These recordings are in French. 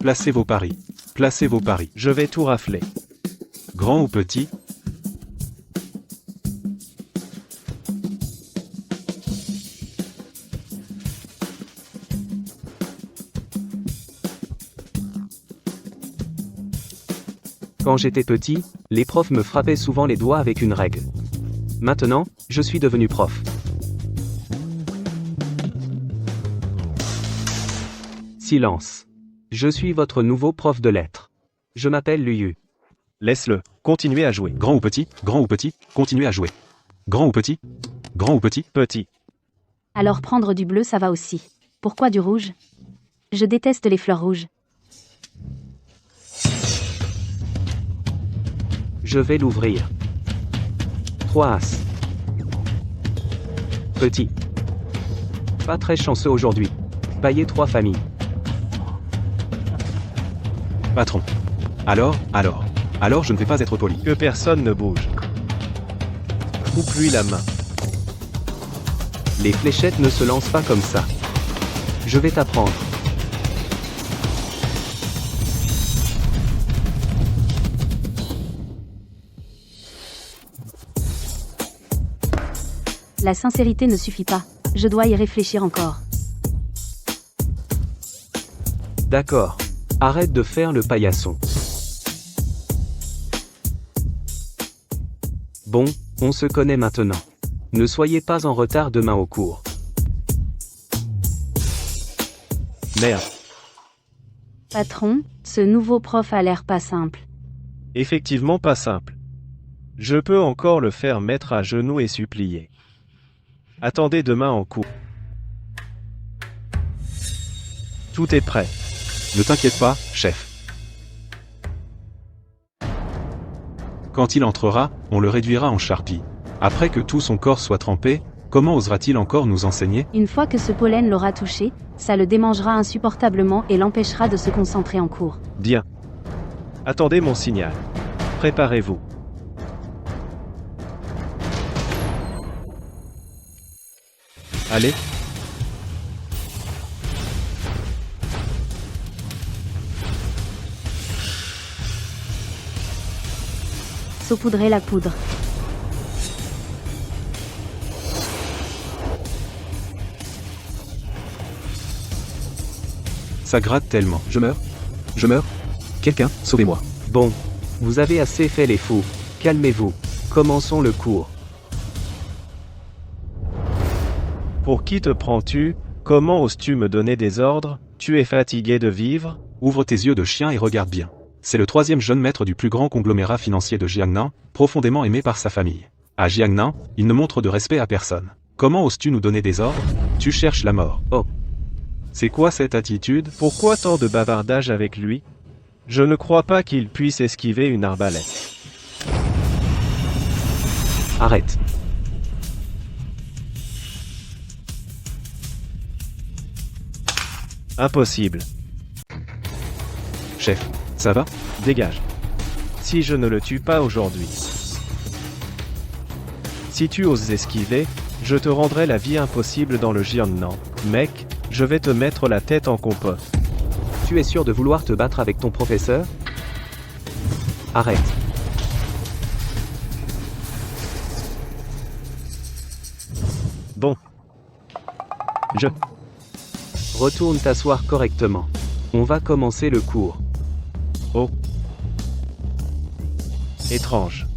Placez vos paris. Placez vos paris. Je vais tout rafler. Grand ou petit? Quand j'étais petit, les profs me frappaient souvent les doigts avec une règle. Maintenant, je suis devenu prof. Silence. Je suis votre nouveau prof de lettres. Je m'appelle Luyu. Laisse-le. Continuez à jouer. Grand ou petit? Grand ou petit? Continuez à jouer. Grand ou petit? Grand ou petit? Petit. Alors prendre du bleu ça va aussi. Pourquoi du rouge? Je déteste les fleurs rouges. Je vais l'ouvrir. 3 As. Petit. Pas très chanceux aujourd'hui. Paillé 3 familles. Patron. Alors je ne vais pas être poli. Que personne ne bouge. Coupe-lui la main. Les fléchettes ne se lancent pas comme ça. Je vais t'apprendre. La sincérité ne suffit pas. Je dois y réfléchir encore. D'accord. Arrête de faire le paillasson. Bon, on se connaît maintenant. Ne soyez pas en retard demain au cours. Merde. Patron, ce nouveau prof a l'air pas simple. Effectivement pas simple. Je peux encore le faire mettre à genoux et supplier. Attendez demain en cours. Tout est prêt. Ne t'inquiète pas, chef. Quand il entrera, on le réduira en charpie. Après que tout son corps soit trempé, comment osera-t-il encore nous enseigner? Une fois que ce pollen l'aura touché, ça le démangera insupportablement et l'empêchera de se concentrer en cours. Bien. Attendez mon signal. Préparez-vous. Allez. Saupoudrer la poudre. Ça gratte tellement. Je meurs? Quelqu'un, sauvez-moi. Bon. Vous avez assez fait les fous. Calmez-vous. Commençons le cours. Pour qui te prends-tu? Comment oses-tu me donner des ordres? Tu es fatigué de vivre? Ouvre tes yeux de chien et regarde bien. C'est le 3e jeune maître du plus grand conglomérat financier de Jiangnan, profondément aimé par sa famille. À Jiangnan, il ne montre de respect à personne. Comment oses-tu nous donner des ordres? Tu cherches la mort. Oh. C'est quoi cette attitude? Pourquoi tant de bavardage avec lui? Je ne crois pas qu'il puisse esquiver une arbalète. Arrête. Impossible. Chef, ça va? Dégage. Si je ne le tue pas aujourd'hui. Si tu oses esquiver, je te rendrai la vie impossible dans le Jiangnan. Mec, je vais te mettre la tête en compote. Tu es sûr de vouloir te battre avec ton professeur? Arrête. Bon. Je... Retourne t'asseoir correctement. On va commencer le cours. Oh. Étrange.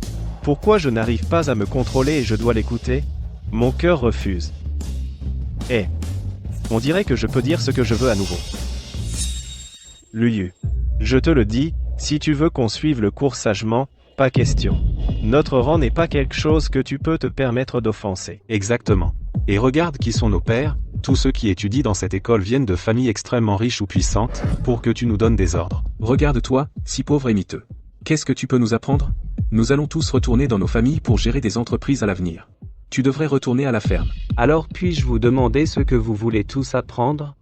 Pourquoi je n'arrive pas à me contrôler et je dois l'écouter? Mon cœur refuse. Eh. On dirait que je peux dire ce que je veux à nouveau. Luyu. Je te le dis, si tu veux qu'on suive le cours sagement, pas question. Notre rang n'est pas quelque chose que tu peux te permettre d'offenser. Exactement. Et regarde qui sont nos pères, tous ceux qui étudient dans cette école viennent de familles extrêmement riches ou puissantes, pour que tu nous donnes des ordres. Regarde-toi, si pauvre et miteux. Qu'est-ce que tu peux nous apprendre? Nous allons tous retourner dans nos familles pour gérer des entreprises à l'avenir. Tu devrais retourner à la ferme. Alors puis-je vous demander ce que vous voulez tous apprendre?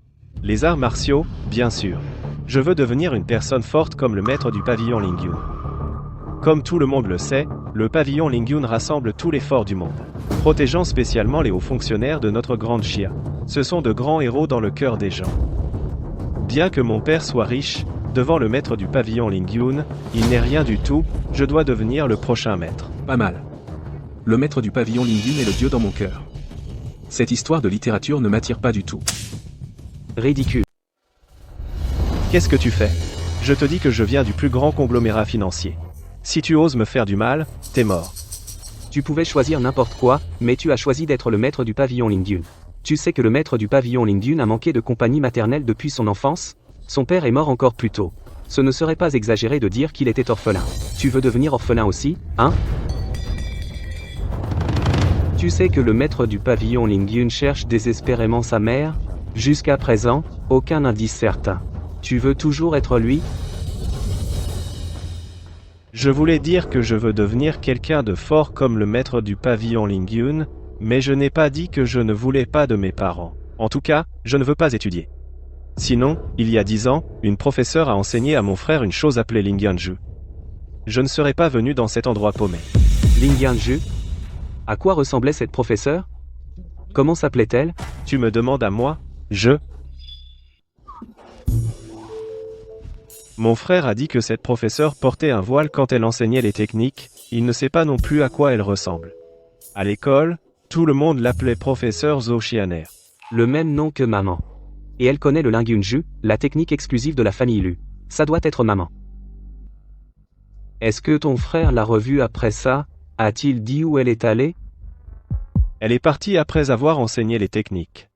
Les arts martiaux, bien sûr. Je veux devenir une personne forte comme le maître du pavillon Lingyun. Comme tout le monde le sait, le pavillon Lingyun rassemble tous les forts du monde, protégeant spécialement les hauts fonctionnaires de notre grande Chia. Ce sont de grands héros dans le cœur des gens. Bien que mon père soit riche, devant le maître du pavillon Lingyun, il n'est rien du tout, je dois devenir le prochain maître. Pas mal. Le maître du pavillon Lingyun est le dieu dans mon cœur. Cette histoire de littérature ne m'attire pas du tout. Ridicule. Qu'est-ce que tu fais? Je te dis que je viens du plus grand conglomérat financier. Si tu oses me faire du mal, t'es mort. Tu pouvais choisir n'importe quoi, mais tu as choisi d'être le maître du pavillon Lingyun. Tu sais que le maître du pavillon Lingyun a manqué de compagnie maternelle depuis son enfance? Son père est mort encore plus tôt. Ce ne serait pas exagéré de dire qu'il était orphelin. Tu veux devenir orphelin aussi, hein? Tu sais que le maître du pavillon Lingyun cherche désespérément sa mère? Jusqu'à présent, aucun indice certain. Tu veux toujours être lui? Je voulais dire que je veux devenir quelqu'un de fort comme le maître du pavillon Lingyun, mais je n'ai pas dit que je ne voulais pas de mes parents. En tout cas, je ne veux pas étudier. Sinon, il y a 10 ans, une professeure a enseigné à mon frère une chose appelée Lingyanju. Je ne serais pas venu dans cet endroit paumé. Lingyanju? À quoi ressemblait cette professeure? Comment s'appelait-elle? Tu me demandes à moi? Mon frère a dit que cette professeure portait un voile quand elle enseignait les techniques, il ne sait pas non plus à quoi elle ressemble. À l'école, tout le monde l'appelait professeur Zoshianer. Le même nom que maman. Et elle connaît le Lingyunju, la technique exclusive de la famille Lu. Ça doit être maman. Est-ce que ton frère l'a revue après ça? A-t-il dit où elle est allée? Elle est partie après avoir enseigné les techniques.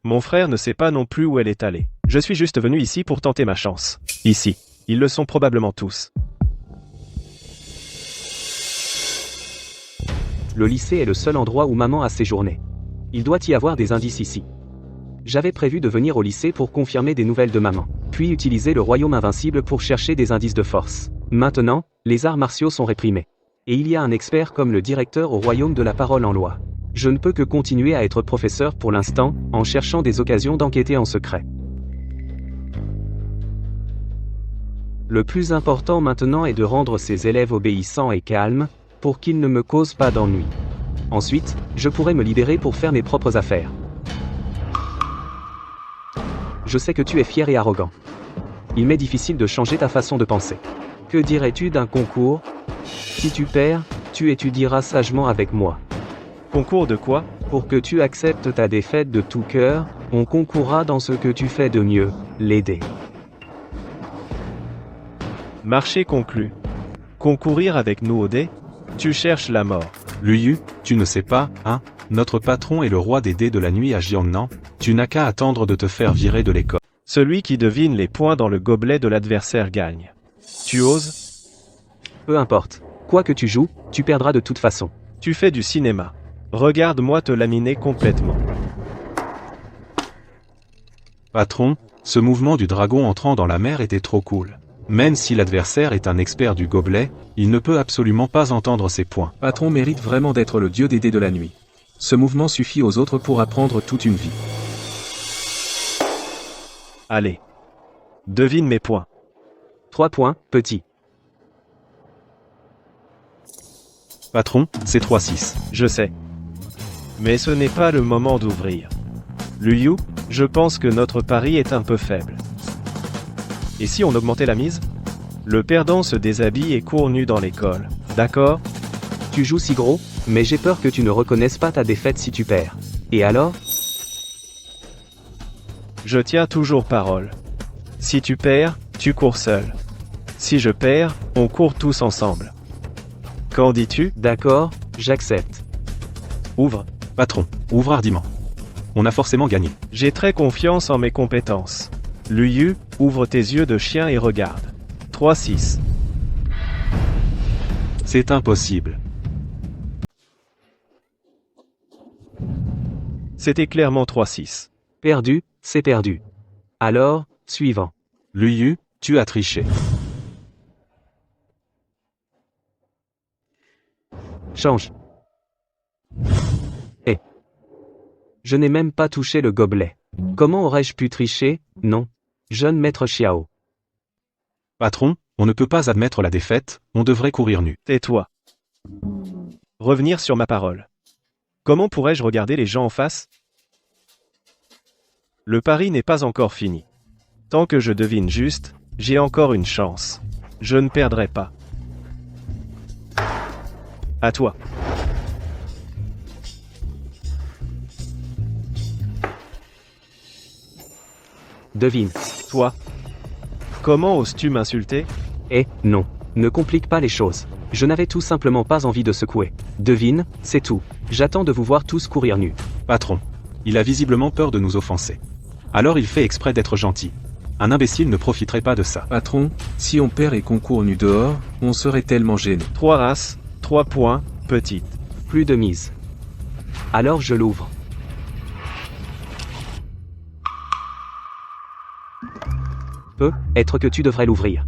Mon frère ne sait pas non plus où elle est allée. Je suis juste venu ici pour tenter ma chance. Ici. Ils le sont probablement tous. Le lycée est le seul endroit où maman a séjourné. Il doit y avoir des indices ici. J'avais prévu de venir au lycée pour confirmer des nouvelles de maman, puis utiliser le royaume invincible pour chercher des indices de force. Maintenant, les arts martiaux sont réprimés. Et il y a un expert comme le directeur au royaume de la parole en loi. Je ne peux que continuer à être professeur pour l'instant, en cherchant des occasions d'enquêter en secret. Le plus important maintenant est de rendre ces élèves obéissants et calmes, pour qu'ils ne me causent pas d'ennui. Ensuite, je pourrai me libérer pour faire mes propres affaires. Je sais que tu es fier et arrogant. Il m'est difficile de changer ta façon de penser. Que dirais-tu d'un concours? Si tu perds, tu étudieras sagement avec moi. Concours de quoi? Pour que tu acceptes ta défaite de tout cœur, on concourra dans ce que tu fais de mieux, l'aider. Marché conclu. Concourir avec nous au dé? Tu cherches la mort. Luyu, tu ne sais pas, hein? Notre patron est le roi des dés de la nuit à Jiangnan, tu n'as qu'à attendre de te faire virer de l'école. Celui qui devine les points dans le gobelet de l'adversaire gagne. Tu oses? Peu importe. Quoi que tu joues, tu perdras de toute façon. Tu fais du cinéma. Regarde-moi te laminer complètement. Patron, ce mouvement du dragon entrant dans la mer était trop cool. Même si l'adversaire est un expert du gobelet, il ne peut absolument pas entendre ses points. Patron mérite vraiment d'être le dieu des dés de la nuit. Ce mouvement suffit aux autres pour apprendre toute une vie. Allez. Devine mes points. 3 points, petit. Patron, c'est 3-6. Je sais. Mais ce n'est pas le moment d'ouvrir. Luyu, je pense que notre pari est un peu faible. Et si on augmentait la mise? Le perdant se déshabille et court nu dans l'école. D'accord? Tu joues si gros, mais j'ai peur que tu ne reconnaisses pas ta défaite si tu perds. Et alors? Je tiens toujours parole. Si tu perds, tu cours seul. Si je perds, on court tous ensemble. Qu'en dis-tu? D'accord, j'accepte. Ouvre. Patron, ouvre hardiment. On a forcément gagné. J'ai très confiance en mes compétences. Luyu, ouvre tes yeux de chien et regarde. 3-6. C'est impossible. C'était clairement 3-6. Perdu, c'est perdu. Alors, suivant. Luyu, tu as triché. Change. Eh. Je n'ai même pas touché le gobelet. Comment aurais-je pu tricher? Non. Jeune maître Xiao. Patron, on ne peut pas admettre la défaite, on devrait courir nu. Tais-toi. Revenir sur ma parole. Comment pourrais-je regarder les gens en face? Le pari n'est pas encore fini. Tant que je devine juste, J'ai encore une chance. Je ne perdrai pas. À toi. Devine. Toi. Comment oses-tu m'insulter? Eh, non. Ne complique pas les choses. Je n'avais tout simplement pas envie de secouer. Devine, c'est tout. J'attends de vous voir tous courir nus. Patron. Il a visiblement peur de nous offenser. Alors il fait exprès d'être gentil. Un imbécile ne profiterait pas de ça. Patron, si on perd et qu'on court nu dehors, on serait tellement gêné. 3 races, 3 points, petite. Plus de mise. Alors je l'ouvre. Peut être que tu devrais l'ouvrir.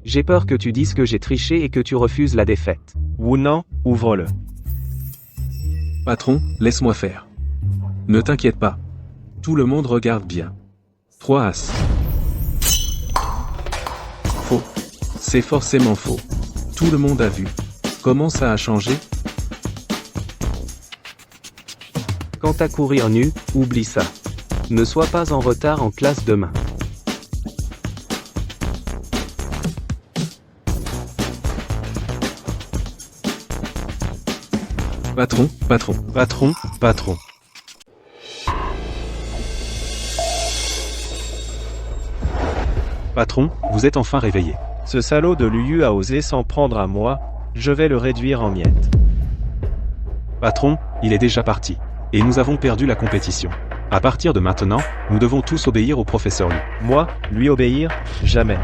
J'ai peur que tu dises que j'ai triché et que tu refuses la défaite. Ou non, ouvre-le. Patron, laisse-moi faire. Ne t'inquiète pas. Tout le monde regarde bien. 3 As. Faux. C'est forcément faux. Tout le monde a vu. Comment ça a changé? Quant à courir nu, oublie ça. Ne sois pas en retard en classe demain. Patron, patron. Patron, patron. Patron, vous êtes enfin réveillé. Ce salaud de Luyu a osé s'en prendre à moi, je vais le réduire en miettes. Patron, il est déjà parti. Et nous avons perdu la compétition. À partir de maintenant, nous devons tous obéir au professeur Lu. Moi, lui obéir? Jamais.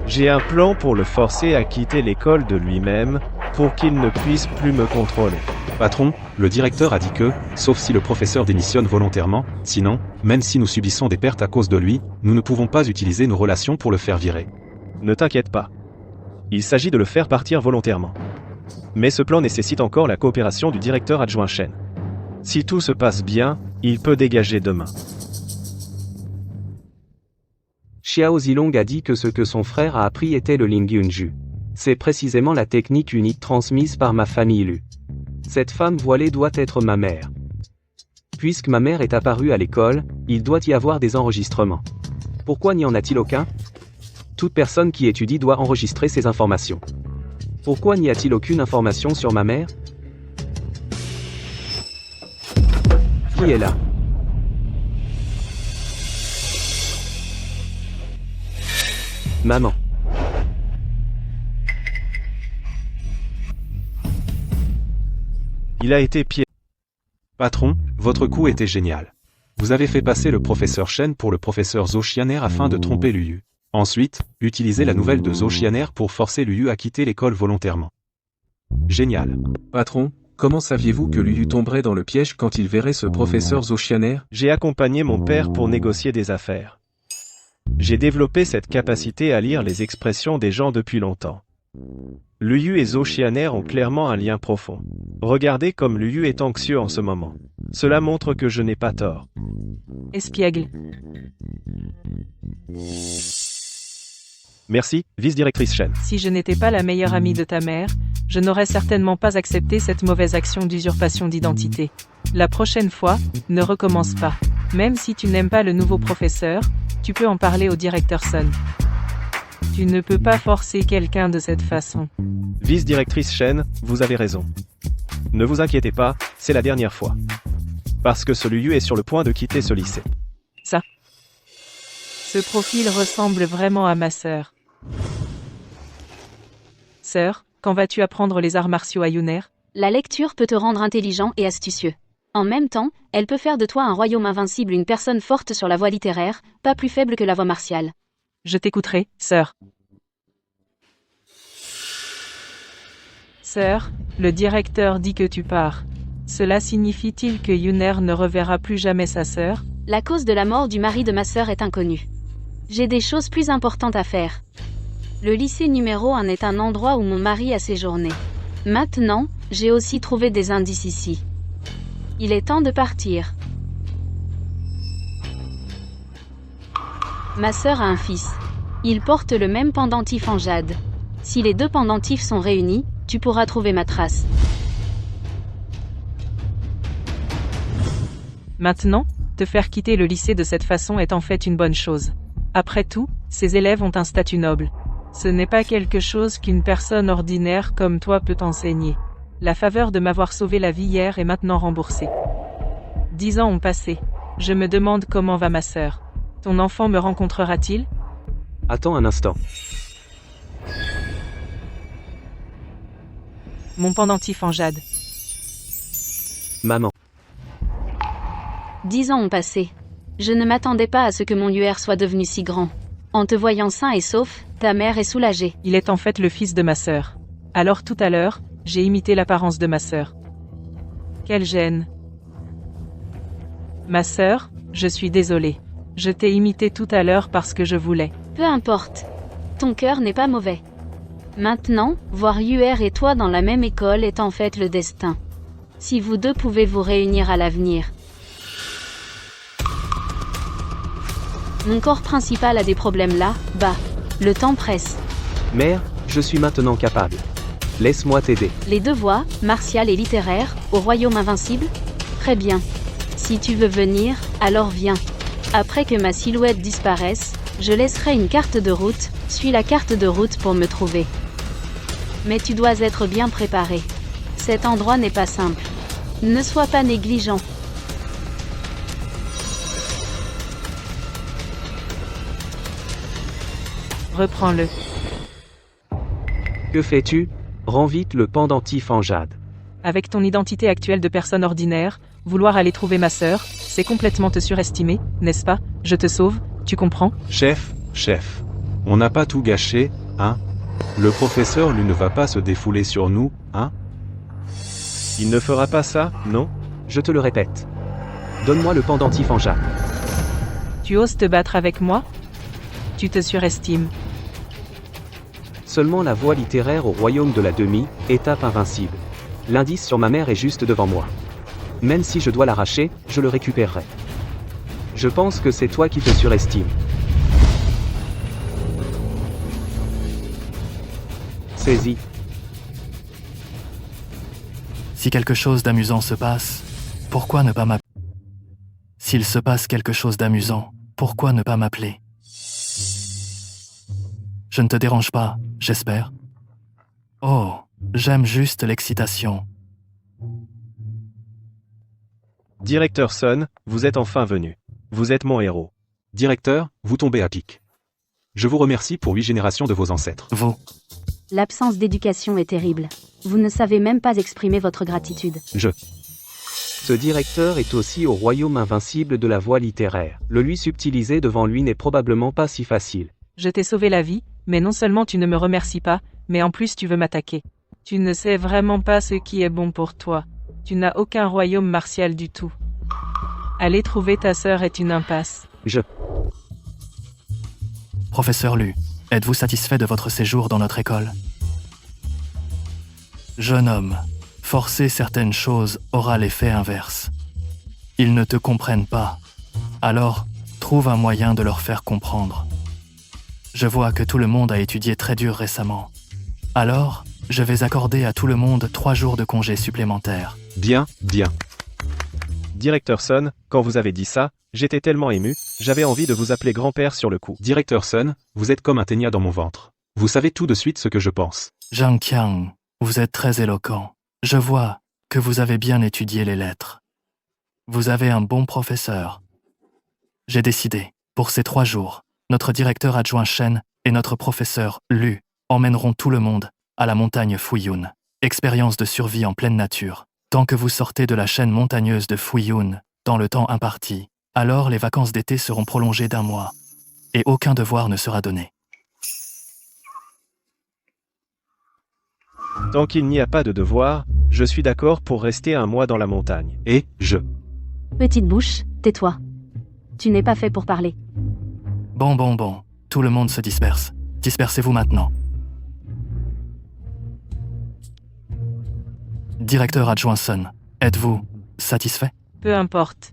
J'ai un plan pour le forcer à quitter l'école de lui-même, pour qu'il ne puisse plus me contrôler. Patron, le directeur a dit que, sauf si le professeur démissionne volontairement, sinon, même si nous subissons des pertes à cause de lui, nous ne pouvons pas utiliser nos relations pour le faire virer. Ne t'inquiète pas. Il s'agit de le faire partir volontairement. Mais ce plan nécessite encore la coopération du directeur adjoint Shen. Si tout se passe bien, il peut dégager demain. Xiao Zilong a dit que ce que son frère a appris était le Lingyunju. C'est précisément la technique unique transmise par ma famille Lu. Cette femme voilée doit être ma mère. Puisque ma mère est apparue à l'école, il doit y avoir des enregistrements. Pourquoi n'y en a-t-il aucun? Toute personne qui étudie doit enregistrer ces informations. Pourquoi n'y a-t-il aucune information sur ma mère? Qui est là? Maman. Il a été piégé. Patron, votre coup était génial. Vous avez fait passer le professeur Shen pour le professeur Zhou Xianer afin de tromper Luyu. Ensuite, utilisez la nouvelle de Zhou Xianer pour forcer Luyu à quitter l'école volontairement. Génial. Patron, comment saviez-vous que Luyu tomberait dans le piège quand il verrait ce professeur Zhou Xianer? J'ai accompagné mon père pour négocier des affaires. J'ai développé cette capacité à lire les expressions des gens depuis longtemps. Luyu et Zhou Xianer ont clairement un lien profond. Regardez comme Luyu est anxieux en ce moment. Cela montre que je n'ai pas tort. Espiègle. Merci, vice-directrice Shen. Si je n'étais pas la meilleure amie de ta mère, je n'aurais certainement pas accepté cette mauvaise action d'usurpation d'identité. La prochaine fois, ne recommence pas. Même si tu n'aimes pas le nouveau professeur, tu peux en parler au directeur Sun. Tu ne peux pas forcer quelqu'un de cette façon. Vice-directrice Shen, vous avez raison. Ne vous inquiétez pas, c'est la dernière fois. Parce que ce Luyu est sur le point de quitter ce lycée. Ce profil ressemble vraiment à ma sœur. Sœur, quand vas-tu apprendre les arts martiaux à Yuner? La lecture peut te rendre intelligent et astucieux. En même temps, elle peut faire de toi un royaume invincible, une personne forte sur la voie littéraire, pas plus faible que la voie martiale. Je t'écouterai, sœur. Sœur, le directeur dit que tu pars. Cela signifie-t-il que Yuner ne reverra plus jamais sa sœur? La cause de la mort du mari de ma sœur est inconnue. J'ai des choses plus importantes à faire. Le lycée numéro 1 est un endroit où mon mari a séjourné. Maintenant, j'ai aussi trouvé des indices ici. Il est temps de partir. Ma sœur a un fils. Il porte le même pendentif en jade. Si les deux pendentifs sont réunis, tu pourras trouver ma trace. Maintenant, te faire quitter le lycée de cette façon est en fait une bonne chose. Après tout, ces élèves ont un statut noble. Ce n'est pas quelque chose qu'une personne ordinaire comme toi peut enseigner. La faveur de m'avoir sauvé la vie hier est maintenant remboursée. 10 ans ont passé. Je me demande comment va ma sœur. Ton enfant me rencontrera-t-il? Attends un instant. Mon pendentif en jade. Maman. 10 ans ont passé. Je ne m'attendais pas à ce que mon UR soit devenu si grand. En te voyant sain et sauf, ta mère est soulagée. Il est en fait le fils de ma sœur. Alors tout à l'heure, j'ai imité l'apparence de ma sœur. Quelle gêne. Ma sœur, je suis désolée. Je t'ai imité tout à l'heure parce que je voulais. Peu importe. Ton cœur n'est pas mauvais. Maintenant, voir UR et toi dans la même école est en fait le destin. Si vous deux pouvez vous réunir à l'avenir. Mon corps principal a des problèmes là, bas. Le temps presse. Mère, je suis maintenant capable. Laisse-moi t'aider. Les deux voies, martiale et littéraire, au royaume invincible? Très bien. Si tu veux venir, alors viens. Après que ma silhouette disparaisse, je laisserai une carte de route, suis la carte de route pour me trouver. Mais tu dois être bien préparé. Cet endroit n'est pas simple. Ne sois pas négligent. Reprends-le. Que fais-tu? Rends vite le pendentif en jade. Avec ton identité actuelle de personne ordinaire, vouloir aller trouver ma sœur, c'est complètement te surestimer, n'est-ce pas? Je te sauve, tu comprends? Chef, on n'a pas tout gâché, hein? Le professeur lui ne va pas se défouler sur nous, hein? Il ne fera pas ça, non? Je te le répète. Donne-moi le pendentif en jade. Tu oses te battre avec moi? Tu te surestimes. Seulement la voie littéraire au royaume de la demi, étape invincible. L'indice sur ma mère est juste devant moi. Même si je dois l'arracher, je le récupérerai. Je pense que c'est toi qui te surestimes. Saisis. Si quelque chose d'amusant se passe, pourquoi ne pas m'appeler? S'il se passe quelque chose d'amusant, pourquoi ne pas m'appeler? Je ne te dérange pas, j'espère. Oh, j'aime juste l'excitation. Directeur Sun, vous êtes enfin venu. Vous êtes mon héros. Directeur, vous tombez à pic. Je vous remercie pour 8 générations de vos ancêtres. Vous, L'absence d'éducation est terrible. Vous ne savez même pas exprimer votre gratitude. Ce directeur est aussi au royaume invincible de la voie littéraire. Le lui subtiliser devant lui n'est probablement pas si facile. Je t'ai sauvé la vie, mais non seulement tu ne me remercies pas, mais en plus tu veux m'attaquer. Tu ne sais vraiment pas ce qui est bon pour toi. Tu n'as aucun royaume martial du tout. Aller trouver ta sœur est une impasse. professeur Lu, êtes-vous satisfait de votre séjour dans notre école? Jeune homme, forcer certaines choses aura l'effet inverse. Ils ne te comprennent pas. Alors, trouve un moyen de leur faire comprendre. Je vois que tout le monde a étudié très dur récemment. Alors, je vais accorder à tout le monde 3 jours de congé supplémentaires. Bien. Directeur Sun, quand vous avez dit ça, j'étais tellement ému, j'avais envie de vous appeler grand-père sur le coup. Directeur Sun, vous êtes comme un ténia dans mon ventre. Vous savez tout de suite ce que je pense. Zhang Qiang, vous êtes très éloquent. Je vois que vous avez bien étudié les lettres. Vous avez un bon professeur. J'ai décidé, pour ces 3 jours, notre directeur adjoint Shen et notre professeur Lu emmèneront tout le monde à la montagne Fuyun. Expérience de survie en pleine nature. Tant que vous sortez de la chaîne montagneuse de Fuyun, dans le temps imparti, alors les vacances d'été seront prolongées d'1 mois. Et aucun devoir ne sera donné. Tant qu'il n'y a pas de devoir, je suis d'accord pour rester 1 mois dans la montagne. Et Petite bouche, tais-toi. Tu n'es pas fait pour parler. Bon, tout le monde se disperse. Dispersez-vous maintenant. Directeur adjoint Sun, êtes-vous satisfait? Peu importe.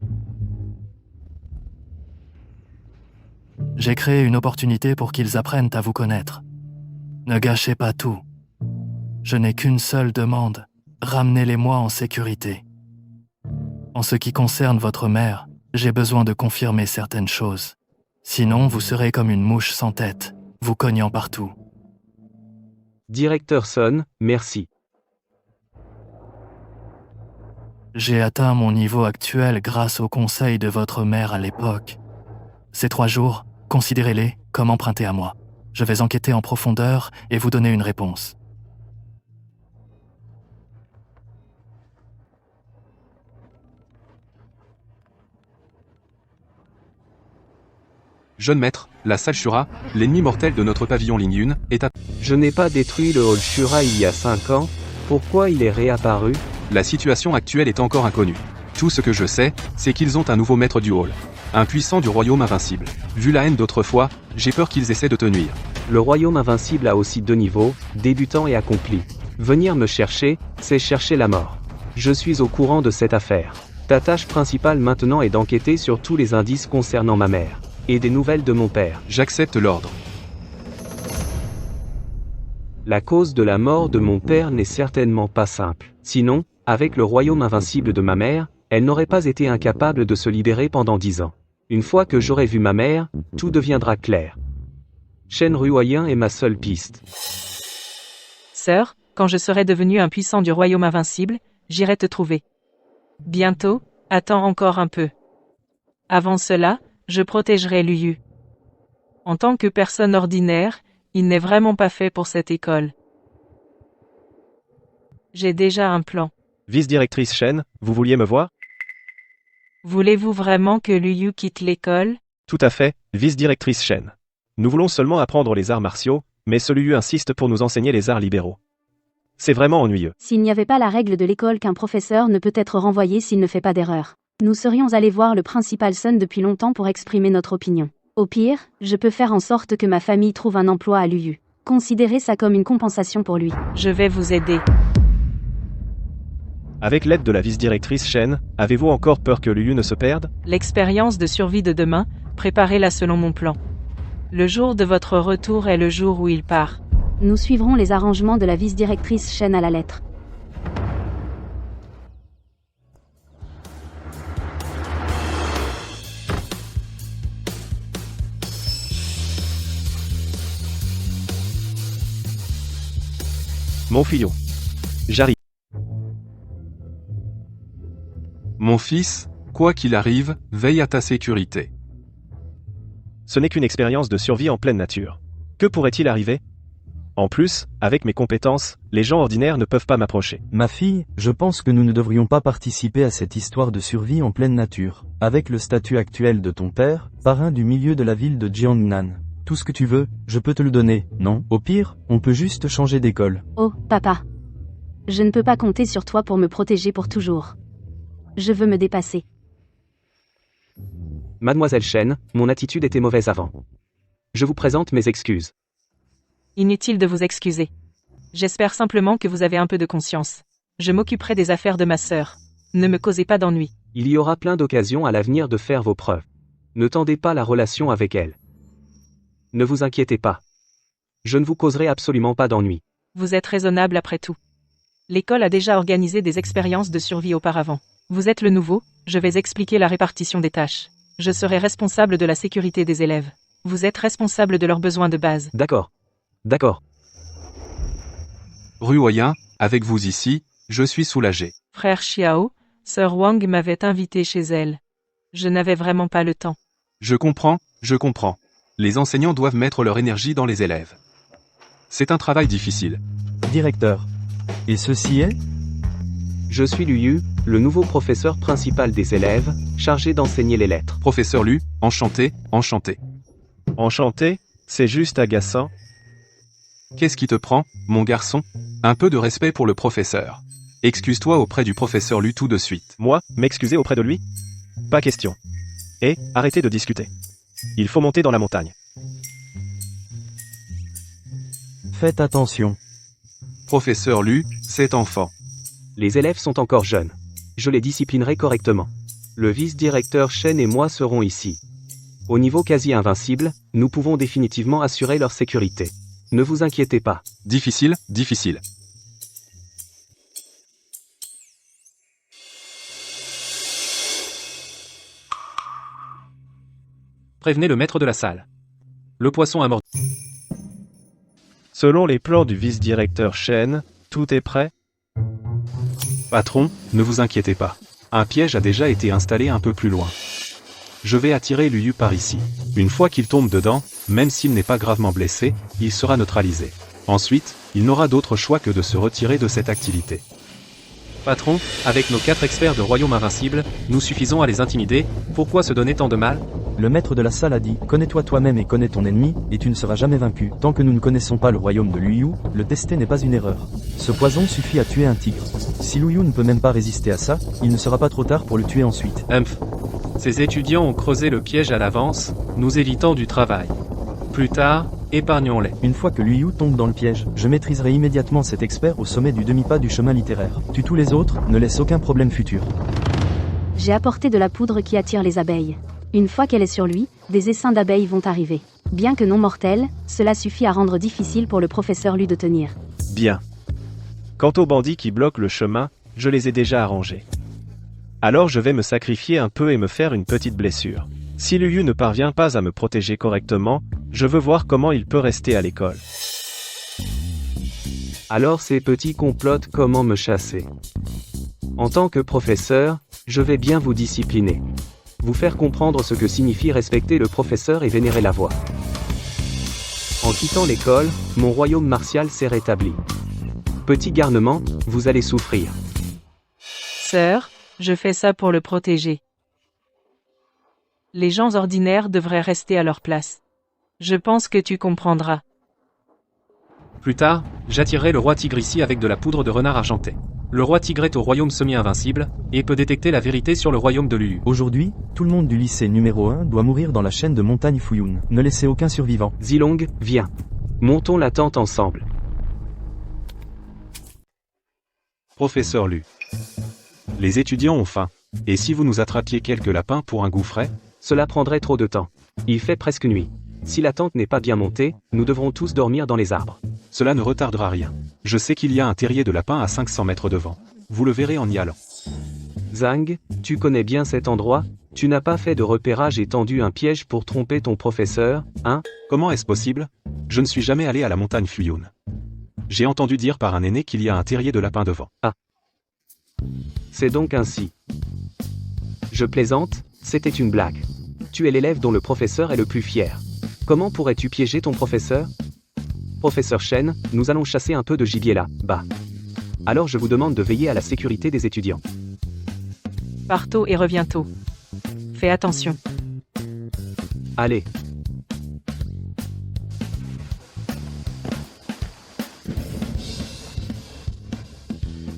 J'ai créé une opportunité pour qu'ils apprennent à vous connaître. Ne gâchez pas tout. Je n'ai qu'une seule demande. Ramenez-les-moi en sécurité. En ce qui concerne votre mère, j'ai besoin de confirmer certaines choses. Sinon, vous serez comme une mouche sans tête, vous cognant partout. Directeur Sun, merci. J'ai atteint mon niveau actuel grâce au conseil de votre mère à l'époque. Ces 3 jours, considérez-les comme empruntés à moi. Je vais enquêter en profondeur et vous donner une réponse. Jeune maître, la salle Shura, l'ennemi mortel de notre pavillon Lingyun, est à... Je n'ai pas détruit le hall Shura il y a 5 ans. Pourquoi il est réapparu? La situation actuelle est encore inconnue. Tout ce que je sais, c'est qu'ils ont un nouveau maître du hall. Un puissant du royaume invincible. Vu la haine d'autrefois, j'ai peur qu'ils essaient de te nuire. Le royaume invincible a aussi 2 niveaux, débutant et accompli. Venir me chercher, c'est chercher la mort. Je suis au courant de cette affaire. Ta tâche principale maintenant est d'enquêter sur tous les indices concernant ma mère. Et des nouvelles de mon père. J'accepte l'ordre. La cause de la mort de mon père n'est certainement pas simple. Sinon, avec le royaume invincible de ma mère, elle n'aurait pas été incapable de se libérer pendant 10 ans. Une fois que j'aurai vu ma mère, tout deviendra clair. Shen Ruoyin est ma seule piste. Sœur, quand je serai devenu un puissant du royaume invincible, j'irai te trouver. Bientôt, attends encore un peu. Avant cela, je protégerai Luyu. En tant que personne ordinaire, il n'est vraiment pas fait pour cette école. J'ai déjà un plan. Vice-directrice Shen, vous vouliez me voir? Voulez-vous vraiment que Luyu quitte l'école? Tout à fait, vice-directrice Shen. Nous voulons seulement apprendre les arts martiaux, mais ce Luyu insiste pour nous enseigner les arts libéraux. C'est vraiment ennuyeux. S'il n'y avait pas la règle de l'école qu'un professeur ne peut être renvoyé s'il ne fait pas d'erreur, nous serions allés voir le principal Sun depuis longtemps pour exprimer notre opinion. Au pire, je peux faire en sorte que ma famille trouve un emploi à Luyu. Considérez ça comme une compensation pour lui. Je vais vous aider. Avec l'aide de la vice-directrice Shen, avez-vous encore peur que Luyu ne se perde? L'expérience de survie de demain, préparez-la selon mon plan. Le jour de votre retour est le jour où il part. Nous suivrons les arrangements de la vice-directrice Shen à la lettre. Mon fillon. J'arrive. Mon fils, quoi qu'il arrive, veille à ta sécurité. Ce n'est qu'une expérience de survie en pleine nature. Que pourrait-il arriver? En plus, avec mes compétences, les gens ordinaires ne peuvent pas m'approcher. Ma fille, je pense que nous ne devrions pas participer à cette histoire de survie en pleine nature. Avec le statut actuel de ton père, parrain du milieu de la ville de Jiangnan. Tout ce que tu veux, je peux te le donner, non? Au pire, on peut juste changer d'école. Oh, papa. Je ne peux pas compter sur toi pour me protéger pour toujours. Je veux me dépasser. Mademoiselle Shen, mon attitude était mauvaise avant. Je vous présente mes excuses. Inutile de vous excuser. J'espère simplement que vous avez un peu de conscience. Je m'occuperai des affaires de ma sœur. Ne me causez pas d'ennui. Il y aura plein d'occasions à l'avenir de faire vos preuves. Ne tendez pas la relation avec elle. Ne vous inquiétez pas. Je ne vous causerai absolument pas d'ennui. Vous êtes raisonnable après tout. L'école a déjà organisé des expériences de survie auparavant. Vous êtes le nouveau, je vais expliquer la répartition des tâches. Je serai responsable de la sécurité des élèves. Vous êtes responsable de leurs besoins de base. D'accord. D'accord. Ruoyin, avec vous ici, je suis soulagé. Frère Xiao, sœur Wang m'avait invité chez elle. Je n'avais vraiment pas le temps. Je comprends, je comprends. Les enseignants doivent mettre leur énergie dans les élèves. C'est un travail difficile. Directeur. Et ceci est? Je suis Luyu, le nouveau professeur principal des élèves, chargé d'enseigner les lettres. Professeur Lu, enchanté, enchanté. Enchanté, c'est juste agaçant. Qu'est-ce qui te prend, mon garçon? Un peu de respect pour le professeur. Excuse-toi auprès du professeur Lu tout de suite. Moi, m'excuser auprès de lui? Pas question. Et, arrêtez de discuter. Il faut monter dans la montagne. Faites attention. Professeur Lu, cet enfant. Les élèves sont encore jeunes. Je les disciplinerai correctement. Le vice-directeur Shen et moi serons ici. Au niveau quasi invincible, nous pouvons définitivement assurer leur sécurité. Ne vous inquiétez pas. Difficile, difficile. Prévenez le maître de la salle. Le poisson a mordu. Selon les plans du vice-directeur Shen, tout est prêt? Patron, ne vous inquiétez pas. Un piège a déjà été installé un peu plus loin. Je vais attirer Luyu par ici. Une fois qu'il tombe dedans, même s'il n'est pas gravement blessé, il sera neutralisé. Ensuite, il n'aura d'autre choix que de se retirer de cette activité. Patron, avec nos 4 experts de Royaume Invincible, nous suffisons à les intimider, pourquoi se donner tant de mal? Le maître de la salle a dit, connais-toi toi-même et connais ton ennemi, et tu ne seras jamais vaincu. Tant que nous ne connaissons pas le royaume de Luyu, le tester n'est pas une erreur. Ce poison suffit à tuer un tigre. Si Luyu ne peut même pas résister à ça, il ne sera pas trop tard pour le tuer ensuite. Ces étudiants ont creusé le piège à l'avance, nous évitant du travail. Plus tard, épargnons-les. Une fois que Luyu tombe dans le piège, je maîtriserai immédiatement cet expert au sommet du demi-pas du chemin littéraire. Tue tous les autres, ne laisse aucun problème futur. J'ai apporté de la poudre qui attire les abeilles. Une fois qu'elle est sur lui, des essaims d'abeilles vont arriver. Bien que non mortels, cela suffit à rendre difficile pour le professeur Lu de tenir. Bien. Quant aux bandits qui bloquent le chemin, je les ai déjà arrangés. Alors je vais me sacrifier un peu et me faire une petite blessure. Si Luyu ne parvient pas à me protéger correctement, je veux voir comment il peut rester à l'école. Alors ces petits complotent comment me chasser. En tant que professeur, je vais bien vous discipliner. Vous faire comprendre ce que signifie respecter le professeur et vénérer la voix. En quittant l'école, mon royaume martial s'est rétabli. Petit garnement, vous allez souffrir. Sœur, je fais ça pour le protéger. Les gens ordinaires devraient rester à leur place. Je pense que tu comprendras. Plus tard, j'attirerai le roi tigre ici avec de la poudre de renard argenté. Le roi tigre est au royaume semi-invincible, et peut détecter la vérité sur le royaume de Luyu. Aujourd'hui, tout le monde du lycée numéro 1 doit mourir dans la chaîne de montagne Fuyun. Ne laissez aucun survivant. Zilong, viens. Montons la tente ensemble. Professeur Lu. Les étudiants ont faim. Et si vous nous attrapiez quelques lapins pour un goût frais? Cela prendrait trop de temps. Il fait presque nuit. Si la tente n'est pas bien montée, nous devrons tous dormir dans les arbres. Cela ne retardera rien. Je sais qu'il y a un terrier de lapins à 500 mètres devant. Vous le verrez en y allant. Zhang, tu connais bien cet endroit? Tu n'as pas fait de repérage et tendu un piège pour tromper ton professeur, hein? Comment est-ce possible? Je ne suis jamais allé à la montagne Fuyun. J'ai entendu dire par un aîné qu'il y a un terrier de lapins devant. Ah. C'est donc ainsi. Je plaisante, c'était une blague. Tu es l'élève dont le professeur est le plus fier. Comment pourrais-tu piéger ton professeur? Professeur Shen, nous allons chasser un peu de gibier là, bas. Alors je vous demande de veiller à la sécurité des étudiants. Pars tôt et reviens tôt. Fais attention. Allez.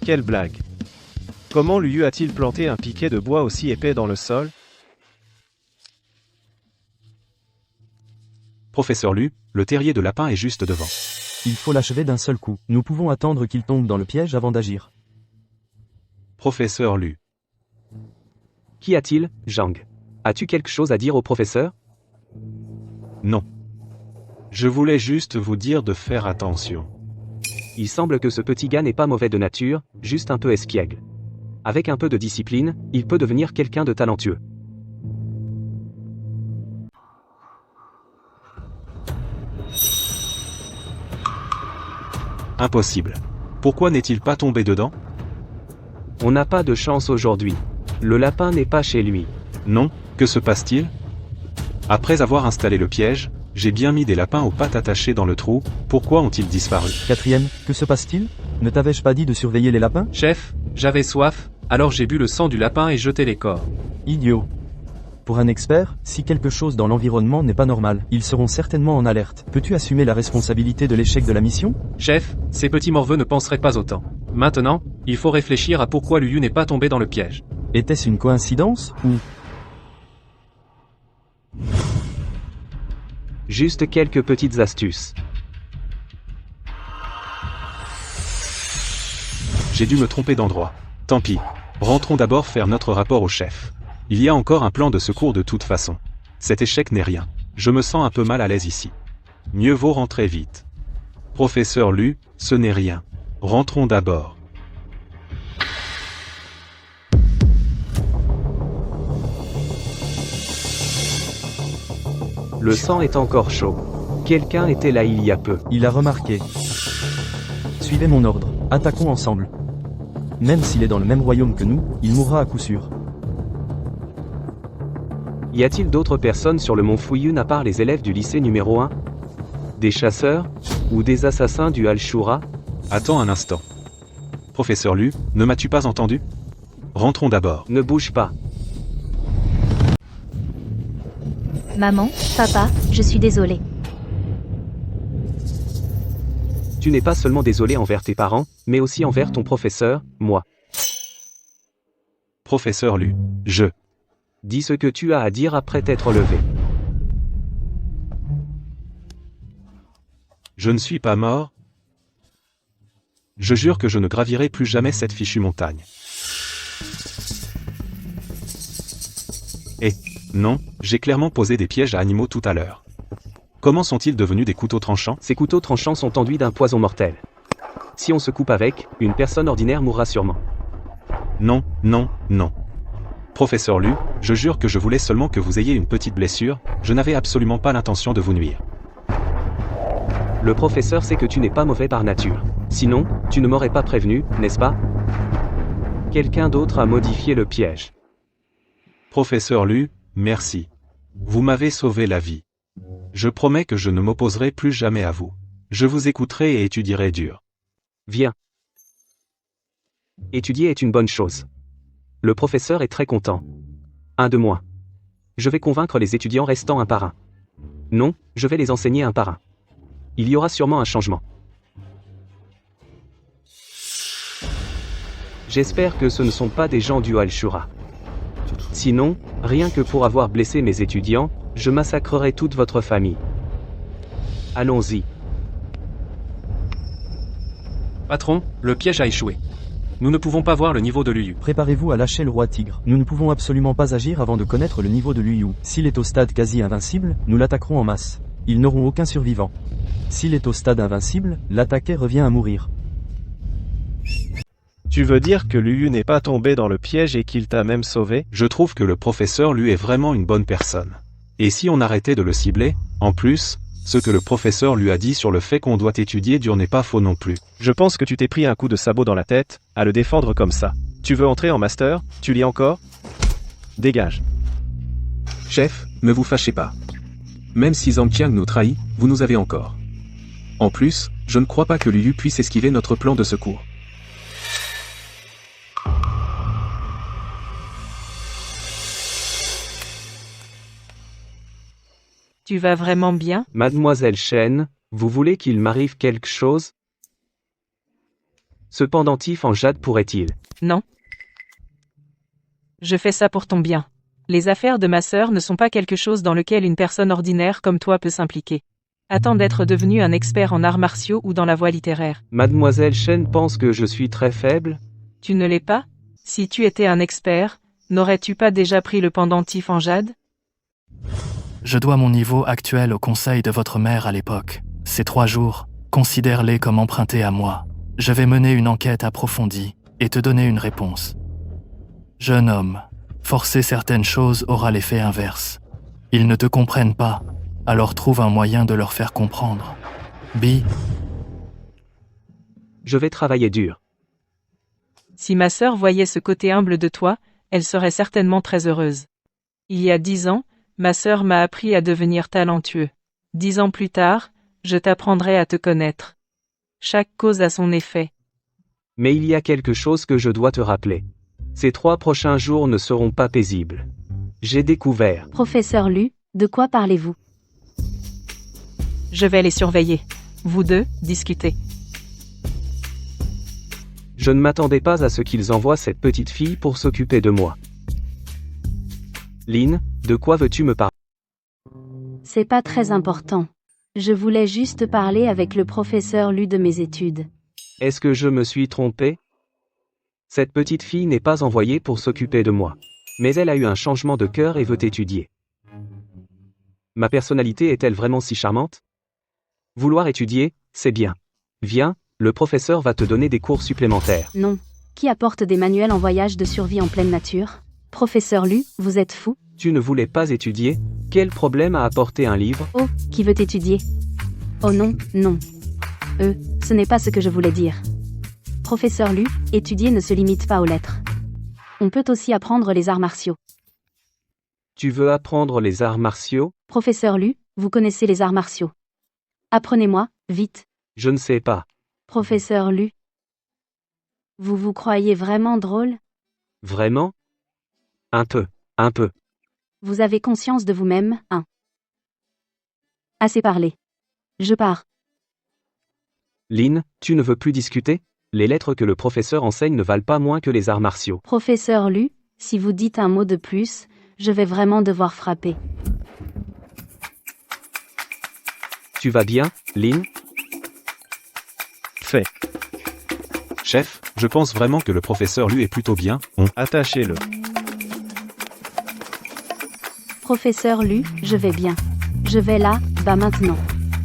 Quelle blague! Comment Luyu a-t-il planté un piquet de bois aussi épais dans le sol? Professeur Lu, le terrier de lapin est juste devant. Il faut l'achever d'un seul coup. Nous pouvons attendre qu'il tombe dans le piège avant d'agir. Professeur Lu. Qu'y a-t-il, Zhang? As-tu quelque chose à dire au professeur? Non. Je voulais juste vous dire de faire attention. Il semble que ce petit gars n'est pas mauvais de nature, juste un peu espiègle. Avec un peu de discipline, il peut devenir quelqu'un de talentueux. Impossible. Pourquoi n'est-il pas tombé dedans? On n'a pas de chance aujourd'hui. Le lapin n'est pas chez lui. Non, que se passe-t-il? Après avoir installé le piège, j'ai bien mis des lapins aux pattes attachées dans le trou, pourquoi ont-ils disparu? Quatrième, que se passe-t-il? Ne t'avais-je pas dit de surveiller les lapins? Chef, j'avais soif, alors j'ai bu le sang du lapin et jeté les corps. Idiot. Pour un expert, si quelque chose dans l'environnement n'est pas normal, ils seront certainement en alerte. Peux-tu assumer la responsabilité de l'échec de la mission? Chef, ces petits morveux ne penseraient pas autant. Maintenant, il faut réfléchir à pourquoi Luyu n'est pas tombé dans le piège. Était-ce une coïncidence, ou... Juste quelques petites astuces. J'ai dû me tromper d'endroit. Tant pis. Rentrons d'abord faire notre rapport au chef. Il y a encore un plan de secours de toute façon. Cet échec n'est rien. Je me sens un peu mal à l'aise ici. Mieux vaut rentrer vite. Professeur Lu, ce n'est rien. Rentrons d'abord. Le sang est encore chaud. Quelqu'un était là il y a peu. Il a remarqué. Suivez mon ordre, attaquons ensemble. Même s'il est dans le même royaume que nous, il mourra à coup sûr. Y a-t-il d'autres personnes sur le mont Fuyun à part les élèves du lycée numéro 1? Des chasseurs? Ou des assassins du Al-Shura? Attends un instant. Professeur Lu, ne m'as-tu pas entendu? Rentrons d'abord. Ne bouge pas. Maman, papa, je suis désolée. Tu n'es pas seulement désolé envers tes parents, mais aussi envers ton professeur, moi. Professeur Lu, je... Dis ce que tu as à dire après t'être levé. Je ne suis pas mort. Je jure que je ne gravirai plus jamais cette fichue montagne. Et, non, j'ai clairement posé des pièges à animaux tout à l'heure. Comment sont-ils devenus des couteaux tranchants? Ces couteaux tranchants sont enduits d'un poison mortel. Si on se coupe avec, une personne ordinaire mourra sûrement. Non, non, non. Professeur Lu, je jure que je voulais seulement que vous ayez une petite blessure, je n'avais absolument pas l'intention de vous nuire. Le professeur sait que tu n'es pas mauvais par nature. Sinon, tu ne m'aurais pas prévenu, n'est-ce pas? Quelqu'un d'autre a modifié le piège. Professeur Lu, merci. Vous m'avez sauvé la vie. Je promets que je ne m'opposerai plus jamais à vous. Je vous écouterai et étudierai dur. Viens. Étudier est une bonne chose. Le professeur est très content. Un de moins. Je vais convaincre les étudiants restants un par un. Non, je vais les enseigner un par un. Il y aura sûrement un changement. J'espère que ce ne sont pas des gens du Al-Shura. Sinon, rien que pour avoir blessé mes étudiants, je massacrerai toute votre famille. Allons-y. Patron, le piège a échoué. Nous ne pouvons pas voir le niveau de Luyu. Préparez-vous à lâcher le roi tigre. Nous ne pouvons absolument pas agir avant de connaître le niveau de Luyu. S'il est au stade quasi invincible, nous l'attaquerons en masse. Ils n'auront aucun survivant. S'il est au stade invincible, l'attaqué revient à mourir. Tu veux dire que Luyu n'est pas tombé dans le piège et qu'il t'a même sauvé? Je trouve que le professeur Lu est vraiment une bonne personne. Et si on arrêtait de le cibler, en plus, ce que le professeur lui a dit sur le fait qu'on doit étudier dur n'est pas faux non plus. Je pense que tu t'es pris un coup de sabot dans la tête, à le défendre comme ça. Tu veux entrer en master? Tu lis encore? Dégage. Chef, ne vous fâchez pas. Même si Zhang Qiang nous trahit, vous nous avez encore. En plus, je ne crois pas que Luyu puisse esquiver notre plan de secours. Tu vas vraiment bien? Mademoiselle Shen, vous voulez qu'il m'arrive quelque chose? Ce pendentif en jade pourrait-il? Non. Je fais ça pour ton bien. Les affaires de ma sœur ne sont pas quelque chose dans lequel une personne ordinaire comme toi peut s'impliquer. Attends d'être devenu un expert en arts martiaux ou dans la voie littéraire. Mademoiselle Shen pense que je suis très faible? Tu ne l'es pas? Si tu étais un expert, n'aurais-tu pas déjà pris le pendentif en jade? Je dois mon niveau actuel au conseil de votre mère à l'époque. Ces 3 jours, considère-les comme empruntés à moi. Je vais mener une enquête approfondie et te donner une réponse. Jeune homme, forcer certaines choses aura l'effet inverse. Ils ne te comprennent pas, alors trouve un moyen de leur faire comprendre. Bi. Je vais travailler dur. Si ma sœur voyait ce côté humble de toi, elle serait certainement très heureuse. Il y a 10 ans, ma sœur m'a appris à devenir talentueux. 10 ans plus tard, je t'apprendrai à te connaître. Chaque cause a son effet. Mais il y a quelque chose que je dois te rappeler. Ces 3 prochains jours ne seront pas paisibles. J'ai découvert. Professeur Lu, de quoi parlez-vous? Je vais les surveiller. Vous deux, discutez. Je ne m'attendais pas à ce qu'ils envoient cette petite fille pour s'occuper de moi. Lynn, de quoi veux-tu me parler? C'est pas très important. Je voulais juste parler avec le professeur Lu de mes études. Est-ce que je me suis trompé? Cette petite fille n'est pas envoyée pour s'occuper de moi. Mais elle a eu un changement de cœur et veut étudier. Ma personnalité est-elle vraiment si charmante? Vouloir étudier, c'est bien. Viens, le professeur va te donner des cours supplémentaires. Non. Qui apporte des manuels en voyage de survie en pleine nature? Professeur Lu, vous êtes fou? Tu ne voulais pas étudier? Quel problème a apporté un livre? Oh, qui veut étudier? Oh non, non. Ce n'est pas ce que je voulais dire. Professeur Lu, étudier ne se limite pas aux lettres. On peut aussi apprendre les arts martiaux. Tu veux apprendre les arts martiaux? Professeur Lu, vous connaissez les arts martiaux. Apprenez-moi, vite. Je ne sais pas. Professeur Lu. Vous vous croyez vraiment drôle? Vraiment? Un peu. Vous avez conscience de vous-même, hein? Assez parlé. Je pars. Lynn, tu ne veux plus discuter? Les lettres que le professeur enseigne ne valent pas moins que les arts martiaux. Professeur Lu, si vous dites un mot de plus, je vais vraiment devoir frapper. Tu vas bien, Lynn? Fait. Chef, je pense vraiment que le professeur Lu est plutôt bien. Attachez-le. Professeur Lu, je vais bien. Je vais là, bas maintenant.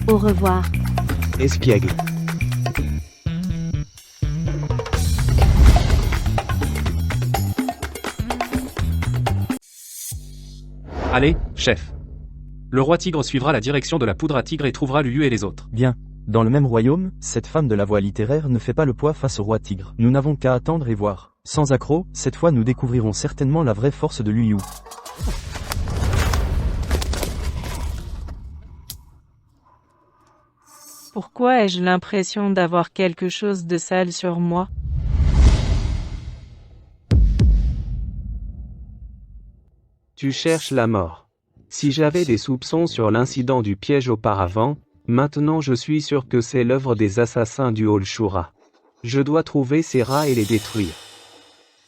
Au revoir. Espiègle. Allez, chef. Le roi tigre suivra la direction de la poudre à tigre et trouvera Luyu et les autres. Bien. Dans le même royaume, cette femme de la voix littéraire ne fait pas le poids face au roi tigre. Nous n'avons qu'à attendre et voir. Sans accroc, cette fois nous découvrirons certainement la vraie force de Luyu. Pourquoi ai-je l'impression d'avoir quelque chose de sale sur moi? Tu cherches la mort. Si j'avais des soupçons sur l'incident du piège auparavant, maintenant je suis sûr que c'est l'œuvre des assassins du Hall Shura. Je dois trouver ces rats et les détruire.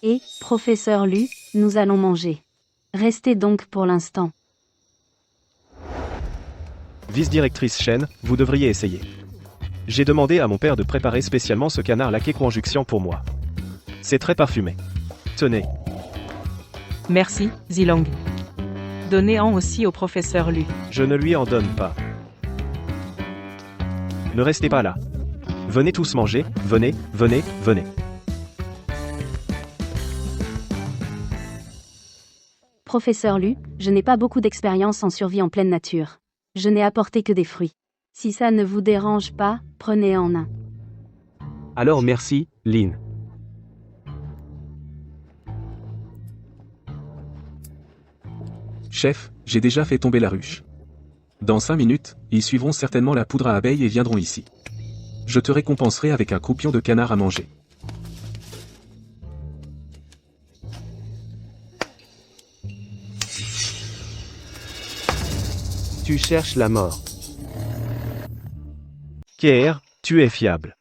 Et, professeur Lu, nous allons manger. Restez donc pour l'instant. Vice-directrice Shen, vous devriez essayer. J'ai demandé à mon père de préparer spécialement ce canard laqué conjonction pour moi. C'est très parfumé. Tenez. Merci, Zilong. Donnez-en aussi au professeur Lu. Je ne lui en donne pas. Ne restez pas là. Venez tous manger, venez. Professeur Lu, je n'ai pas beaucoup d'expérience en survie en pleine nature. Je n'ai apporté que des fruits. Si ça ne vous dérange pas, prenez-en un. Alors merci, Lynn. Chef, j'ai déjà fait tomber la ruche. Dans 5 minutes, ils suivront certainement la poudre à abeilles et viendront ici. Je te récompenserai avec un croupion de canard à manger. Tu cherches la mort. Keir, tu es fiable.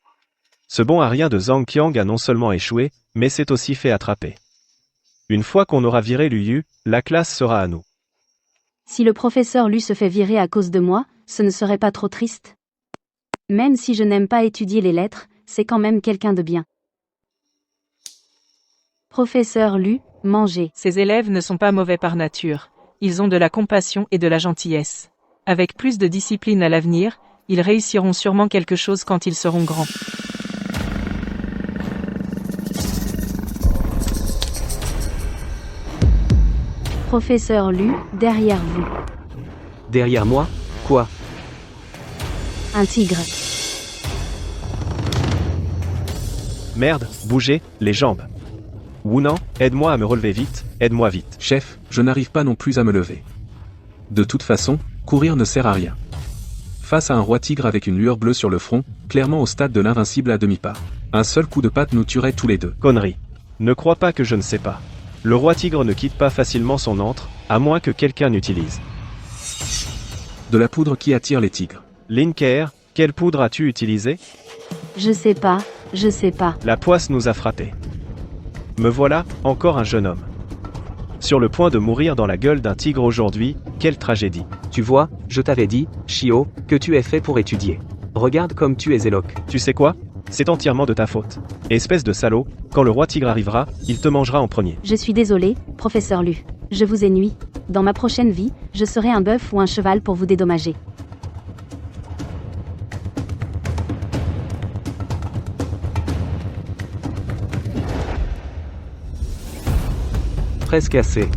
Ce bon arien de Zhang Qiang a non seulement échoué, mais s'est aussi fait attraper. Une fois qu'on aura viré Luyu, la classe sera à nous. Si le professeur Lu se fait virer à cause de moi, ce ne serait pas trop triste? Même si je n'aime pas étudier les lettres, c'est quand même quelqu'un de bien. Professeur Lu, mangez. Ces élèves ne sont pas mauvais par nature. Ils ont de la compassion et de la gentillesse. Avec plus de discipline à l'avenir, ils réussiront sûrement quelque chose quand ils seront grands. Professeur Lu, derrière vous. Derrière moi? Quoi? Un tigre. Merde, bougez, les jambes. Wunan, aide-moi à me relever vite, aide-moi vite. Chef, je n'arrive pas non plus à me lever. De toute façon, courir ne sert à rien. Face à un roi tigre avec une lueur bleue sur le front, clairement au stade de l'invincible à demi-pas. Un seul coup de patte nous tuerait tous les deux. Connerie. Ne crois pas que je ne sais pas. Le roi tigre ne quitte pas facilement son antre, à moins que quelqu'un n'utilise. De la poudre qui attire les tigres. Lin Keir, quelle poudre as-tu utilisée? Je sais pas. La poisse nous a frappés. Me voilà, encore un jeune homme. Sur le point de mourir dans la gueule d'un tigre aujourd'hui, quelle tragédie. Tu vois, je t'avais dit, Shio, que tu es fait pour étudier. Regarde comme tu es éloque. Tu sais quoi? C'est entièrement de ta faute. Espèce de salaud, quand le roi tigre arrivera, il te mangera en premier. Je suis désolé, professeur Lu. Je vous ai nui. Dans ma prochaine vie, je serai un bœuf ou un cheval pour vous dédommager. Presque assez.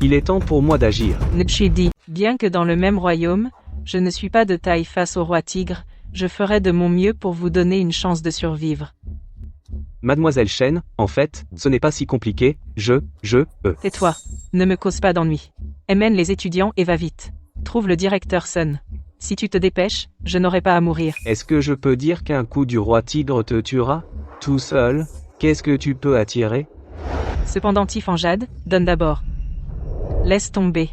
Il est temps pour moi d'agir. Nchidi, Bien que dans le même royaume, je ne suis pas de taille face au roi tigre, je ferai de mon mieux pour vous donner une chance de survivre. Mademoiselle Shen, en fait, ce n'est pas si compliqué, Tais-toi. Ne me cause pas d'ennui. Emmène les étudiants et va vite. Trouve le directeur Sun. Si tu te dépêches, je n'aurai pas à mourir. Est-ce que je peux dire qu'un coup du roi tigre te tuera? Tout seul? Qu'est-ce que tu peux attirer? Cependant Tifanjad, donne d'abord. Laisse tomber.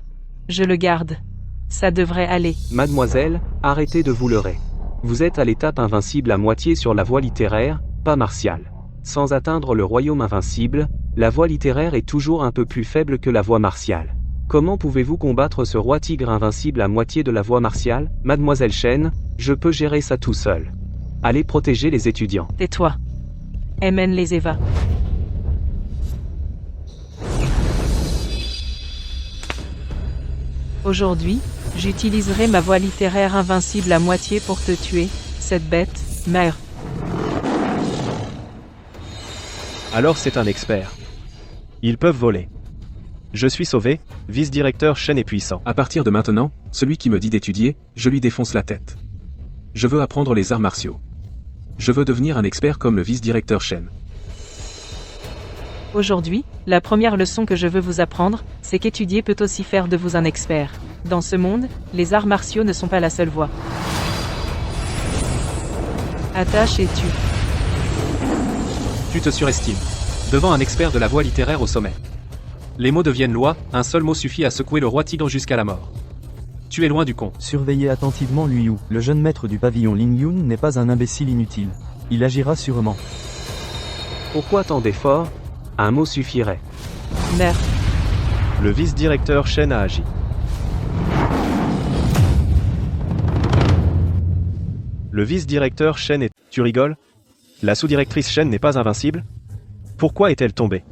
Je le garde. Ça devrait aller. Mademoiselle, arrêtez de vous leurrer. Vous êtes à l'étape invincible à moitié sur la voie littéraire, pas martiale. Sans atteindre le royaume invincible, la voie littéraire est toujours un peu plus faible que la voie martiale. Comment pouvez-vous combattre ce roi tigre invincible à moitié de la voie martiale? Mademoiselle Shen, je peux gérer ça tout seul. Allez protéger les étudiants. Tais-toi. Emmène les Eva. Aujourd'hui, j'utiliserai ma voie littéraire invincible à moitié pour te tuer, cette bête, mère. Alors c'est un expert. Ils peuvent voler. Je suis sauvé, vice-directeur Shen est puissant. À partir de maintenant, celui qui me dit d'étudier, je lui défonce la tête. Je veux apprendre les arts martiaux. Je veux devenir un expert comme le vice-directeur Shen. Aujourd'hui, la première leçon que je veux vous apprendre, c'est qu'étudier peut aussi faire de vous un expert. Dans ce monde, les arts martiaux ne sont pas la seule voie. Attache et tue. Tu te surestimes. Devant un expert de la voie littéraire au sommet. Les mots deviennent loi, un seul mot suffit à secouer le roi tigre jusqu'à la mort. Tu es loin du compte. Surveillez attentivement Liu Yu. Le jeune maître du pavillon Lingyun n'est pas un imbécile inutile. Il agira sûrement. Pourquoi tant d'efforts? Un mot suffirait. Mère. Le vice-directeur Shen a agi. Le vice-directeur Shen est... Tu rigoles? La sous-directrice Shen n'est pas invincible? Pourquoi est-elle tombée?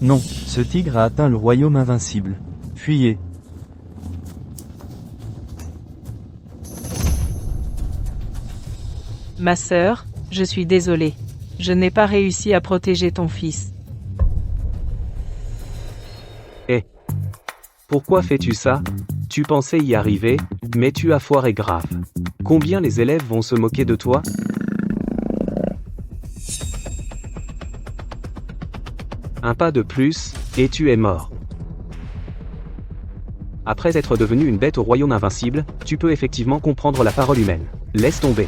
Non, ce tigre a atteint le royaume invincible. Fuyez. Ma sœur, je suis désolée. Je n'ai pas réussi à protéger ton fils. Pourquoi fais-tu ça? Tu pensais y arriver, mais tu as foiré grave. Combien les élèves vont se moquer de toi? Un pas de plus, et tu es mort. Après être devenu une bête au royaume invincible, tu peux effectivement comprendre la parole humaine. Laisse tomber.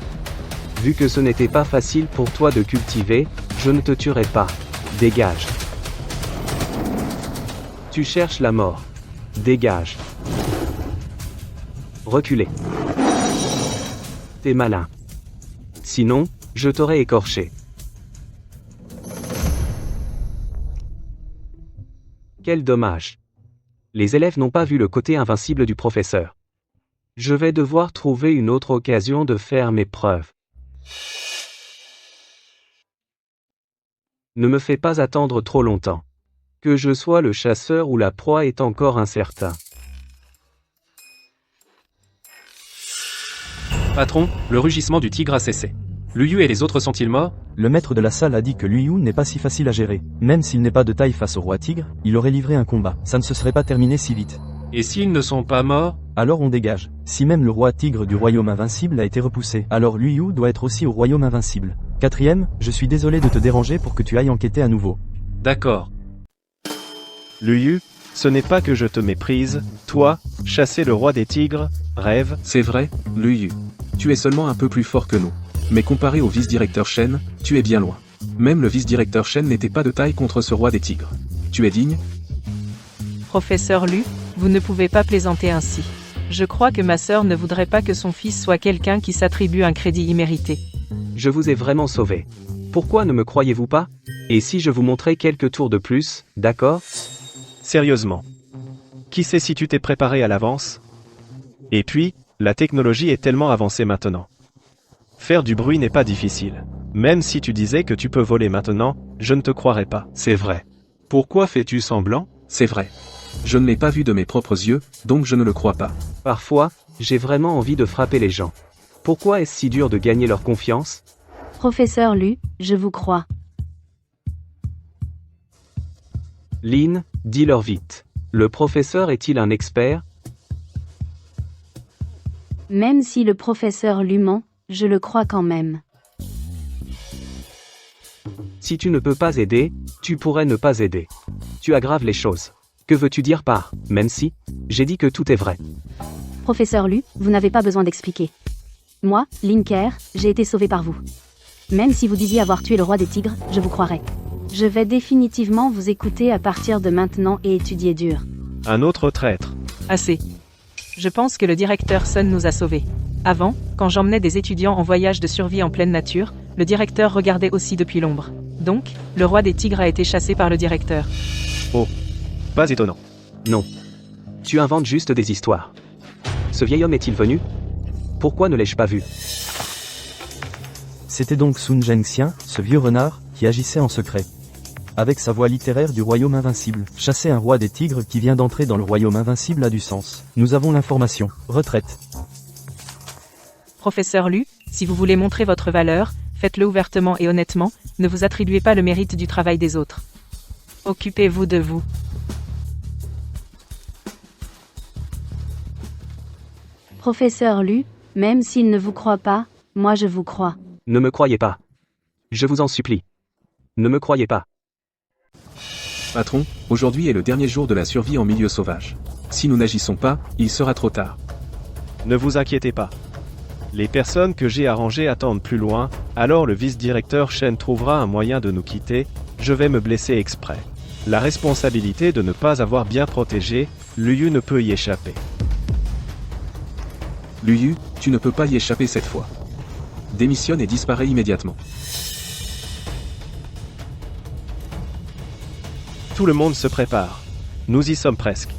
Vu que ce n'était pas facile pour toi de cultiver, je ne te tuerai pas. Dégage. Tu cherches la mort. Dégage. Reculez. T'es malin. Sinon, je t'aurais écorché. Quel dommage. Les élèves n'ont pas vu le côté invincible du professeur. Je vais devoir trouver une autre occasion de faire mes preuves. Ne me fais pas attendre trop longtemps. Que je sois le chasseur ou la proie est encore incertain. Patron, le rugissement du tigre a cessé. Liu Yu et les autres sont-ils morts? Le maître de la salle a dit que Liu Yu n'est pas si facile à gérer. Même s'il n'est pas de taille face au roi tigre, il aurait livré un combat. Ça ne se serait pas terminé si vite. Et s'ils ne sont pas morts? Alors on dégage. Si même le roi tigre du royaume invincible a été repoussé, alors Liu Yu doit être aussi au royaume invincible. Quatrième, je suis désolé de te déranger pour que tu ailles enquêter à nouveau. D'accord. Liu Yu, ce n'est pas que je te méprise, toi, chasser le roi des tigres, rêve. C'est vrai, Liu Yu. Tu es seulement un peu plus fort que nous. Mais comparé au vice-directeur Shen, tu es bien loin. Même le vice-directeur Shen n'était pas de taille contre ce roi des tigres. Tu es digne? Professeur Lu, vous ne pouvez pas plaisanter ainsi. Je crois que ma sœur ne voudrait pas que son fils soit quelqu'un qui s'attribue un crédit immérité. Je vous ai vraiment sauvé. Pourquoi ne me croyez-vous pas? Et si je vous montrais quelques tours de plus, d'accord? Sérieusement. Qui sait si tu t'es préparé à l'avance? Et puis, la technologie est tellement avancée maintenant. Faire du bruit n'est pas difficile. Même si tu disais que tu peux voler maintenant, je ne te croirais pas. C'est vrai. Pourquoi fais-tu semblant? C'est vrai. Je ne l'ai pas vu de mes propres yeux, donc je ne le crois pas. Parfois, j'ai vraiment envie de frapper les gens. Pourquoi est-ce si dur de gagner leur confiance? Professeur Lu, je vous crois. Lin, dis-leur vite. Le professeur est-il un expert? Même si le professeur Lu ment, je le crois quand même. Si tu ne peux pas aider, tu pourrais ne pas aider. Tu aggraves les choses. Que veux-tu dire par « même si » J'ai dit que tout est vrai. Professeur Lu, vous n'avez pas besoin d'expliquer. Moi, Linker, j'ai été sauvé par vous. Même si vous disiez avoir tué le roi des tigres, je vous croirais. Je vais définitivement vous écouter à partir de maintenant et étudier dur. Un autre traître. Assez. Je pense que le directeur Sun nous a sauvés. Avant, quand j'emmenais des étudiants en voyage de survie en pleine nature, le directeur regardait aussi depuis l'ombre. Donc, le roi des tigres a été chassé par le directeur. Oh. Pas étonnant. Non. Tu inventes juste des histoires. Ce vieil homme est-il venu? Pourquoi ne l'ai-je pas vu? C'était donc Sun Zhengxian, ce vieux renard, qui agissait en secret. Avec sa voix littéraire du royaume invincible, chasser un roi des tigres qui vient d'entrer dans le royaume invincible a du sens. Nous avons l'information. Retraite. Professeur Lu, si vous voulez montrer votre valeur, faites-le ouvertement et honnêtement, ne vous attribuez pas le mérite du travail des autres. Occupez-vous de vous. Professeur Lu, même s'il ne vous croit pas, moi je vous crois. Ne me croyez pas. Je vous en supplie. Ne me croyez pas. Patron, aujourd'hui est le dernier jour de la survie en milieu sauvage. Si nous n'agissons pas, il sera trop tard. Ne vous inquiétez pas. Les personnes que j'ai arrangées attendent plus loin, alors le vice-directeur Shen trouvera un moyen de nous quitter, je vais me blesser exprès. La responsabilité de ne pas avoir bien protégé, Lu Yu ne peut y échapper. Lu Yu, tu ne peux pas y échapper cette fois. Démissionne et disparaît immédiatement. Tout le monde se prépare. Nous y sommes presque.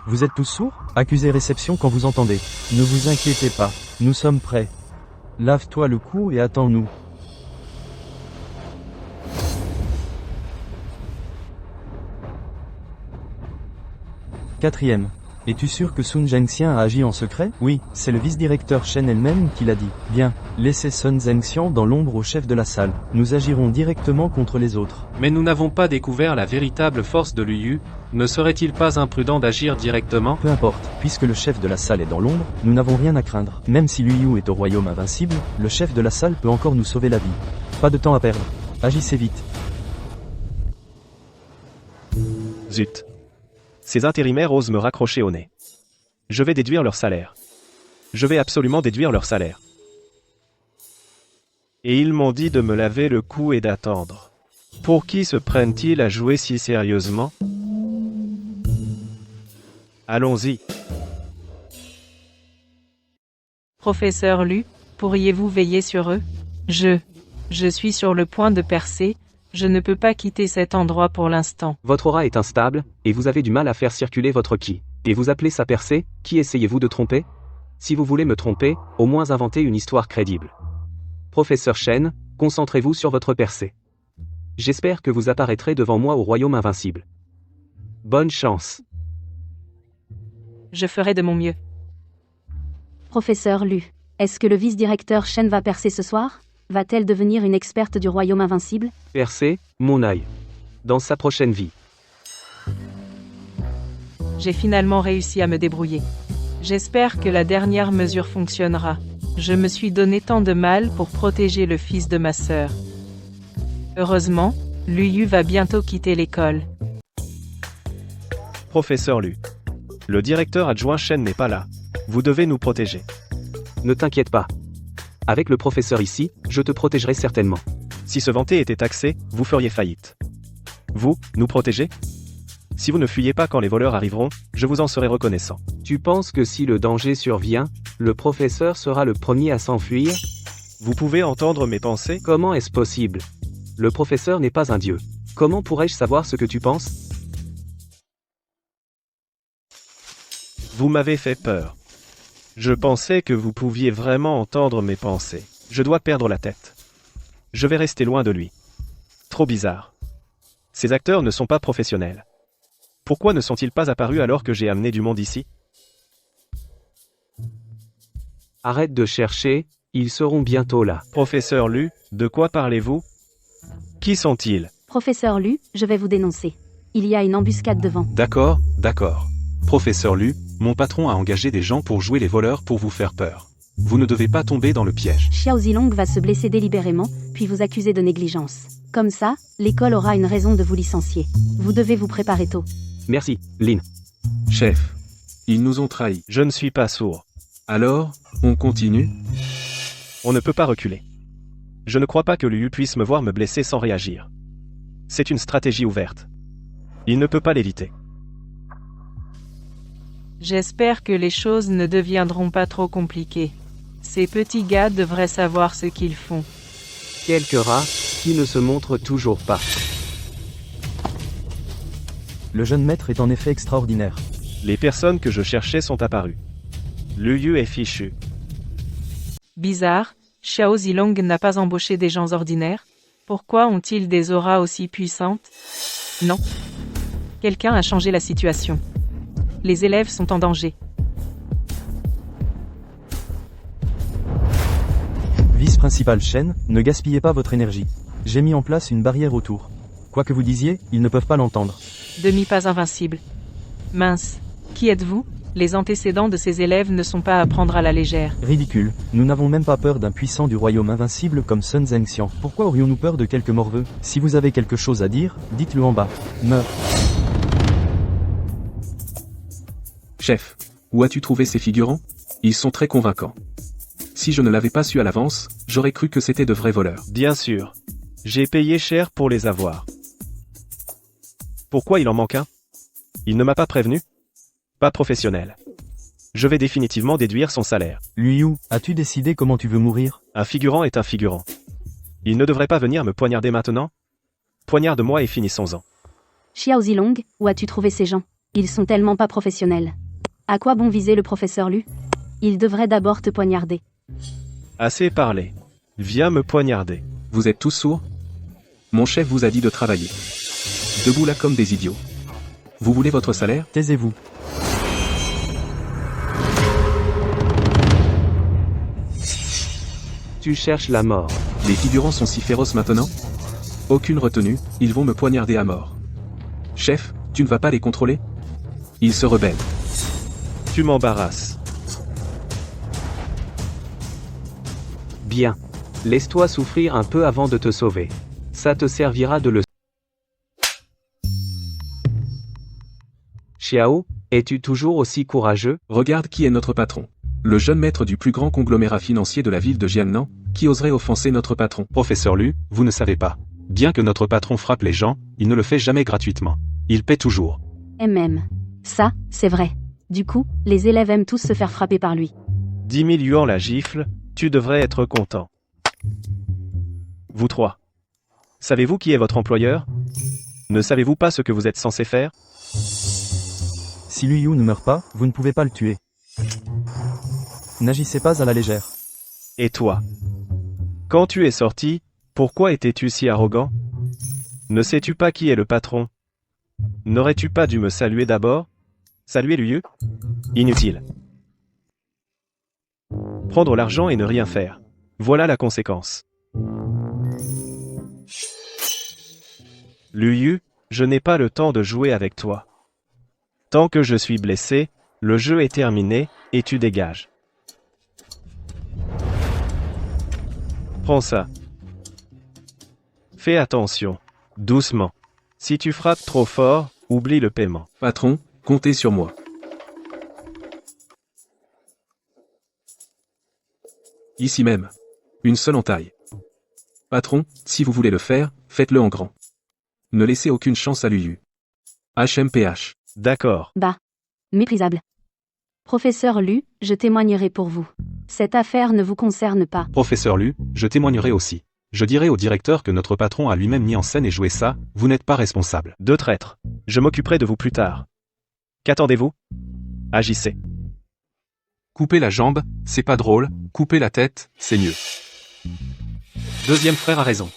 Vous êtes tous sourds? Accusez réception quand vous entendez. Ne vous inquiétez pas, nous sommes prêts. Lave-toi le cou et attends-nous. Quatrième. Es-tu sûr que Sun Zhengxian a agi en secret? Oui, c'est le vice-directeur Shen elle-même qui l'a dit. Bien, laissez Sun Zhengxian dans l'ombre au chef de la salle. Nous agirons directement contre les autres. Mais nous n'avons pas découvert la véritable force de Lu Yu, ne serait-il pas imprudent d'agir directement? Peu importe, puisque le chef de la salle est dans l'ombre, nous n'avons rien à craindre. Même si Lu Yu est au royaume invincible, le chef de la salle peut encore nous sauver la vie. Pas de temps à perdre. Agissez vite. Zut. Ces intérimaires osent me raccrocher au nez. Je vais déduire leur salaire. Je vais absolument déduire leur salaire. Et ils m'ont dit de me laver le cou et d'attendre. Pour qui se prennent-ils à jouer si sérieusement? Allons-y. Professeur Lu, pourriez-vous veiller sur eux? Je suis sur le point de percer, je ne peux pas quitter cet endroit pour l'instant. Votre aura est instable, et vous avez du mal à faire circuler votre ki. Et vous appelez ça percer? Qui essayez-vous de tromper? Si vous voulez me tromper, au moins inventez une histoire crédible. Professeur Shen, concentrez-vous sur votre percée. J'espère que vous apparaîtrez devant moi au royaume invincible. Bonne chance. Je ferai de mon mieux. Professeur Lu, est-ce que le vice-directeur Shen va percer ce soir? Va-t-elle devenir une experte du royaume invincible? Percer, mon œil. Dans sa prochaine vie. J'ai finalement réussi à me débrouiller. J'espère que la dernière mesure fonctionnera. Je me suis donné tant de mal pour protéger le fils de ma sœur. Heureusement, Lu Yu va bientôt quitter l'école. Professeur Lu. Le directeur adjoint Shen n'est pas là. Vous devez nous protéger. Ne t'inquiète pas. Avec le professeur ici, je te protégerai certainement. Si ce vanté était taxé, vous feriez faillite. Vous, nous protéger? Si vous ne fuyez pas quand les voleurs arriveront, je vous en serai reconnaissant. Tu penses que si le danger survient, le professeur sera le premier à s'enfuir? Vous pouvez entendre mes pensées? Comment est-ce possible? Le professeur n'est pas un dieu. Comment pourrais-je savoir ce que tu penses? Vous m'avez fait peur. Je pensais que vous pouviez vraiment entendre mes pensées. Je dois perdre la tête. Je vais rester loin de lui. Trop bizarre. Ces acteurs ne sont pas professionnels. Pourquoi ne sont-ils pas apparus alors que j'ai amené du monde ici? Arrête de chercher, Ils seront bientôt là. Professeur Lu, de quoi parlez-vous? Qui sont-ils? Professeur Lu, je vais vous dénoncer. Il y a une embuscade devant. D'accord, d'accord. Professeur Lu, mon patron a engagé des gens pour jouer les voleurs pour vous faire peur. Vous ne devez pas tomber dans le piège. Xiao Zilong va se blesser délibérément, puis vous accuser de négligence. Comme ça, l'école aura une raison de vous licencier. Vous devez vous préparer tôt. Merci, Lin. Chef, ils nous ont trahis. Je ne suis pas sourd. Alors, on continue? On ne peut pas reculer. Je ne crois pas que Liu Yu puisse me voir me blesser sans réagir. C'est une stratégie ouverte. Il ne peut pas l'éviter. J'espère que les choses ne deviendront pas trop compliquées. Ces petits gars devraient savoir ce qu'ils font. Quelques rats, qui ne se montrent toujours pas. Le jeune maître est en effet extraordinaire. Les personnes que je cherchais sont apparues. Liu Yu est fichu. Bizarre, Xiao Zilong n'a pas embauché des gens ordinaires. Pourquoi ont-ils des auras aussi puissantes? Non. Quelqu'un a changé la situation. Les élèves sont en danger. Vice-principal Shen, ne gaspillez pas votre énergie. J'ai mis en place une barrière autour. Quoi que vous disiez, ils ne peuvent pas l'entendre. Demi-pas invincible. Mince. Qui êtes-vous? Les antécédents de ces élèves ne sont pas à prendre à la légère. Ridicule, nous n'avons même pas peur d'un puissant du royaume invincible comme Sun Zhengxian. Pourquoi aurions-nous peur de quelques morveux? Si vous avez quelque chose à dire, dites-le en bas. Meurs. Chef, où as-tu trouvé ces figurants? Ils sont très convaincants. Si je ne l'avais pas su à l'avance, j'aurais cru que c'était de vrais voleurs. Bien sûr. J'ai payé cher pour les avoir. Pourquoi il en manque un? Il ne m'a pas prévenu? Pas professionnel. Je vais définitivement déduire son salaire. Liu Yu, as-tu décidé comment tu veux mourir? Un figurant est un figurant. Il ne devrait pas venir me poignarder maintenant? Poignarde-moi et finissons-en. Xiao Zilong, où as-tu trouvé ces gens? Ils sont tellement pas professionnels. À quoi bon viser le professeur Lu? Il devrait d'abord te poignarder. Assez parlé. Viens me poignarder. Vous êtes tous sourds? Mon chef vous a dit de travailler. Debout là comme des idiots. Vous voulez votre salaire? Taisez-vous. Tu cherches la mort. Les figurants sont si féroces maintenant? Aucune retenue, ils vont me poignarder à mort. Chef, tu ne vas pas les contrôler? Ils se rebellent. Tu m'embarrasses. Bien. Laisse-toi souffrir un peu avant de te sauver. Ça te servira de leçon. Xiao, es-tu toujours aussi courageux? Regarde qui est notre patron. Le jeune maître du plus grand conglomérat financier de la ville de Jiangnan, qui oserait offenser notre patron. Professeur Lu, vous ne savez pas. Bien que notre patron frappe les gens, il ne le fait jamais gratuitement. Il paie toujours. Ça, c'est vrai. Du coup, les élèves aiment tous se faire frapper par lui. 10 000 yuan la gifle, tu devrais être content. Vous trois. Savez-vous qui est votre employeur? Ne savez-vous pas ce que vous êtes censé faire? Si Liu Yu ne meurt pas, vous ne pouvez pas le tuer. N'agissez pas à la légère. Et toi? Quand tu es sorti, pourquoi étais-tu si arrogant? Ne sais-tu pas qui est le patron? N'aurais-tu pas dû me saluer d'abord? Saluer Liu Yu? Inutile. Prendre l'argent et ne rien faire. Voilà la conséquence. Liu Yu, je n'ai pas le temps de jouer avec toi. Tant que je suis blessé, le jeu est terminé, et tu dégages. Prends ça. Fais attention. Doucement. Si tu frappes trop fort, oublie le paiement. Patron, comptez sur moi. Ici même. Une seule entaille. Patron, si vous voulez le faire, faites-le en grand. Ne laissez aucune chance à Liu Yu. HMPH. D'accord. Méprisable. Professeur Lu, je témoignerai pour vous. Cette affaire ne vous concerne pas. Professeur Lu, je témoignerai aussi. Je dirai au directeur que notre patron a lui-même mis en scène et joué ça, vous n'êtes pas responsable. Deux traîtres. Je m'occuperai de vous plus tard. Qu'attendez-vous? Agissez. Couper la jambe, c'est pas drôle, couper la tête, c'est mieux. Deuxième frère a raison.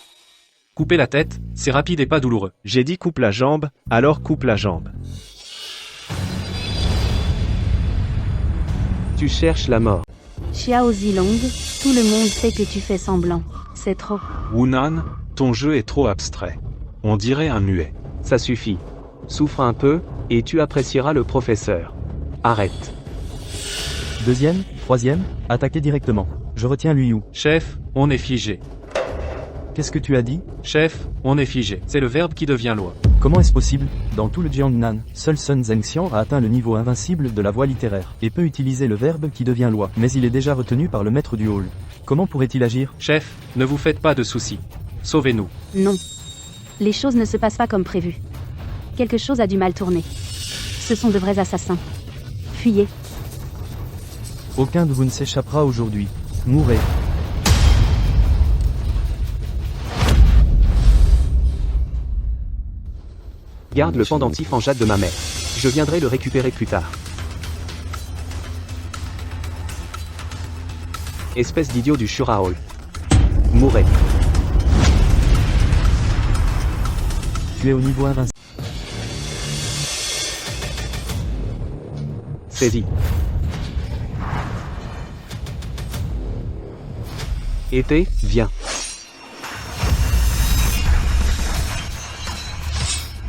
Couper la tête, c'est rapide et pas douloureux. J'ai dit coupe la jambe, alors coupe la jambe. Tu cherches la mort. Xiao Zilong, tout le monde sait que tu fais semblant. C'est trop. Wunan, ton jeu est trop abstrait. On dirait un muet. Ça suffit. Souffre un peu, et tu apprécieras le professeur. Arrête. Deuxième, troisième, attaquez directement. Je retiens Liu. Chef, on est figé. Qu'est-ce que tu as dit? Chef, on est figé. C'est le verbe qui devient loi. Comment est-ce possible? Dans tout le Jiangnan, seul Sun Zhengxian a atteint le niveau invincible de la voie littéraire, et peut utiliser le verbe qui devient loi, mais il est déjà retenu par le maître du hall. Comment pourrait-il agir? Chef, ne vous faites pas de soucis. Sauvez-nous. Non. Les choses ne se passent pas comme prévu. Quelque chose a du mal tourner. Ce sont de vrais assassins. Fuyez. Aucun de vous ne s'échappera aujourd'hui. Mourrez. Garde le pendentif en jade de ma mère. Je viendrai le récupérer plus tard. Espèce d'idiot du Shura-Hall. Mourez. Tu es au niveau invincible. Saisi. Été, viens.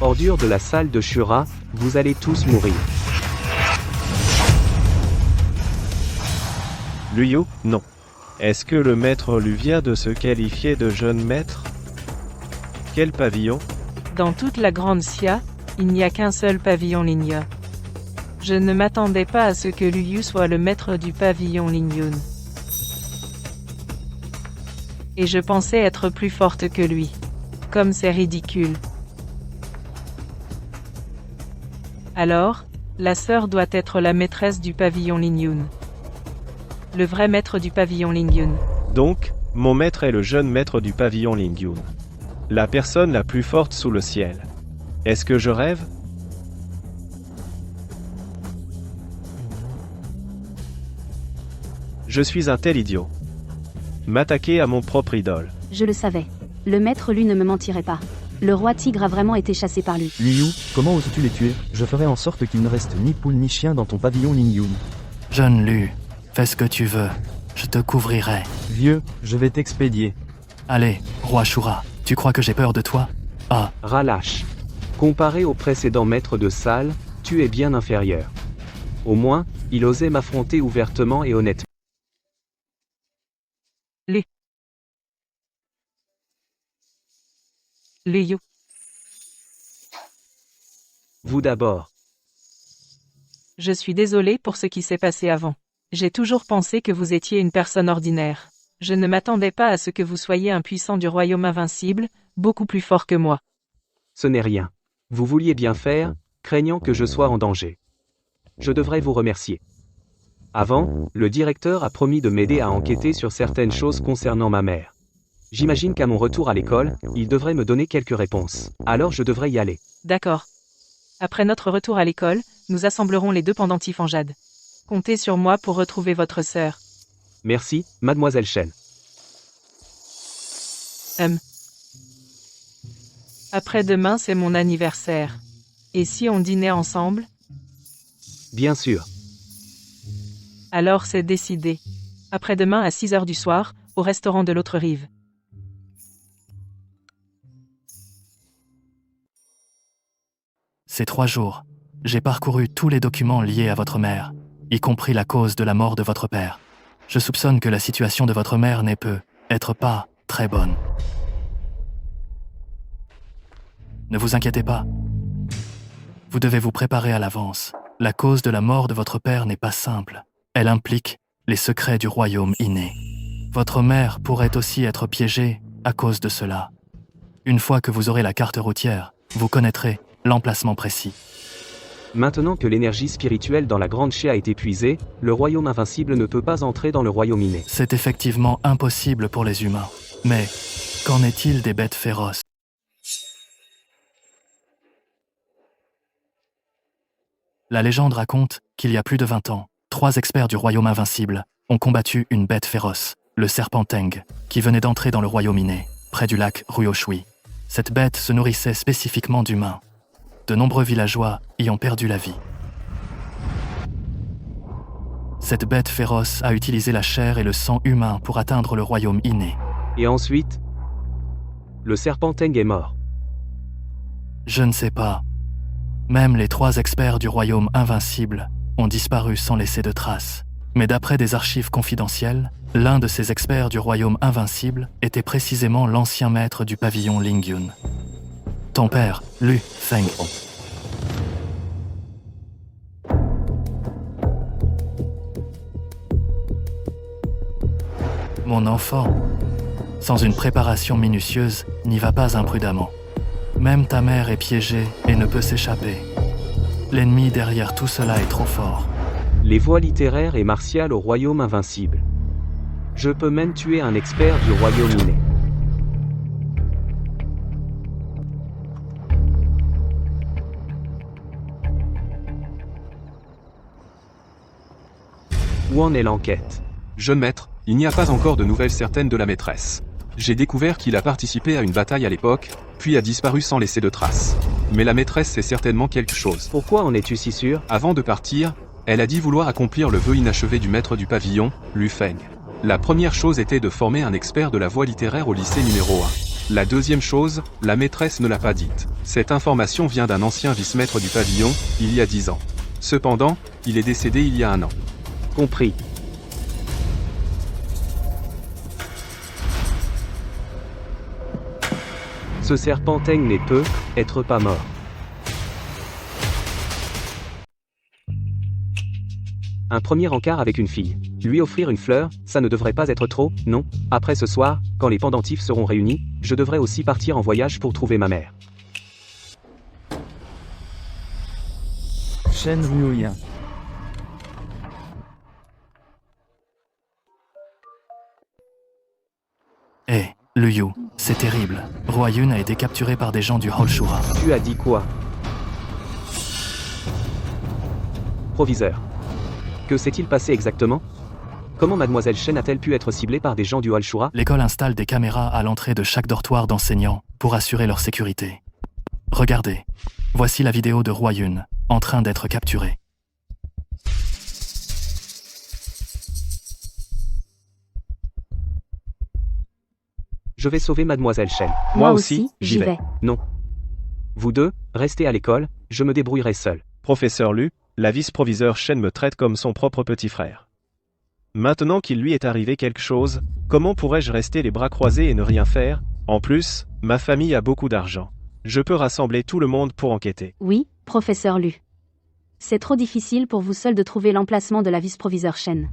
Ordure de la salle de Shura, vous allez tous mourir. Liu, non. Est-ce que le maître lui vient de se qualifier de jeune maître? Quel pavillon? Dans toute la grande Xia, il n'y a qu'un seul pavillon Lingya. Je ne m'attendais pas à ce que Liu soit le maître du pavillon Lingyun. Et je pensais être plus forte que lui. Comme c'est ridicule. Alors, la sœur doit être la maîtresse du pavillon Lingyun. Le vrai maître du pavillon Lingyun. Donc, mon maître est le jeune maître du pavillon Lingyun. La personne la plus forte sous le ciel. Est-ce que je rêve? Je suis un tel idiot. M'attaquer à mon propre idole. Je le savais. Le maître, lui, ne me mentirait pas. Le roi tigre a vraiment été chassé par lui. Liu, comment oses-tu les tuer? Je ferai en sorte qu'il ne reste ni poule ni chien dans ton pavillon Lingyun. Jeune Lu, fais ce que tu veux. Je te couvrirai. Vieux, je vais t'expédier. Allez, roi Shura, tu crois que j'ai peur de toi? Ah, Relâche. Comparé au précédent maître de salle, tu es bien inférieur. Au moins, il osait m'affronter ouvertement et honnêtement. Liu. Vous d'abord. Je suis désolé pour ce qui s'est passé avant. J'ai toujours pensé que vous étiez une personne ordinaire. Je ne m'attendais pas à ce que vous soyez un puissant du royaume invincible, beaucoup plus fort que moi. Ce n'est rien. Vous vouliez bien faire, craignant que je sois en danger. Je devrais vous remercier. Avant, le directeur a promis de m'aider à enquêter sur certaines choses concernant ma mère. J'imagine qu'à mon retour à l'école, il devrait me donner quelques réponses. Alors je devrais y aller. D'accord. Après notre retour à l'école, nous assemblerons les deux pendentifs en jade. Comptez sur moi pour retrouver votre sœur. Merci, mademoiselle Chen. Après-demain, c'est mon anniversaire. Et si on dînait ensemble? Bien sûr. Alors c'est décidé. Après-demain à 6h du soir, au restaurant de l'autre rive. Ces 3 jours, j'ai parcouru tous les documents liés à votre mère, y compris la cause de la mort de votre père. Je soupçonne que la situation de votre mère n'est peut-être pas très bonne. Ne vous inquiétez pas. Vous devez vous préparer à l'avance. La cause de la mort de votre père n'est pas simple. Elle implique les secrets du royaume inné. Votre mère pourrait aussi être piégée à cause de cela. Une fois que vous aurez la carte routière, vous connaîtrez l'emplacement précis. Maintenant que l'énergie spirituelle dans la Grande Xia est épuisée, le royaume invincible ne peut pas entrer dans le royaume inné. C'est effectivement impossible pour les humains. Mais qu'en est-il des bêtes féroces? La légende raconte qu'il y a plus de 20 ans, 3 experts du royaume invincible ont combattu une bête féroce, le serpent Teng, qui venait d'entrer dans le royaume inné, près du lac Ruoshui. Cette bête se nourrissait spécifiquement d'humains. De nombreux villageois y ont perdu la vie. Cette bête féroce a utilisé la chair et le sang humain pour atteindre le royaume inné. Et ensuite, le serpent Teng est mort. Je ne sais pas. Même les 3 experts du royaume invincible ont disparu sans laisser de traces. Mais d'après des archives confidentielles, l'un de ces experts du royaume invincible était précisément l'ancien maître du pavillon Lingyun. Ton père, Lu Feng. Mon enfant, sans une préparation minutieuse, n'y va pas imprudemment. Même ta mère est piégée et ne peut s'échapper. L'ennemi derrière tout cela est trop fort. Les voies littéraires et martiales au royaume invincible. Je peux même tuer un expert du royaume inné. Où en est l'enquête? Jeune maître, il n'y a pas encore de nouvelles certaines de la maîtresse. J'ai découvert qu'il a participé à une bataille à l'époque, puis a disparu sans laisser de traces. Mais la maîtresse sait certainement quelque chose. Pourquoi en es-tu si sûr? Avant de partir, elle a dit vouloir accomplir le vœu inachevé du maître du pavillon, Lu Feng. La première chose était de former un expert de la voie littéraire au lycée numéro 1. La deuxième chose, la maîtresse ne l'a pas dite. Cette information vient d'un ancien vice-maître du pavillon, il y a 10 ans. Cependant, il est décédé il y a 1 an. Compris. Ce serpent Teng ne peut être pas mort. Un premier encart avec une fille. Lui offrir une fleur, ça ne devrait pas être trop, non? Après ce soir, quand les pendentifs seront réunis, je devrais aussi partir en voyage pour trouver ma mère. Shen Ruoyan. Hé, Lu Yu, c'est terrible. Ruoyun a été capturé par des gens du Hall Shura. Tu as dit quoi? Proviseur. Que s'est-il passé exactement? Comment Mademoiselle Shen a-t-elle pu être ciblée par des gens du Hall Shura? L'école installe des caméras à l'entrée de chaque dortoir d'enseignants pour assurer leur sécurité. Regardez, voici la vidéo de Ruoyun, en train d'être capturé. Je vais sauver Mademoiselle Shen. Moi aussi, j'y vais. Non. Vous deux, restez à l'école, je me débrouillerai seul. Professeur Lu, la vice-proviseure Shen me traite comme son propre petit frère. Maintenant qu'il lui est arrivé quelque chose, comment pourrais-je rester les bras croisés et ne rien faire? En plus, ma famille a beaucoup d'argent. Je peux rassembler tout le monde pour enquêter. Oui, professeur Lu. C'est trop difficile pour vous seul de trouver l'emplacement de la vice-proviseure Shen.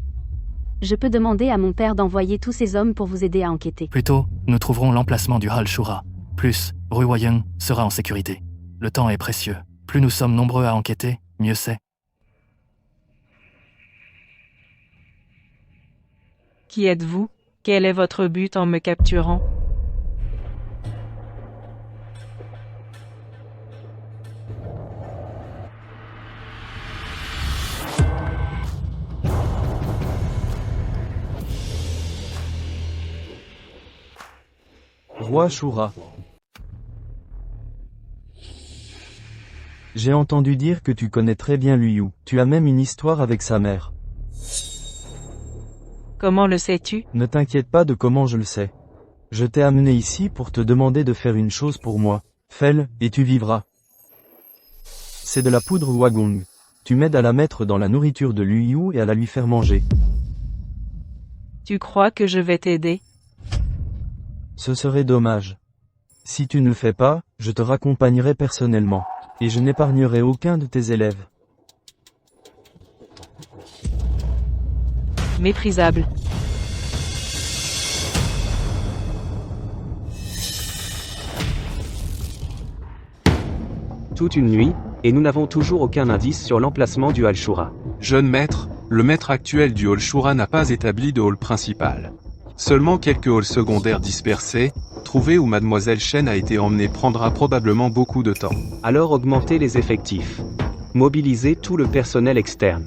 Je peux demander à mon père d'envoyer tous ses hommes pour vous aider à enquêter. Plutôt, nous trouverons l'emplacement du Hall Shura. Plus, Ruoyan sera en sécurité. Le temps est précieux. Plus nous sommes nombreux à enquêter, mieux c'est. Qui êtes-vous? Quel est votre but en me capturant? Roi Shura. J'ai entendu dire que tu connais très bien Lu Yu. Tu as même une histoire avec sa mère. Comment le sais-tu? Ne t'inquiète pas de comment je le sais. Je t'ai amené ici pour te demander de faire une chose pour moi. Fais-le, et tu vivras. C'est de la poudre Wagong. Tu m'aides à la mettre dans la nourriture de Lu Yu et à la lui faire manger. Tu crois que je vais t'aider? Ce serait dommage. Si tu ne le fais pas, je te raccompagnerai personnellement. Et je n'épargnerai aucun de tes élèves. Méprisable. Toute une nuit, et nous n'avons toujours aucun indice sur l'emplacement du Hall Shura. Jeune maître, le maître actuel du Hall Shura n'a pas établi de hall principal. Seulement quelques halls secondaires dispersés, trouver où Mademoiselle Shen a été emmenée prendra probablement beaucoup de temps. Alors augmentez les effectifs. Mobilisez tout le personnel externe.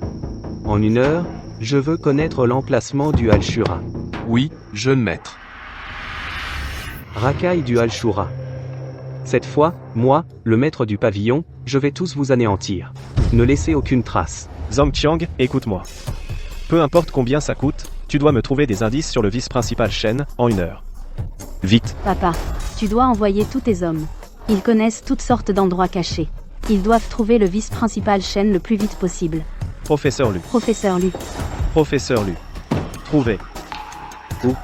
En 1 heure, je veux connaître l'emplacement du Hall Shura. Oui, jeune maître. Racaille du Hall Shura. Cette fois, moi, le maître du pavillon, je vais tous vous anéantir. Ne laissez aucune trace. Zhang Qiang, écoute-moi. Peu importe combien ça coûte, tu dois me trouver des indices sur le vice principal Shen, en 1 heure. Vite. Papa, tu dois envoyer tous tes hommes. Ils connaissent toutes sortes d'endroits cachés. Ils doivent trouver le vice principal Shen le plus vite possible. Professeur Lu. Professeur Lu. Professeur Lu. Trouvé. Où?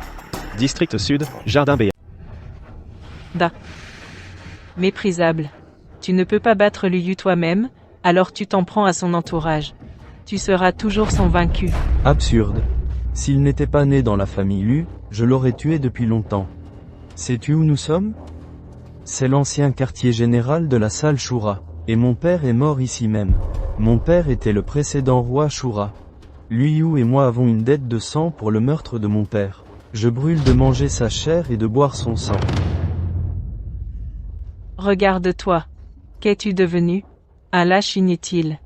District Sud, Jardin Béat. Méprisable. Tu ne peux pas battre Liu toi-même, alors tu t'en prends à son entourage. Tu seras toujours son vaincu. Absurde. S'il n'était pas né dans la famille Lu, je l'aurais tué depuis longtemps. Sais-tu où nous sommes? C'est l'ancien quartier général de la salle Shura, et mon père est mort ici même. Mon père était le précédent roi Shura. Liu et moi avons une dette de sang pour le meurtre de mon père. Je brûle de manger sa chair et de boire son sang. Regarde-toi. Qu'es-tu devenu? Un lâche inutile.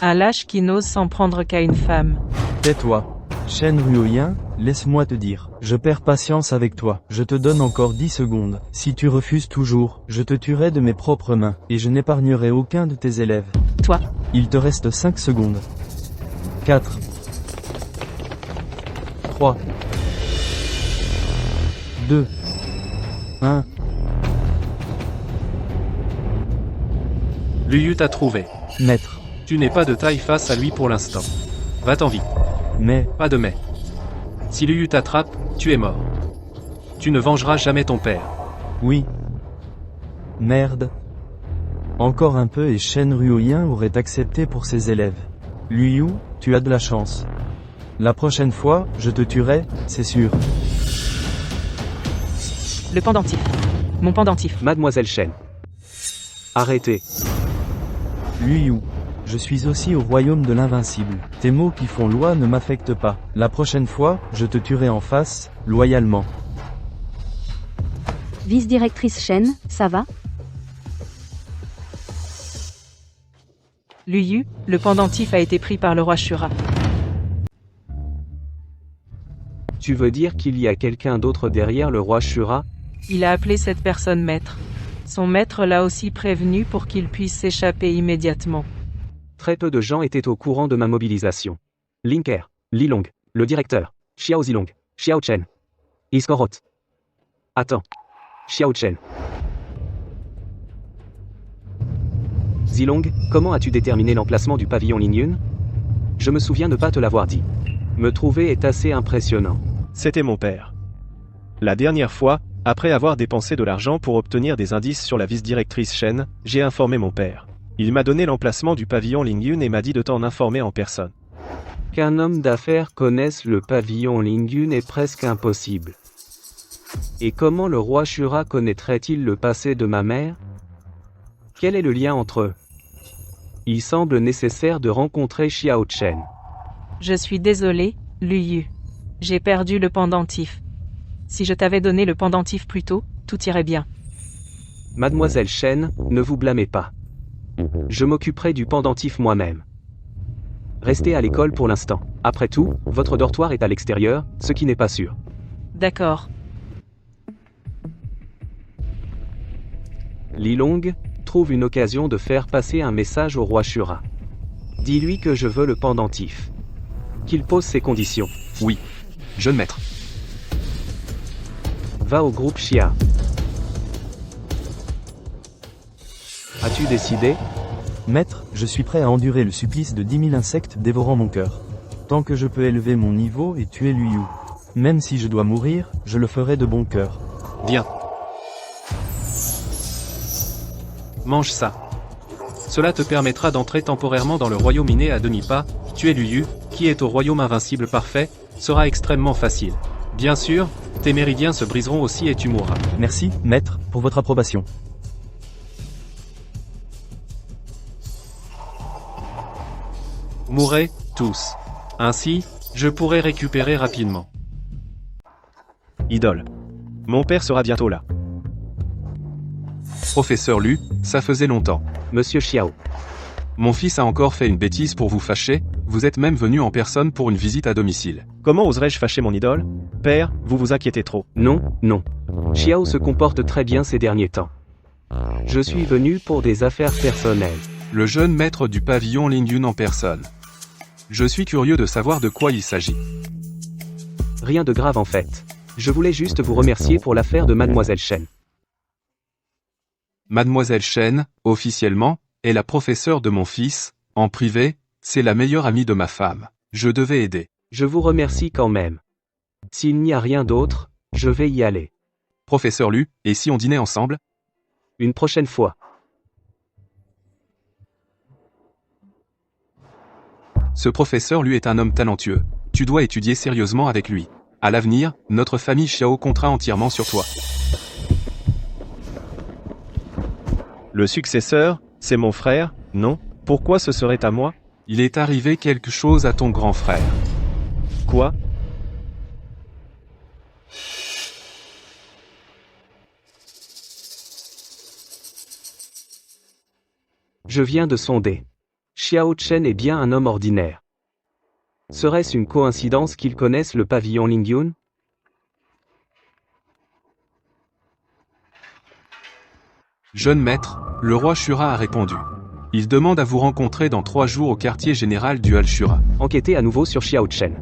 Un lâche qui n'ose s'en prendre qu'à une femme. Tais-toi. Shen Ruoyin, laisse-moi te dire. Je perds patience avec toi. Je te donne encore 10 secondes. Si tu refuses toujours, je te tuerai de mes propres mains, et je n'épargnerai aucun de tes élèves. Toi. Il te reste 5 secondes. 4. 3. 2. 1. Liu t'a trouvé. Maître. Tu n'es pas de taille face à lui pour l'instant. Va-t'en vite. Mais, Pas de mais. Si Liu t'attrape, tu es mort. Tu ne vengeras jamais ton père. oui. Merde. Encore un peu et Shen Ruoyin aurait accepté pour ses élèves. Liu, tu as de la chance. La prochaine fois, je te tuerai, c'est sûr. Le pendentif. Mon pendentif. Mademoiselle Shen. Arrêtez. Liu, je suis aussi au royaume de l'invincible. Tes mots qui font loi ne m'affectent pas. La prochaine fois, je te tuerai en face, loyalement. Vice-directrice Shen, ça va? Liu, le pendentif a été pris par le roi Shura. Tu veux dire qu'il y a quelqu'un d'autre derrière le roi Shura? Il a appelé cette personne maître. Son maître l'a aussi prévenu pour qu'il puisse s'échapper immédiatement. Très peu de gens étaient au courant de ma mobilisation. Linker, Li Long, le directeur, Xiao Zilong, Xiao Chen. Iskoroth. Attends. Xiao Chen. Zilong, comment as-tu déterminé l'emplacement du pavillon Lingyun? Je me souviens ne pas te l'avoir dit. Me trouver est assez impressionnant. C'était mon père. La dernière fois, après avoir dépensé de l'argent pour obtenir des indices sur la vice-directrice Shen, j'ai informé mon père. Il m'a donné l'emplacement du pavillon Lingyun et m'a dit de t'en informer en personne. Qu'un homme d'affaires connaisse le pavillon Lingyun est presque impossible. Et comment le roi Shura connaîtrait-il le passé de ma mère? Quel est le lien entre eux? Il semble nécessaire de rencontrer Xiao Chen. Je suis désolé, Liu. J'ai perdu le pendentif. Si je t'avais donné le pendentif plus tôt, tout irait bien. Mademoiselle Shen, ne vous blâmez pas. Je m'occuperai du pendentif moi-même. Restez à l'école pour l'instant. Après tout, votre dortoir est à l'extérieur, ce qui n'est pas sûr. D'accord. Li Long, trouve une occasion de faire passer un message au roi Shura. Dis-lui que je veux le pendentif. Qu'il pose ses conditions. Oui. Jeune maître. Va au groupe Xia. As-tu décidé? Maître, je suis prêt à endurer le supplice de 10 000 insectes dévorant mon cœur. Tant que je peux élever mon niveau et tuer Liu. Même si je dois mourir, je le ferai de bon cœur. Viens. Mange ça. Cela te permettra d'entrer temporairement dans le royaume inné à demi-pas. Tuer Liu, qui est au royaume invincible parfait, sera extrêmement facile. Bien sûr, tes méridiens se briseront aussi et tu mourras. Merci, maître, pour votre approbation. Mourrez, tous. Ainsi, je pourrai récupérer rapidement. Idole. Mon père sera bientôt là. Professeur Lu, ça faisait longtemps. Monsieur Xiao. Mon fils a encore fait une bêtise pour vous fâcher, vous êtes même venu en personne pour une visite à domicile. Comment oserais-je fâcher mon idole? Père, vous vous inquiétez trop. Non, non. Xiao se comporte très bien ces derniers temps. Je suis venu pour des affaires personnelles. Le jeune maître du pavillon Lingyun en personne. Je suis curieux de savoir de quoi il s'agit. Rien de grave en fait. Je voulais juste vous remercier pour l'affaire de Mademoiselle Chen. Mademoiselle Chen, officiellement, est la professeure de mon fils, en privé, c'est la meilleure amie de ma femme. Je devais aider. Je vous remercie quand même. S'il n'y a rien d'autre, je vais y aller. Professeur Lu, et si on dînait ensemble? Une prochaine fois. Ce professeur Lu est un homme talentueux. Tu dois étudier sérieusement avec lui. À l'avenir, notre famille Xiao comptera entièrement sur toi. Le successeur, c'est mon frère, non? Pourquoi ce serait à moi? Il est arrivé quelque chose à ton grand frère. Quoi? Je viens de sonder. Xiao Chen est bien un homme ordinaire. Serait-ce une coïncidence qu'ils connaissent le pavillon Lingyun? Jeune maître, le roi Shura a répondu. Il demande à vous rencontrer dans 3 jours au quartier général du Hall Shura. Enquêtez à nouveau sur Xiao Chen.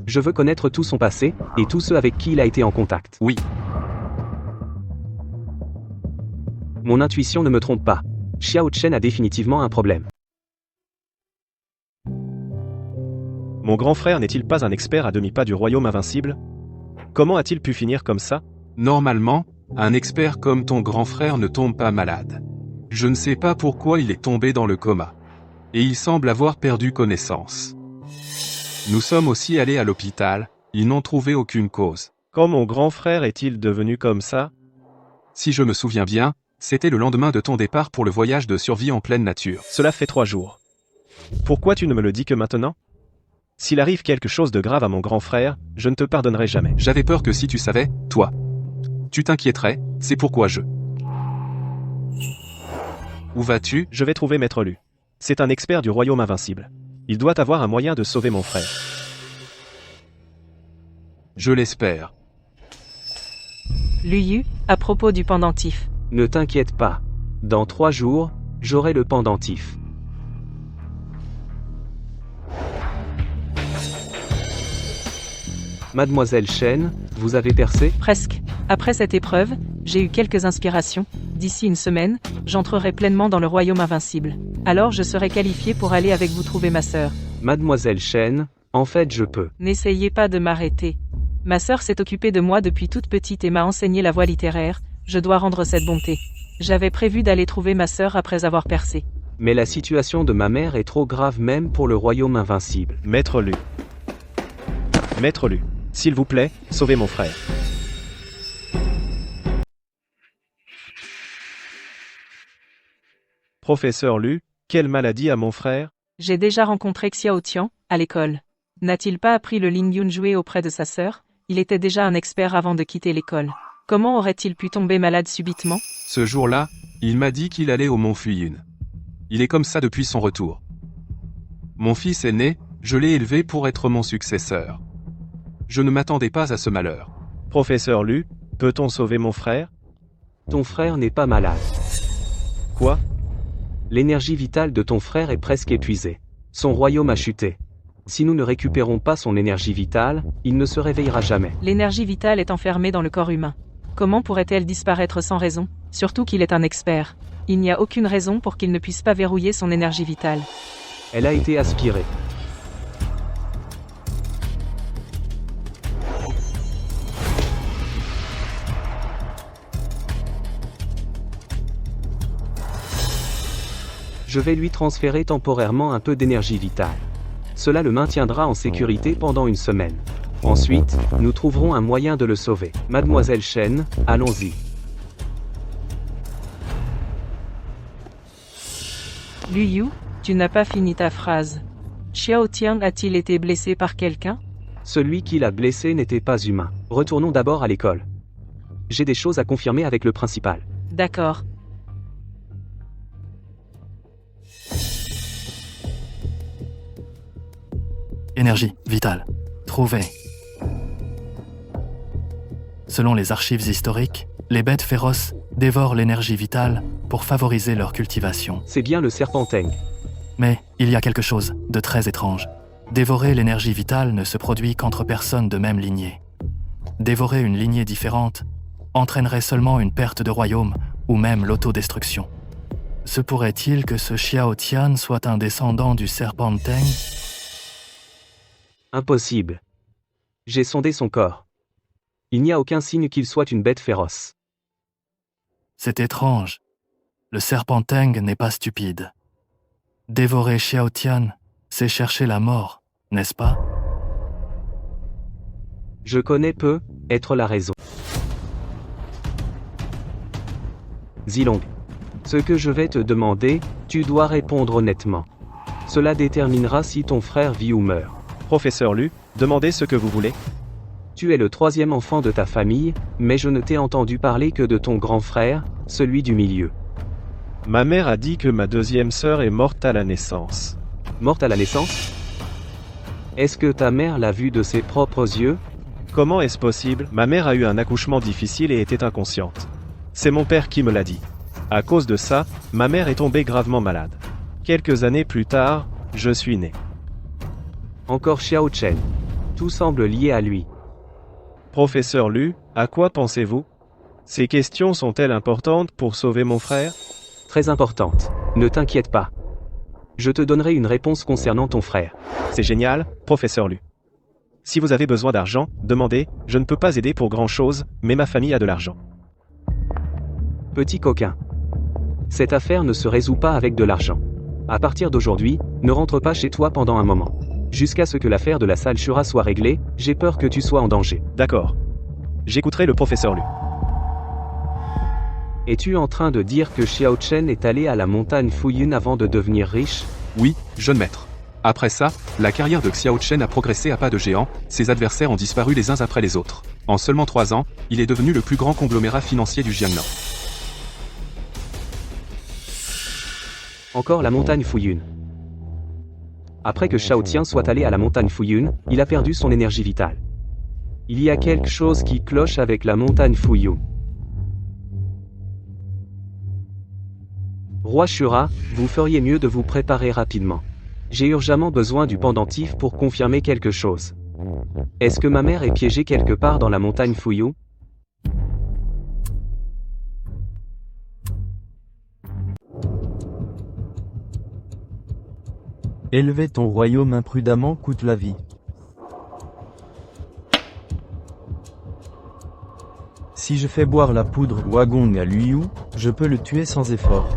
Je veux connaître tout son passé, et tous ceux avec qui il a été en contact. Oui. Mon intuition ne me trompe pas. Xiao Chen a définitivement un problème. Mon grand frère n'est-il pas un expert à demi-pas du royaume invincible? Comment a-t-il pu finir comme ça? Normalement, un expert comme ton grand frère ne tombe pas malade. Je ne sais pas pourquoi il est tombé dans le coma. Et il semble avoir perdu connaissance. Nous sommes aussi allés à l'hôpital, ils n'ont trouvé aucune cause. Quand mon grand frère est-il devenu comme ça? Si je me souviens bien, c'était le lendemain de ton départ pour le voyage de survie en pleine nature. Cela fait 3 jours. Pourquoi tu ne me le dis que maintenant? S'il arrive quelque chose de grave à mon grand frère, je ne te pardonnerai jamais. J'avais peur que si tu savais, toi, tu t'inquiéterais, c'est pourquoi je... Où vas-tu? Je vais trouver Maître Lu. C'est un expert du royaume invincible. Il doit avoir un moyen de sauver mon frère. Je l'espère. Lu Yu, à propos du pendentif. Ne t'inquiète pas. Dans 3 jours, j'aurai le pendentif. Mademoiselle Chen, vous avez percé? Presque. Après cette épreuve, j'ai eu quelques inspirations. D'ici une semaine, j'entrerai pleinement dans le royaume invincible. Alors je serai qualifié pour aller avec vous trouver ma sœur. Mademoiselle Chen, en fait je peux. N'essayez pas de m'arrêter. Ma sœur s'est occupée de moi depuis toute petite et m'a enseigné la voie littéraire. Je dois rendre cette bonté. J'avais prévu d'aller trouver ma sœur après avoir percé. Mais la situation de ma mère est trop grave même pour le royaume invincible. Maître Lu. Maître Lu. S'il vous plaît, sauvez mon frère. Professeur Lu, quelle maladie a mon frère? J'ai déjà rencontré Xiao Tian, à l'école. N'a-t-il pas appris le Lingyun jouer auprès de sa sœur? Il était déjà un expert avant de quitter l'école. Comment aurait-il pu tomber malade subitement? Ce jour-là, il m'a dit qu'il allait au Mont Fuyun. Il est comme ça depuis son retour. Mon fils est né, je l'ai élevé pour être mon successeur. Je ne m'attendais pas à ce malheur. Professeur Lu, peut-on sauver mon frère? Ton frère n'est pas malade. Quoi? L'énergie vitale de ton frère est presque épuisée. Son royaume a chuté. Si nous ne récupérons pas son énergie vitale, il ne se réveillera jamais. L'énergie vitale est enfermée dans le corps humain. Comment pourrait-elle disparaître sans raison? Surtout qu'il est un expert. Il n'y a aucune raison pour qu'il ne puisse pas verrouiller son énergie vitale. Elle a été aspirée. Je vais lui transférer temporairement un peu d'énergie vitale. Cela le maintiendra en sécurité pendant une semaine. Ensuite, nous trouverons un moyen de le sauver. Mademoiselle Chen, allons-y. Lu Yu, tu n'as pas fini ta phrase. Xiao Tian a-t-il été blessé par quelqu'un? Celui qui l'a blessé n'était pas humain. Retournons d'abord à l'école. J'ai des choses à confirmer avec le principal. D'accord. Énergie vitale. Trouvé. Selon les archives historiques, les bêtes féroces dévorent l'énergie vitale pour favoriser leur cultivation. C'est bien le serpenteng. Mais il y a quelque chose de très étrange. Dévorer l'énergie vitale ne se produit qu'entre personnes de même lignée. Dévorer une lignée différente entraînerait seulement une perte de royaume ou même l'autodestruction. Se pourrait-il que ce Xiao Tian soit un descendant du serpent Teng? Impossible. J'ai sondé son corps. Il n'y a aucun signe qu'il soit une bête féroce. C'est étrange. Le serpent Teng n'est pas stupide. Dévorer Xiao Tian, c'est chercher la mort, n'est-ce pas? Je connais peu être la raison. Zilong. Ce que je vais te demander, tu dois répondre honnêtement. Cela déterminera si ton frère vit ou meurt. Professeur Lu, demandez ce que vous voulez. Tu es le 3e enfant de ta famille, mais je ne t'ai entendu parler que de ton grand frère, celui du milieu. Ma mère a dit que ma 2e sœur est morte à la naissance. Morte à la naissance? Est-ce que ta mère l'a vue de ses propres yeux? Comment est-ce possible? Ma mère a eu un accouchement difficile et était inconsciente. C'est mon père qui me l'a dit. À cause de ça, ma mère est tombée gravement malade. Quelques années plus tard, je suis né. Encore Xiao Chen. Tout semble lié à lui. Professeur Lu, à quoi pensez-vous? Ces questions sont-elles importantes pour sauver mon frère? Très importante. Ne t'inquiète pas. Je te donnerai une réponse concernant ton frère. C'est génial, professeur Lu. Si vous avez besoin d'argent, demandez, je ne peux pas aider pour grand-chose, mais ma famille a de l'argent. Petit coquin. Cette affaire ne se résout pas avec de l'argent. À partir d'aujourd'hui, ne rentre pas chez toi pendant un moment. Jusqu'à ce que l'affaire de la salle Shura soit réglée, j'ai peur que tu sois en danger. D'accord. J'écouterai le professeur Lu. Es-tu en train de dire que Xiao Chen est allé à la montagne Fuyun avant de devenir riche? Oui, jeune maître. Après ça, la carrière de Xiao Chen a progressé à pas de géant, ses adversaires ont disparu les uns après les autres. En seulement 3 ans, il est devenu le plus grand conglomérat financier du Jiangnan. Encore la montagne Fuyun. Après que Xiao Tian soit allé à la montagne Fuyun, il a perdu son énergie vitale. Il y a quelque chose qui cloche avec la montagne Fuyun. Roi Shura, vous feriez mieux de vous préparer rapidement. J'ai urgemment besoin du pendentif pour confirmer quelque chose. Est-ce que ma mère est piégée quelque part dans la montagne Fuyun? Élever ton royaume imprudemment coûte la vie. Si je fais boire la poudre Wagong à Liu, je peux le tuer sans effort.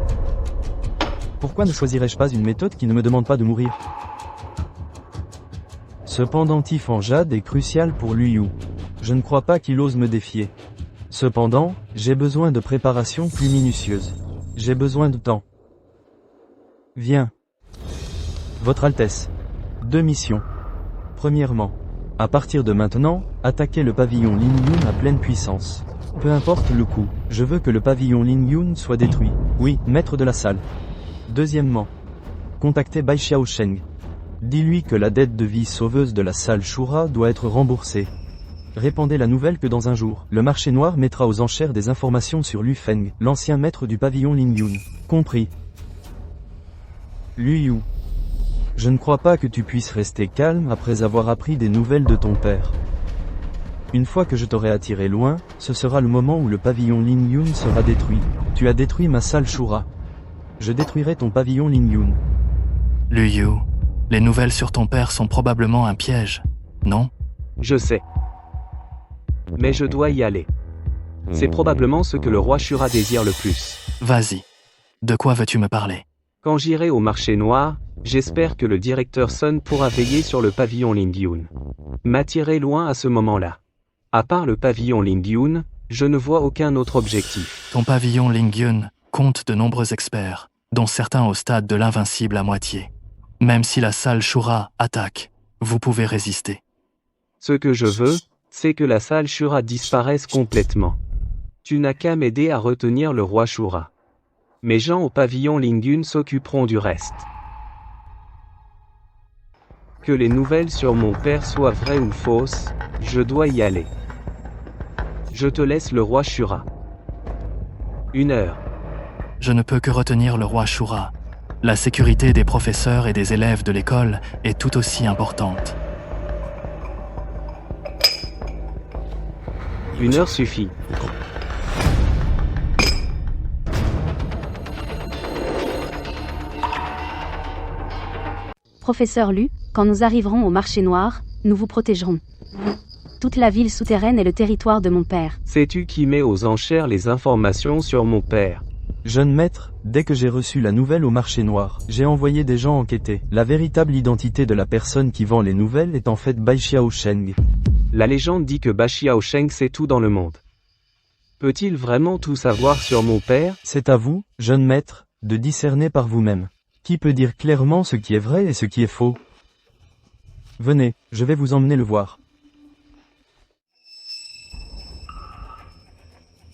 Pourquoi ne choisirais-je pas une méthode qui ne me demande pas de mourir? Ce pendentif en jade est crucial pour Liu. Je ne crois pas qu'il ose me défier. Cependant, j'ai besoin de préparation plus minutieuse. J'ai besoin de temps. Viens. Votre Altesse. 2 missions. Premièrement, à partir de maintenant, attaquez le pavillon Lingyun à pleine puissance. Peu importe le coût, je veux que le pavillon Lingyun soit détruit. Oui, maître de la salle. Deuxièmement, contactez Bai Xiaosheng. Dis-lui que la dette de vie sauveuse de la salle Shura doit être remboursée. Répandez la nouvelle que dans un jour, le marché noir mettra aux enchères des informations sur Lu Feng, l'ancien maître du pavillon Lingyun. Compris. Liu. Je ne crois pas que tu puisses rester calme après avoir appris des nouvelles de ton père. Une fois que je t'aurai attiré loin, ce sera le moment où le pavillon Lingyun sera détruit. Tu as détruit ma salle Shura. Je détruirai ton pavillon Lingyun. Liu, les nouvelles sur ton père sont probablement un piège, non? Je sais. Mais je dois y aller. C'est probablement ce que le roi Shura désire le plus. Vas-y. De quoi veux-tu me parler? Quand j'irai au marché noir, j'espère que le directeur Sun pourra veiller sur le pavillon Lingyun. M'attirer loin à ce moment-là. À part le pavillon Lingyun, je ne vois aucun autre objectif. Ton pavillon Lingyun compte de nombreux experts, dont certains au stade de l'invincible à moitié. Même si la salle Shura attaque, vous pouvez résister. Ce que je veux, c'est que la salle Shura disparaisse complètement. Tu n'as qu'à m'aider à retenir le roi Shura. Mes gens au pavillon Lingyun s'occuperont du reste. Que les nouvelles sur mon père soient vraies ou fausses, je dois y aller. Je te laisse le roi Shura. 1 heure. Je ne peux que retenir le roi Shura. La sécurité des professeurs et des élèves de l'école est tout aussi importante. 1 heure suffit. Professeur Lu, quand nous arriverons au marché noir, nous vous protégerons. Toute la ville souterraine est le territoire de mon père. Sais-tu qui met aux enchères les informations sur mon père? Jeune maître, dès que j'ai reçu la nouvelle au marché noir, j'ai envoyé des gens enquêter. La véritable identité de la personne qui vend les nouvelles est en fait Bai Xiaosheng. La légende dit que Bai Xiaosheng sait tout dans le monde. Peut-il vraiment tout savoir sur mon père? C'est à vous, jeune maître, de discerner par vous-même. Qui peut dire clairement ce qui est vrai et ce qui est faux? Venez, je vais vous emmener le voir.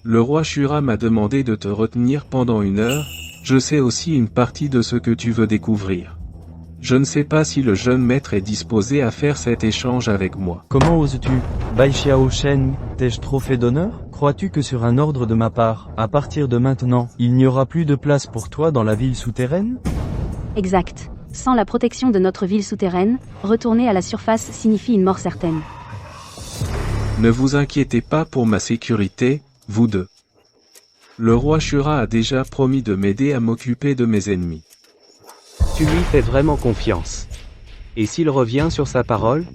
Le roi Shura m'a demandé de te retenir pendant 1 heure, je sais aussi une partie de ce que tu veux découvrir. Je ne sais pas si le jeune maître est disposé à faire cet échange avec moi. Comment oses-tu? Bai Xiaosheng, t'ai-je trop fait d'honneur? Crois-tu que sur un ordre de ma part, à partir de maintenant, il n'y aura plus de place pour toi dans la ville souterraine? Exact. Sans la protection de notre ville souterraine, retourner à la surface signifie une mort certaine. Ne vous inquiétez pas pour ma sécurité, vous deux. Le roi Shura a déjà promis de m'aider à m'occuper de mes ennemis. Tu lui fais vraiment confiance. Et s'il revient sur sa parole?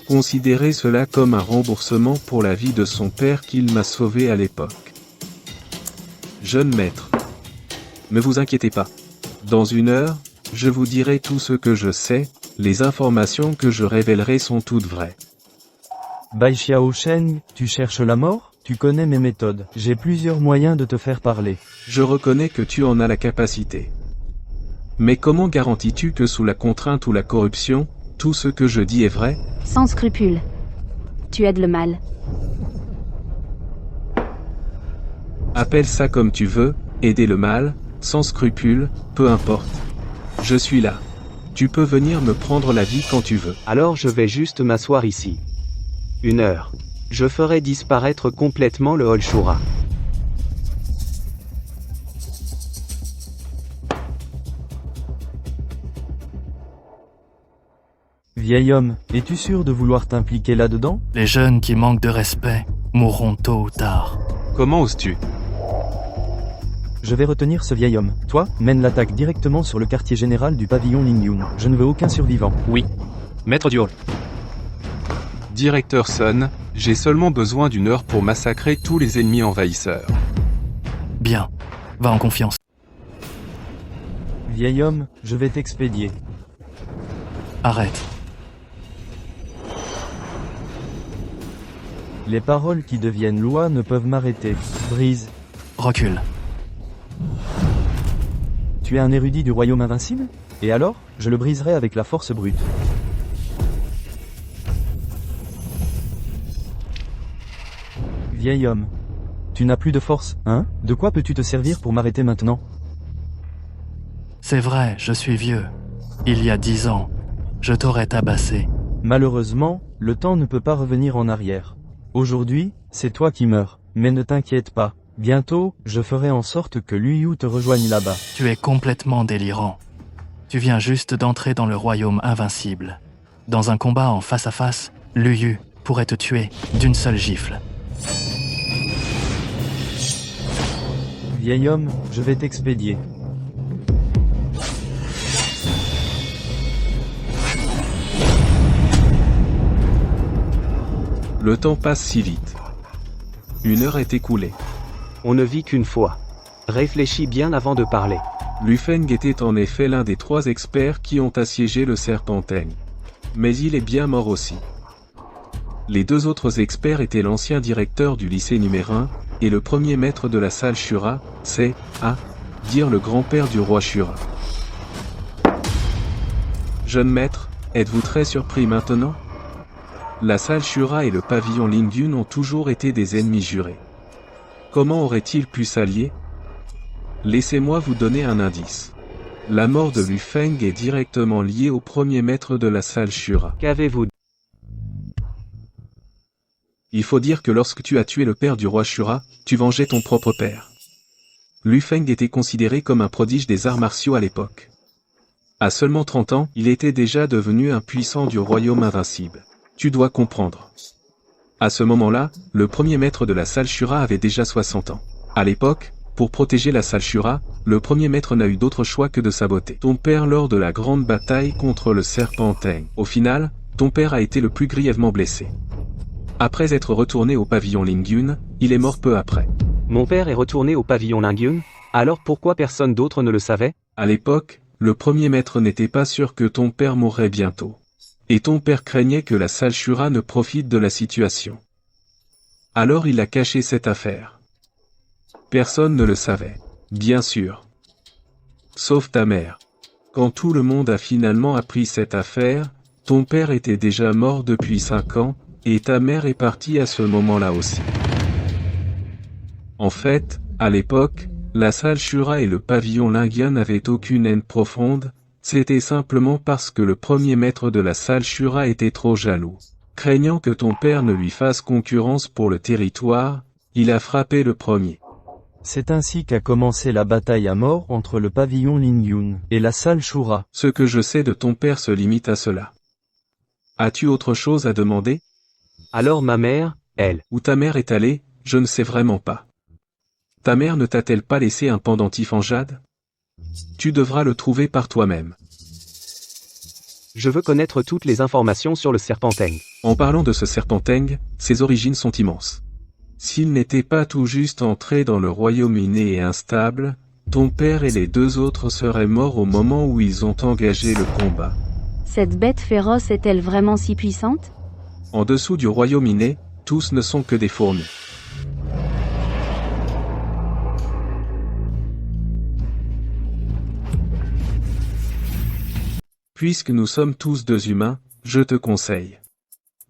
Considérez cela comme un remboursement pour la vie de son père qu'il m'a sauvé à l'époque. Jeune maître. Ne vous inquiétez pas. Dans 1 heure, je vous dirai tout ce que je sais, les informations que je révélerai sont toutes vraies. Bai Xiaosheng, tu cherches la mort? Tu connais mes méthodes. J'ai plusieurs moyens de te faire parler. Je reconnais que tu en as la capacité. Mais comment garantis-tu que sous la contrainte ou la corruption, tout ce que je dis est vrai? Sans scrupule. Tu aides le mal. Appelle ça comme tu veux, aider le mal, sans scrupule, peu importe. Je suis là. Tu peux venir me prendre la vie quand tu veux. Alors je vais juste m'asseoir ici. 1 heure. Je ferai disparaître complètement le Hol Shura. Vieil homme, es-tu sûr de vouloir t'impliquer là-dedans? Les jeunes qui manquent de respect mourront tôt ou tard. Comment oses-tu? Je vais retenir ce vieil homme. Toi, mène l'attaque directement sur le quartier général du pavillon Lingyun. Je ne veux aucun survivant. Oui. Maître du hall. Directeur Sun, j'ai seulement besoin d'1 heure pour massacrer tous les ennemis envahisseurs. Bien. Va en confiance. Vieil homme, je vais t'expédier. Arrête. Les paroles qui deviennent loi ne peuvent m'arrêter. Brise. Recule. Tu es un érudit du royaume invincible? Et alors, je le briserai avec la force brute. Vieil homme. Tu n'as plus de force, hein? De quoi peux-tu te servir pour m'arrêter maintenant? C'est vrai, je suis vieux. Il y a 10 ans, je t'aurais tabassé. Malheureusement, le temps ne peut pas revenir en arrière. Aujourd'hui, c'est toi qui meurs. Mais ne t'inquiète pas. Bientôt, je ferai en sorte que Liu Yu te rejoigne là-bas. Tu es complètement délirant. Tu viens juste d'entrer dans le royaume invincible. Dans un combat en face à face, Liu Yu pourrait te tuer d'une seule gifle. Vieil homme, je vais t'expédier. Le temps passe si vite. 1 heure est écoulée. On ne vit qu'une fois. Réfléchis bien avant de parler. Lu Feng était en effet l'un des 3 experts qui ont assiégé le Serpentaigne. Mais il est bien mort aussi. Les 2 autres experts étaient l'ancien directeur du lycée numéro 1, et le premier maître de la salle Shura, c'est, à dire le grand-père du roi Shura. Jeune maître, êtes-vous très surpris maintenant? La salle Shura et le pavillon Lingyun ont toujours été des ennemis jurés. Comment auraient-ils pu s'allier? Laissez-moi vous donner un indice. La mort de Lu Feng est directement liée au premier maître de la salle Shura. Qu'avez-vous? Il faut dire que lorsque tu as tué le père du roi Shura, tu vengeais ton propre père. Lu Feng était considéré comme un prodige des arts martiaux à l'époque. À seulement 30 ans, il était déjà devenu un puissant du royaume invincible. Tu dois comprendre. À ce moment-là, le premier maître de la salle Shura avait déjà 60 ans. À l'époque, pour protéger la salle Shura, le premier maître n'a eu d'autre choix que de saboter ton père lors de la grande bataille contre le serpent Teng. Au final, ton père a été le plus grièvement blessé. Après être retourné au pavillon Lingyun, il est mort peu après. Mon père est retourné au pavillon Lingyun, alors pourquoi personne d'autre ne le savait? À l'époque, le premier maître n'était pas sûr que ton père mourrait bientôt. Et ton père craignait que la salle Shura ne profite de la situation. Alors il a caché cette affaire. Personne ne le savait, bien sûr. Sauf ta mère. Quand tout le monde a finalement appris cette affaire, ton père était déjà mort depuis 5 ans, et ta mère est partie à ce moment-là aussi. En fait, à l'époque, la salle Shura et le pavillon Lingyun n'avaient aucune haine profonde, c'était simplement parce que le premier maître de la salle Shura était trop jaloux. Craignant que ton père ne lui fasse concurrence pour le territoire, il a frappé le premier. C'est ainsi qu'a commencé la bataille à mort entre le pavillon Lingyun et la salle Shura. Ce que je sais de ton père se limite à cela. As-tu autre chose à demander? Alors ma mère, elle. Où ta mère est allée, je ne sais vraiment pas. Ta mère ne t'a-t-elle pas laissé un pendentif en jade? Tu devras le trouver par toi-même. Je veux connaître toutes les informations sur le serpent Teng. En parlant de ce serpent Teng, ses origines sont immenses. S'il n'était pas tout juste entré dans le royaume inné et instable, ton père et les 2 autres seraient morts au moment où ils ont engagé le combat. Cette bête féroce est-elle vraiment si puissante? En dessous du royaume inné, tous ne sont que des fourmis. Puisque nous sommes tous 2 humains, je te conseille.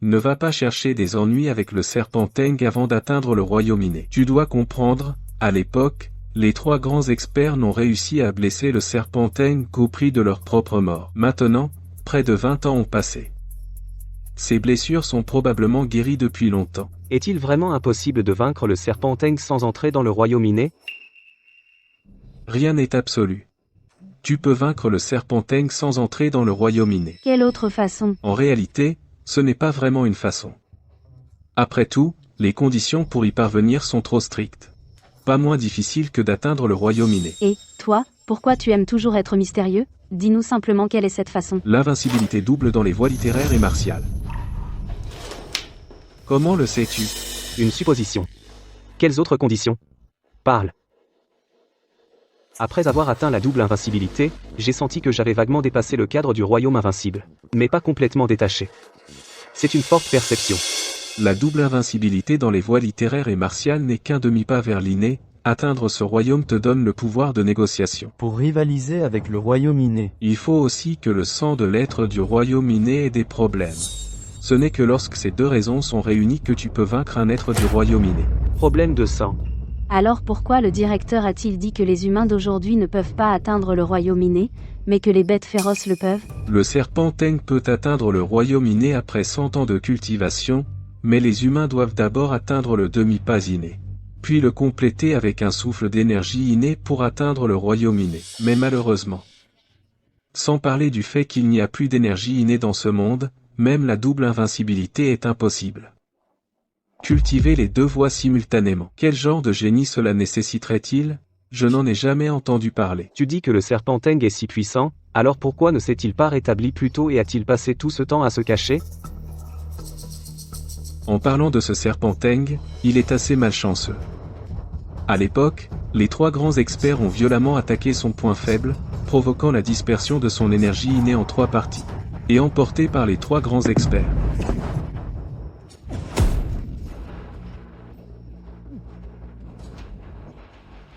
Ne va pas chercher des ennuis avec le serpent Teng avant d'atteindre le royaume inné. Tu dois comprendre, à l'époque, les 3 grands experts n'ont réussi à blesser le serpent Teng qu'au prix de leur propre mort. Maintenant, près de 20 ans ont passé. Ces blessures sont probablement guéries depuis longtemps. Est-il vraiment impossible de vaincre le serpent Teng sans entrer dans le royaume inné? Rien n'est absolu. Tu peux vaincre le serpent Teng sans entrer dans le royaume inné. Quelle autre façon? En réalité, ce n'est pas vraiment une façon. Après tout, les conditions pour y parvenir sont trop strictes. Pas moins difficile que d'atteindre le royaume inné. Et, toi, pourquoi tu aimes toujours être mystérieux? Dis-nous simplement quelle est cette façon. L'invincibilité double dans les voies littéraires et martiales. Comment le sais-tu? Une supposition. Quelles autres conditions? Parle. Après avoir atteint la double invincibilité, j'ai senti que j'avais vaguement dépassé le cadre du royaume invincible, mais pas complètement détaché. C'est une forte perception. La double invincibilité dans les voies littéraires et martiales n'est qu'un demi-pas vers l'inné. Atteindre ce royaume te donne le pouvoir de négociation. Pour rivaliser avec le royaume inné, il faut aussi que le sang de l'être du royaume inné ait des problèmes. Ce n'est que lorsque ces 2 raisons sont réunies que tu peux vaincre un être du royaume inné. Problème de sang. Alors pourquoi le directeur a-t-il dit que les humains d'aujourd'hui ne peuvent pas atteindre le royaume inné, mais que les bêtes féroces le peuvent? Le serpent Teng peut atteindre le royaume inné après 100 ans de cultivation, mais les humains doivent d'abord atteindre le demi-pas inné. Puis le compléter avec un souffle d'énergie inné pour atteindre le royaume inné. Mais malheureusement, sans parler du fait qu'il n'y a plus d'énergie innée dans ce monde, même la double invincibilité est impossible. Cultiver les 2 voies simultanément. Quel genre de génie cela nécessiterait-il? Je n'en ai jamais entendu parler. Tu dis que le serpent Teng est si puissant, alors pourquoi ne s'est-il pas rétabli plus tôt et a-t-il passé tout ce temps à se cacher? En parlant de ce serpent Teng, il est assez malchanceux. À l'époque, les 3 grands experts ont violemment attaqué son point faible, provoquant la dispersion de son énergie innée en 3 parties, et emporté par les 3 grands experts.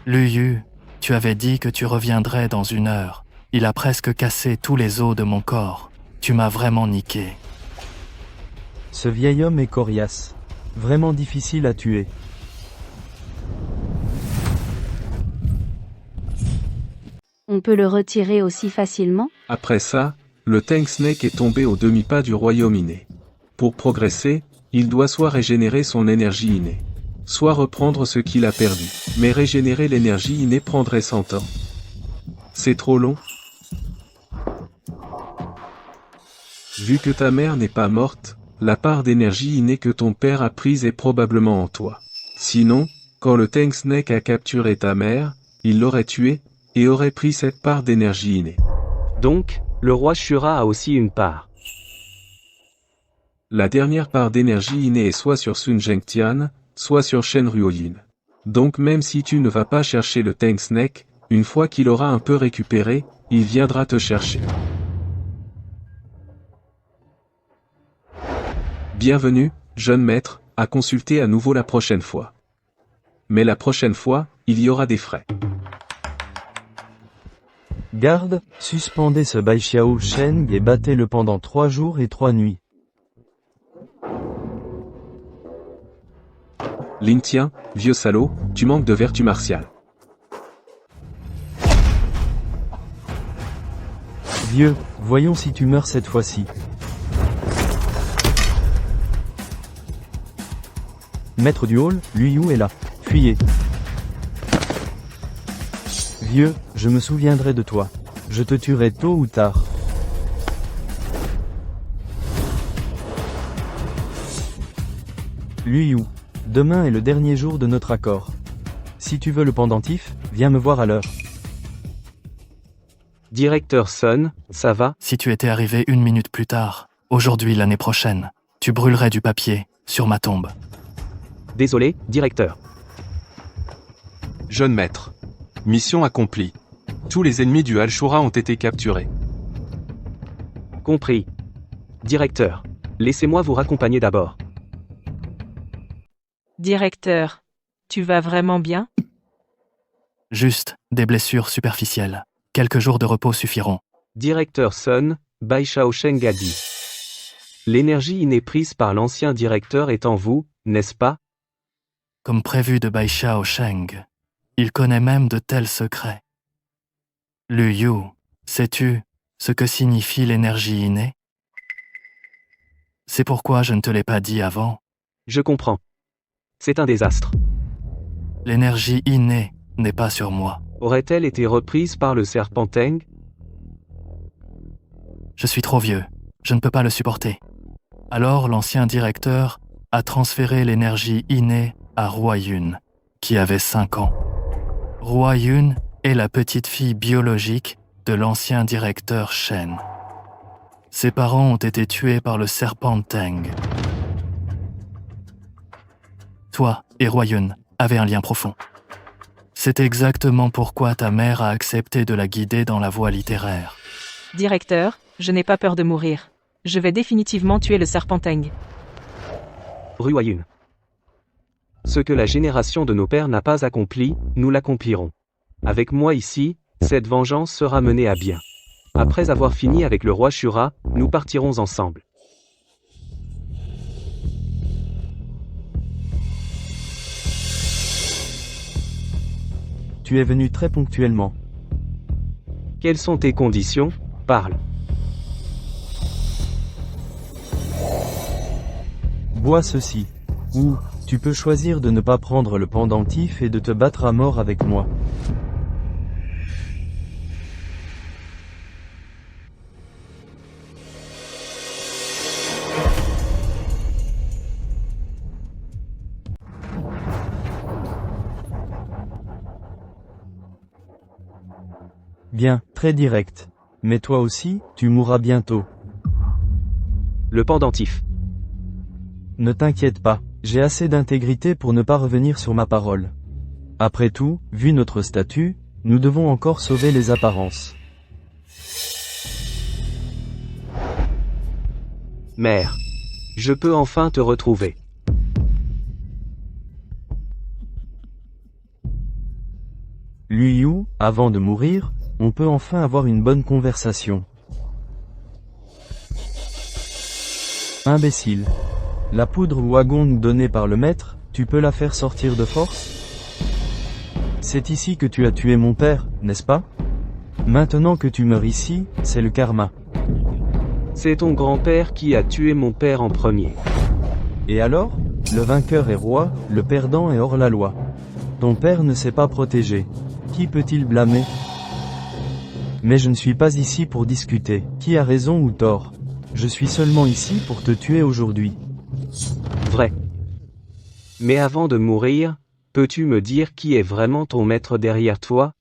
Lu Yu, tu avais dit que tu reviendrais dans 1 heure. Il a presque cassé tous les os de mon corps. Tu m'as vraiment niqué. ce vieil homme est coriace. Vraiment difficile à tuer. On peut le retirer aussi facilement? Après ça, le Teng Snake est tombé au demi-pas du royaume inné. Pour progresser, il doit soit régénérer son énergie innée, soit reprendre ce qu'il a perdu. Mais régénérer l'énergie innée prendrait 100 ans. C'est trop long? Vu que ta mère n'est pas morte, la part d'énergie innée que ton père a prise est probablement en toi. Sinon, quand le Tank Snake a capturé ta mère, il l'aurait tuée, et aurait pris cette part d'énergie innée. Donc, le roi Shura a aussi une part. La dernière part d'énergie innée est soit sur Sun Zhengtian, soit sur Shen Ruoyin. Donc même si tu ne vas pas chercher le Tank Snake, une fois qu'il aura un peu récupéré, il viendra te chercher. Bienvenue, jeune maître, à consulter à nouveau la prochaine fois. Mais la prochaine fois, il y aura des frais. Garde, suspendez ce Baixiao Sheng et battez-le pendant 3 jours et 3 nuits. Lin Tian, vieux salaud, tu manques de vertu martiale. Vieux, voyons si tu meurs cette fois-ci. Maître du hall, Liu Yu est là. Fuyez. Vieux, je me souviendrai de toi. Je te tuerai tôt ou tard. Liu Yu, demain est le dernier jour de notre accord. Si tu veux le pendentif, viens me voir à l'heure. Directeur Sun, ça va? Si tu étais arrivé 1 minute plus tard, aujourd'hui l'année prochaine, tu brûlerais du papier, sur ma tombe. Désolé, directeur. Jeune maître. Mission accomplie. Tous les ennemis du Al-Shura ont été capturés. Compris. Directeur, laissez-moi vous raccompagner d'abord. Directeur, tu vas vraiment bien? Juste, des blessures superficielles. Quelques jours de repos suffiront. Directeur Sun, Bai Shaosheng a dit. L'énergie innée prise par l'ancien directeur est en vous, n'est-ce pas? Comme prévu de Bai Shaosheng. Il connaît même de tels secrets. Liu Yu, sais-tu ce que signifie l'énergie innée? C'est pourquoi je ne te l'ai pas dit avant. Je comprends. C'est un désastre. L'énergie innée n'est pas sur moi. Aurait-elle été reprise par le serpent Teng? Je suis trop vieux. Je ne peux pas le supporter. Alors l'ancien directeur a transféré l'énergie innée à Ruoyun, qui avait 5 ans. Ruoyun est la petite fille biologique de l'ancien directeur Shen. Ses parents ont été tués par le serpent Teng. Toi et Ruoyun avez un lien profond. C'est exactement pourquoi ta mère a accepté de la guider dans la voie littéraire. Directeur, je n'ai pas peur de mourir. Je vais définitivement tuer le serpent Teng. Ruoyun. Ce que la génération de nos pères n'a pas accompli, nous l'accomplirons. Avec moi ici, cette vengeance sera menée à bien. Après avoir fini avec le roi Shura, nous partirons ensemble. Tu es venu très ponctuellement. Quelles sont tes conditions? Parle. Bois ceci. Ou, tu peux choisir de ne pas prendre le pendentif et de te battre à mort avec moi. Bien, très direct. Mais toi aussi, tu mourras bientôt. Le pendentif. Ne t'inquiète pas, j'ai assez d'intégrité pour ne pas revenir sur ma parole. Après tout, vu notre statut, nous devons encore sauver les apparences. Mère. Je peux enfin te retrouver. Liu Yu, avant de mourir, on peut enfin avoir une bonne conversation. Imbécile. La poudre Wagong donnée par le maître, tu peux la faire sortir de force? C'est ici que tu as tué mon père, n'est-ce pas? Maintenant que tu meurs ici, c'est le karma. C'est ton grand-père qui a tué mon père en premier. Et alors? Le vainqueur est roi, le perdant est hors la loi. Ton père ne s'est pas protégé. Qui peut-il blâmer? Mais je ne suis pas ici pour discuter. Qui a raison ou tort? Je suis seulement ici pour te tuer aujourd'hui. Vrai. Mais avant de mourir, peux-tu me dire qui est vraiment ton maître derrière toi?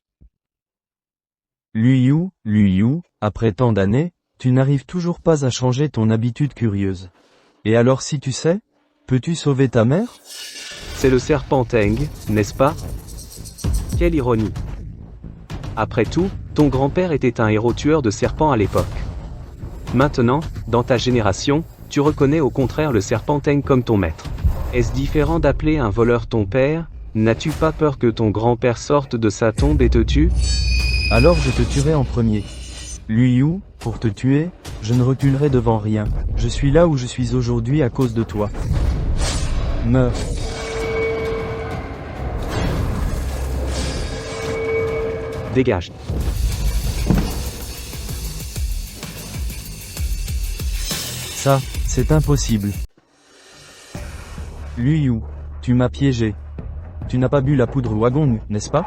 Liu Yu, après tant d'années, tu n'arrives toujours pas à changer ton habitude curieuse. Et alors si tu sais, peux-tu sauver ta mère? C'est le serpent Teng, n'est-ce pas? Quelle ironie. Après tout, ton grand-père était un héros tueur de serpents à l'époque. Maintenant, dans ta génération, tu reconnais au contraire le serpent Teng comme ton maître. Est-ce différent d'appeler un voleur ton père? N'as-tu pas peur que ton grand-père sorte de sa tombe et te tue? Alors je te tuerai en premier. Liu, pour te tuer, je ne reculerai devant rien. Je suis là où je suis aujourd'hui à cause de toi. Meurs. Dégage. Ça, c'est impossible. Liu, tu m'as piégé. Tu n'as pas bu la poudre Wagong, n'est-ce pas?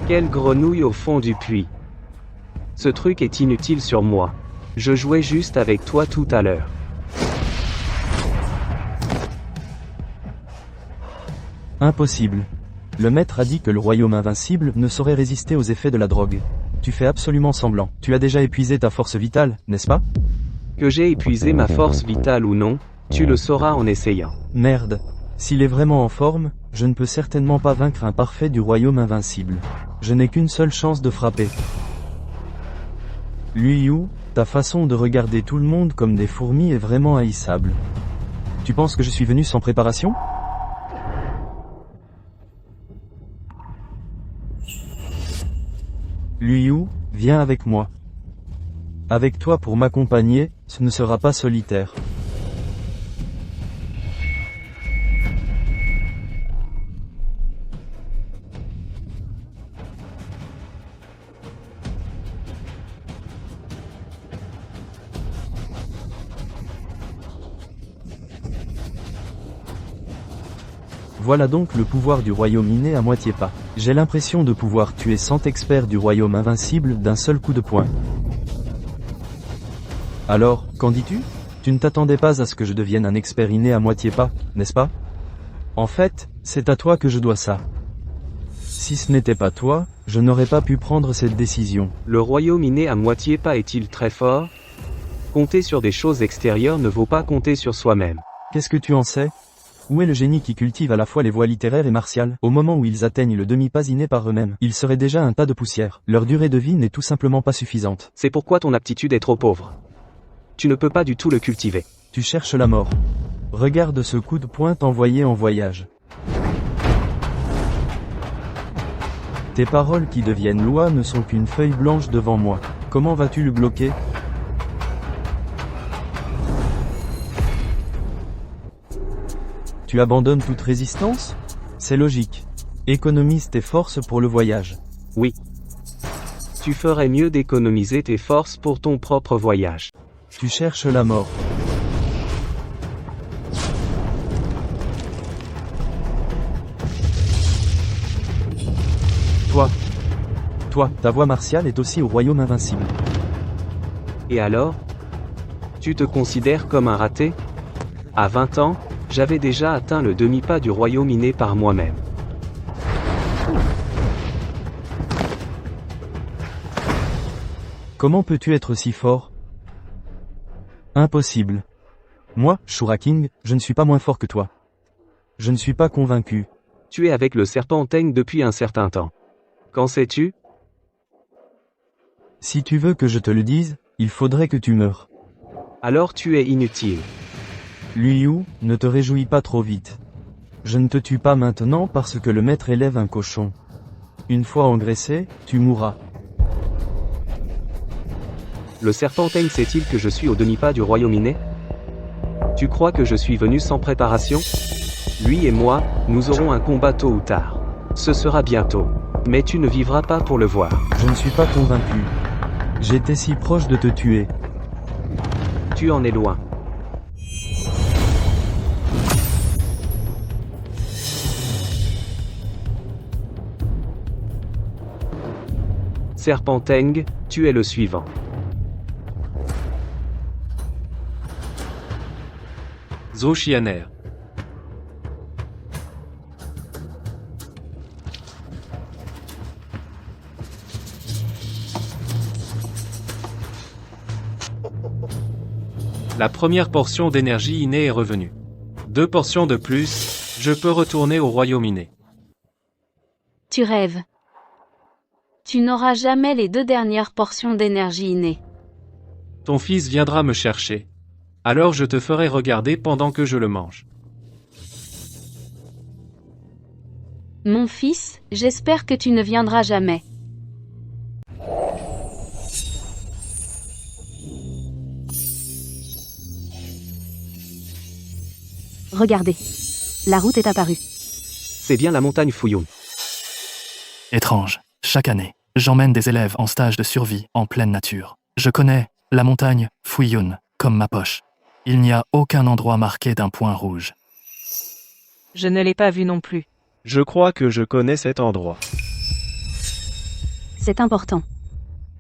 Quelle grenouille au fond du puits. Ce truc est inutile sur moi. Je jouais juste avec toi tout à l'heure. Impossible. Le maître a dit que le royaume invincible ne saurait résister aux effets de la drogue. Tu fais absolument semblant. Tu as déjà épuisé ta force vitale, n'est-ce pas? Que j'ai épuisé ma force vitale ou non, tu le sauras en essayant. Merde. S'il est vraiment en forme, je ne peux certainement pas vaincre un parfait du royaume invincible. Je n'ai qu'une seule chance de frapper. Liu, ta façon de regarder tout le monde comme des fourmis est vraiment haïssable. Tu penses que je suis venu sans préparation? Liu, viens avec moi. Avec toi pour m'accompagner, ce ne sera pas solitaire. Voilà donc le pouvoir du royaume inné à moitié pas. J'ai l'impression de pouvoir tuer 100 experts du royaume invincible d'un seul coup de poing. Alors, qu'en dis-tu? Tu ne t'attendais pas à ce que je devienne un expert inné à moitié pas, n'est-ce pas? En fait, c'est à toi que je dois ça. Si ce n'était pas toi, je n'aurais pas pu prendre cette décision. Le royaume inné à moitié pas est-il très fort? Compter sur des choses extérieures ne vaut pas compter sur soi-même. Qu'est-ce que tu en sais? Où est le génie qui cultive à la fois les voies littéraires et martiales? Au moment où ils atteignent le demi-pas inné par eux-mêmes, ils seraient déjà un tas de poussière. Leur durée de vie n'est tout simplement pas suffisante. C'est pourquoi ton aptitude est trop pauvre. Tu ne peux pas du tout le cultiver. Tu cherches la mort. Regarde ce coup de poing envoyé en voyage. Tes paroles qui deviennent loi ne sont qu'une feuille blanche devant moi. Comment vas-tu le bloquer? Tu abandonnes toute résistance? C'est logique. Économise tes forces pour le voyage. Oui. Tu ferais mieux d'économiser tes forces pour ton propre voyage. Tu cherches la mort. Toi, ta voix martiale est aussi au royaume invincible. Et alors? Tu te considères comme un raté? À 20 ans, j'avais déjà atteint le demi-pas du royaume inné par moi-même. Comment peux-tu être si fort? Impossible. Moi, Shura King, je ne suis pas moins fort que toi. Je ne suis pas convaincu. Tu es avec le serpent Teng depuis un certain temps. Qu'en sais-tu? Si tu veux que je te le dise, il faudrait que tu meures. Alors tu es inutile. Liu, ne te réjouis pas trop vite. Je ne te tue pas maintenant parce que le maître élève un cochon. Une fois engraissé, tu mourras. Le serpent Teng sait-il que je suis au demi-pas du royaume inné? Tu crois que je suis venu sans préparation? Lui et moi, nous aurons un combat tôt ou tard. Ce sera bientôt. Mais tu ne vivras pas pour le voir. Je ne suis pas convaincu. J'étais si proche de te tuer. Tu en es loin. Serpenteng, tu es le suivant. Zoshianer. La première portion d'énergie innée est revenue. 2 portions de plus, je peux retourner au royaume inné. Tu rêves. Tu n'auras jamais les 2 dernières portions d'énergie innée. Ton fils viendra me chercher. Alors je te ferai regarder pendant que je le mange. Mon fils, j'espère que tu ne viendras jamais. Regardez. La route est apparue. C'est bien la montagne Fuyun. Étrange. Chaque année, j'emmène des élèves en stage de survie en pleine nature. Je connais la montagne Fuyun comme ma poche. Il n'y a aucun endroit marqué d'un point rouge. Je ne l'ai pas vu non plus. Je crois que je connais cet endroit. C'est important.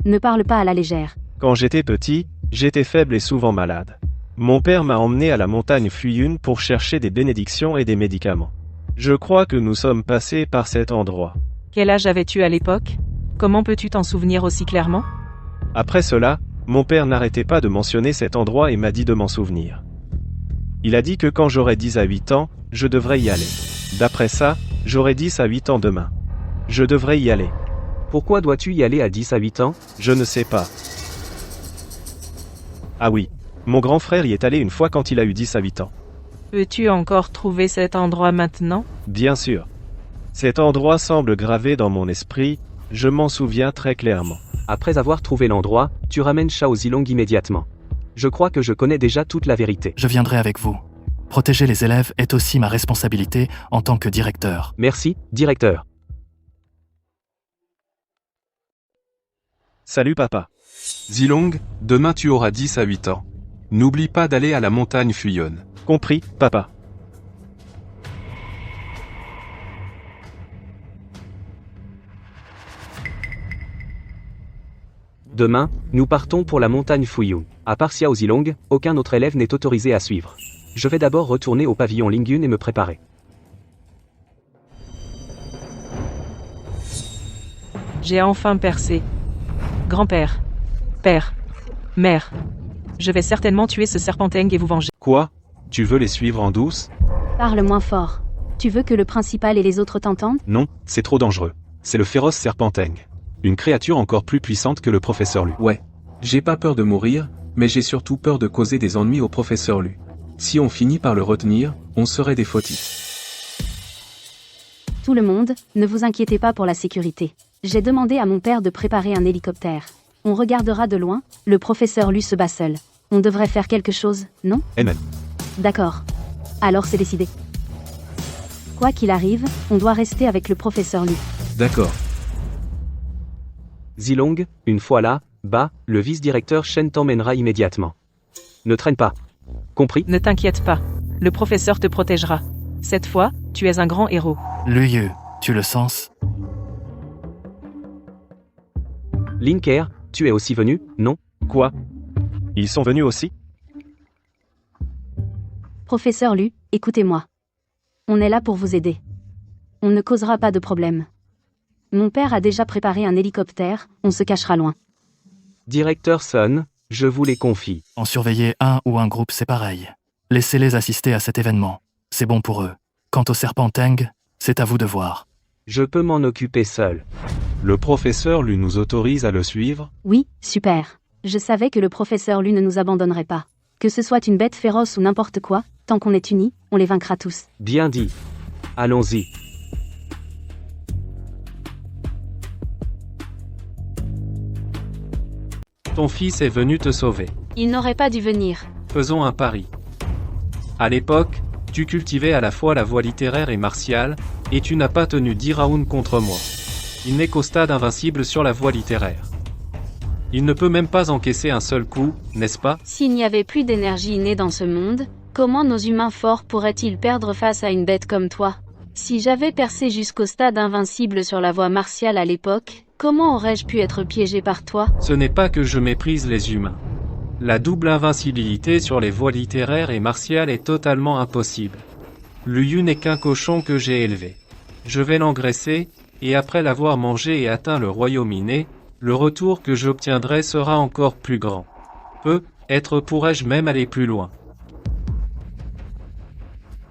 Ne parle pas à la légère. Quand j'étais petit, j'étais faible et souvent malade. Mon père m'a emmené à la montagne Fuyun pour chercher des bénédictions et des médicaments. Je crois que nous sommes passés par cet endroit. Quel âge avais-tu à l'époque? Comment peux-tu t'en souvenir aussi clairement? Après cela, mon père n'arrêtait pas de mentionner cet endroit et m'a dit de m'en souvenir. Il a dit que quand j'aurai 10 à 8 ans, je devrais y aller. D'après ça, j'aurai 10 à 8 ans demain. Je devrais y aller. Pourquoi dois-tu y aller à 10 à 8 ans? Je ne sais pas. Ah oui, mon grand frère y est allé une fois quand il a eu 10 à 8 ans. Peux-tu encore trouver cet endroit maintenant? Bien sûr. Cet endroit semble gravé dans mon esprit, je m'en souviens très clairement. Après avoir trouvé l'endroit, tu ramènes Shao Zilong immédiatement. Je crois que je connais déjà toute la vérité. Je viendrai avec vous. Protéger les élèves est aussi ma responsabilité en tant que directeur. Merci, directeur. Salut papa. Zilong, demain tu auras 10 à 8 ans. N'oublie pas d'aller à la montagne Fuyun. Compris, papa. Demain, nous partons pour la montagne Fuyun. À part Xiao Zilong, aucun autre élève n'est autorisé à suivre. Je vais d'abord retourner au pavillon Lingyun et me préparer. J'ai enfin percé. Grand-père. Père. Mère. Je vais certainement tuer ce Serpenteng et vous venger. Quoi? Tu veux les suivre en douce? Parle moins fort. Tu veux que le principal et les autres t'entendent? Non, c'est trop dangereux. C'est le féroce Serpenteng. Une créature encore plus puissante que le professeur Lu. Ouais. J'ai pas peur de mourir, mais j'ai surtout peur de causer des ennuis au professeur Lu. Si on finit par le retenir, on serait des fautifs. Tout le monde, ne vous inquiétez pas pour la sécurité. J'ai demandé à mon père de préparer un hélicoptère. On regardera de loin, le professeur Lu se bat seul. On devrait faire quelque chose, non? Amen. D'accord. Alors c'est décidé. Quoi qu'il arrive, on doit rester avec le professeur Lu. D'accord. Zilong, une fois là, bas, le vice-directeur Shen t'emmènera immédiatement. Ne traîne pas. Compris? Ne t'inquiète pas. Le professeur te protégera. Cette fois, tu es un grand héros. Luyu, tu le sens? Linker, tu es aussi venu, non? Quoi? Ils sont venus aussi? Professeur Lu, écoutez-moi. On est là pour vous aider. On ne causera pas de problème. Mon père a déjà préparé un hélicoptère, on se cachera loin. Directeur Sun, je vous les confie. En surveiller un ou un groupe, c'est pareil. Laissez-les assister à cet événement. C'est bon pour eux. Quant au Serpenteng, c'est à vous de voir. Je peux m'en occuper seul. Le professeur Lu nous autorise à le suivre? Oui, super. Je savais que le professeur Lu ne nous abandonnerait pas. Que ce soit une bête féroce ou n'importe quoi, tant qu'on est unis, on les vaincra tous. Bien dit. Allons-y. Ton fils est venu te sauver. Il n'aurait pas dû venir. Faisons un pari. À l'époque, tu cultivais à la fois la voie littéraire et martiale, et tu n'as pas tenu 10 rounds contre moi. Il n'est qu'au stade invincible sur la voie littéraire. Il ne peut même pas encaisser un seul coup, n'est-ce pas? S'il n'y avait plus d'énergie innée dans ce monde, comment nos humains forts pourraient-ils perdre face à une bête comme toi? Si j'avais percé jusqu'au stade invincible sur la voie martiale à l'époque, Comment aurais-je pu être piégé par toi? Ce n'est pas que je méprise les humains. La double invincibilité sur les voies littéraires et martiales est totalement impossible. Liu n'est qu'un cochon que j'ai élevé. Je vais l'engraisser, et après l'avoir mangé et atteint le royaume inné, le retour que j'obtiendrai sera encore plus grand. Peut-être pourrais-je même aller plus loin.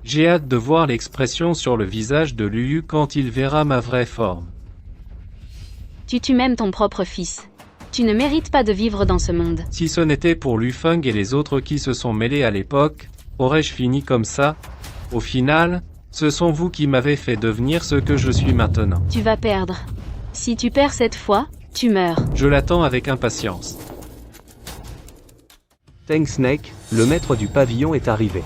J'ai hâte de voir l'expression sur le visage de Liu quand il verra ma vraie forme. Tu tues même ton propre fils. Tu ne mérites pas de vivre dans ce monde. Si ce n'était pour Lu Feng et les autres qui se sont mêlés à l'époque, aurais-je fini comme ça? Au final, ce sont vous qui m'avez fait devenir ce que je suis maintenant. Tu vas perdre. Si tu perds cette fois, tu meurs. Je l'attends avec impatience. Tang Snake, le maître du pavillon est arrivé.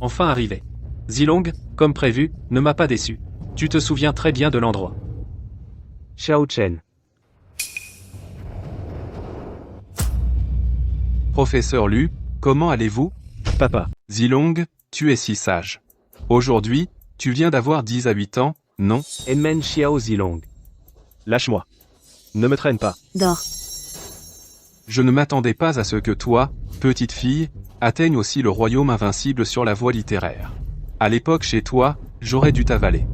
Enfin arrivé. Zilong, comme prévu, ne m'a pas déçu. Tu te souviens très bien de l'endroit. Xiao Chen. Professeur Lu, comment allez-vous? Papa. Zilong, tu es si sage. Aujourd'hui, tu viens d'avoir 10 à 8 ans, non? Enmen Xiao Zilong. Lâche-moi. Ne me traîne pas. Dors. Je ne m'attendais pas à ce que toi, petite fille, atteignes aussi le royaume invincible sur la voie littéraire. À l'époque chez toi, j'aurais dû t'avaler.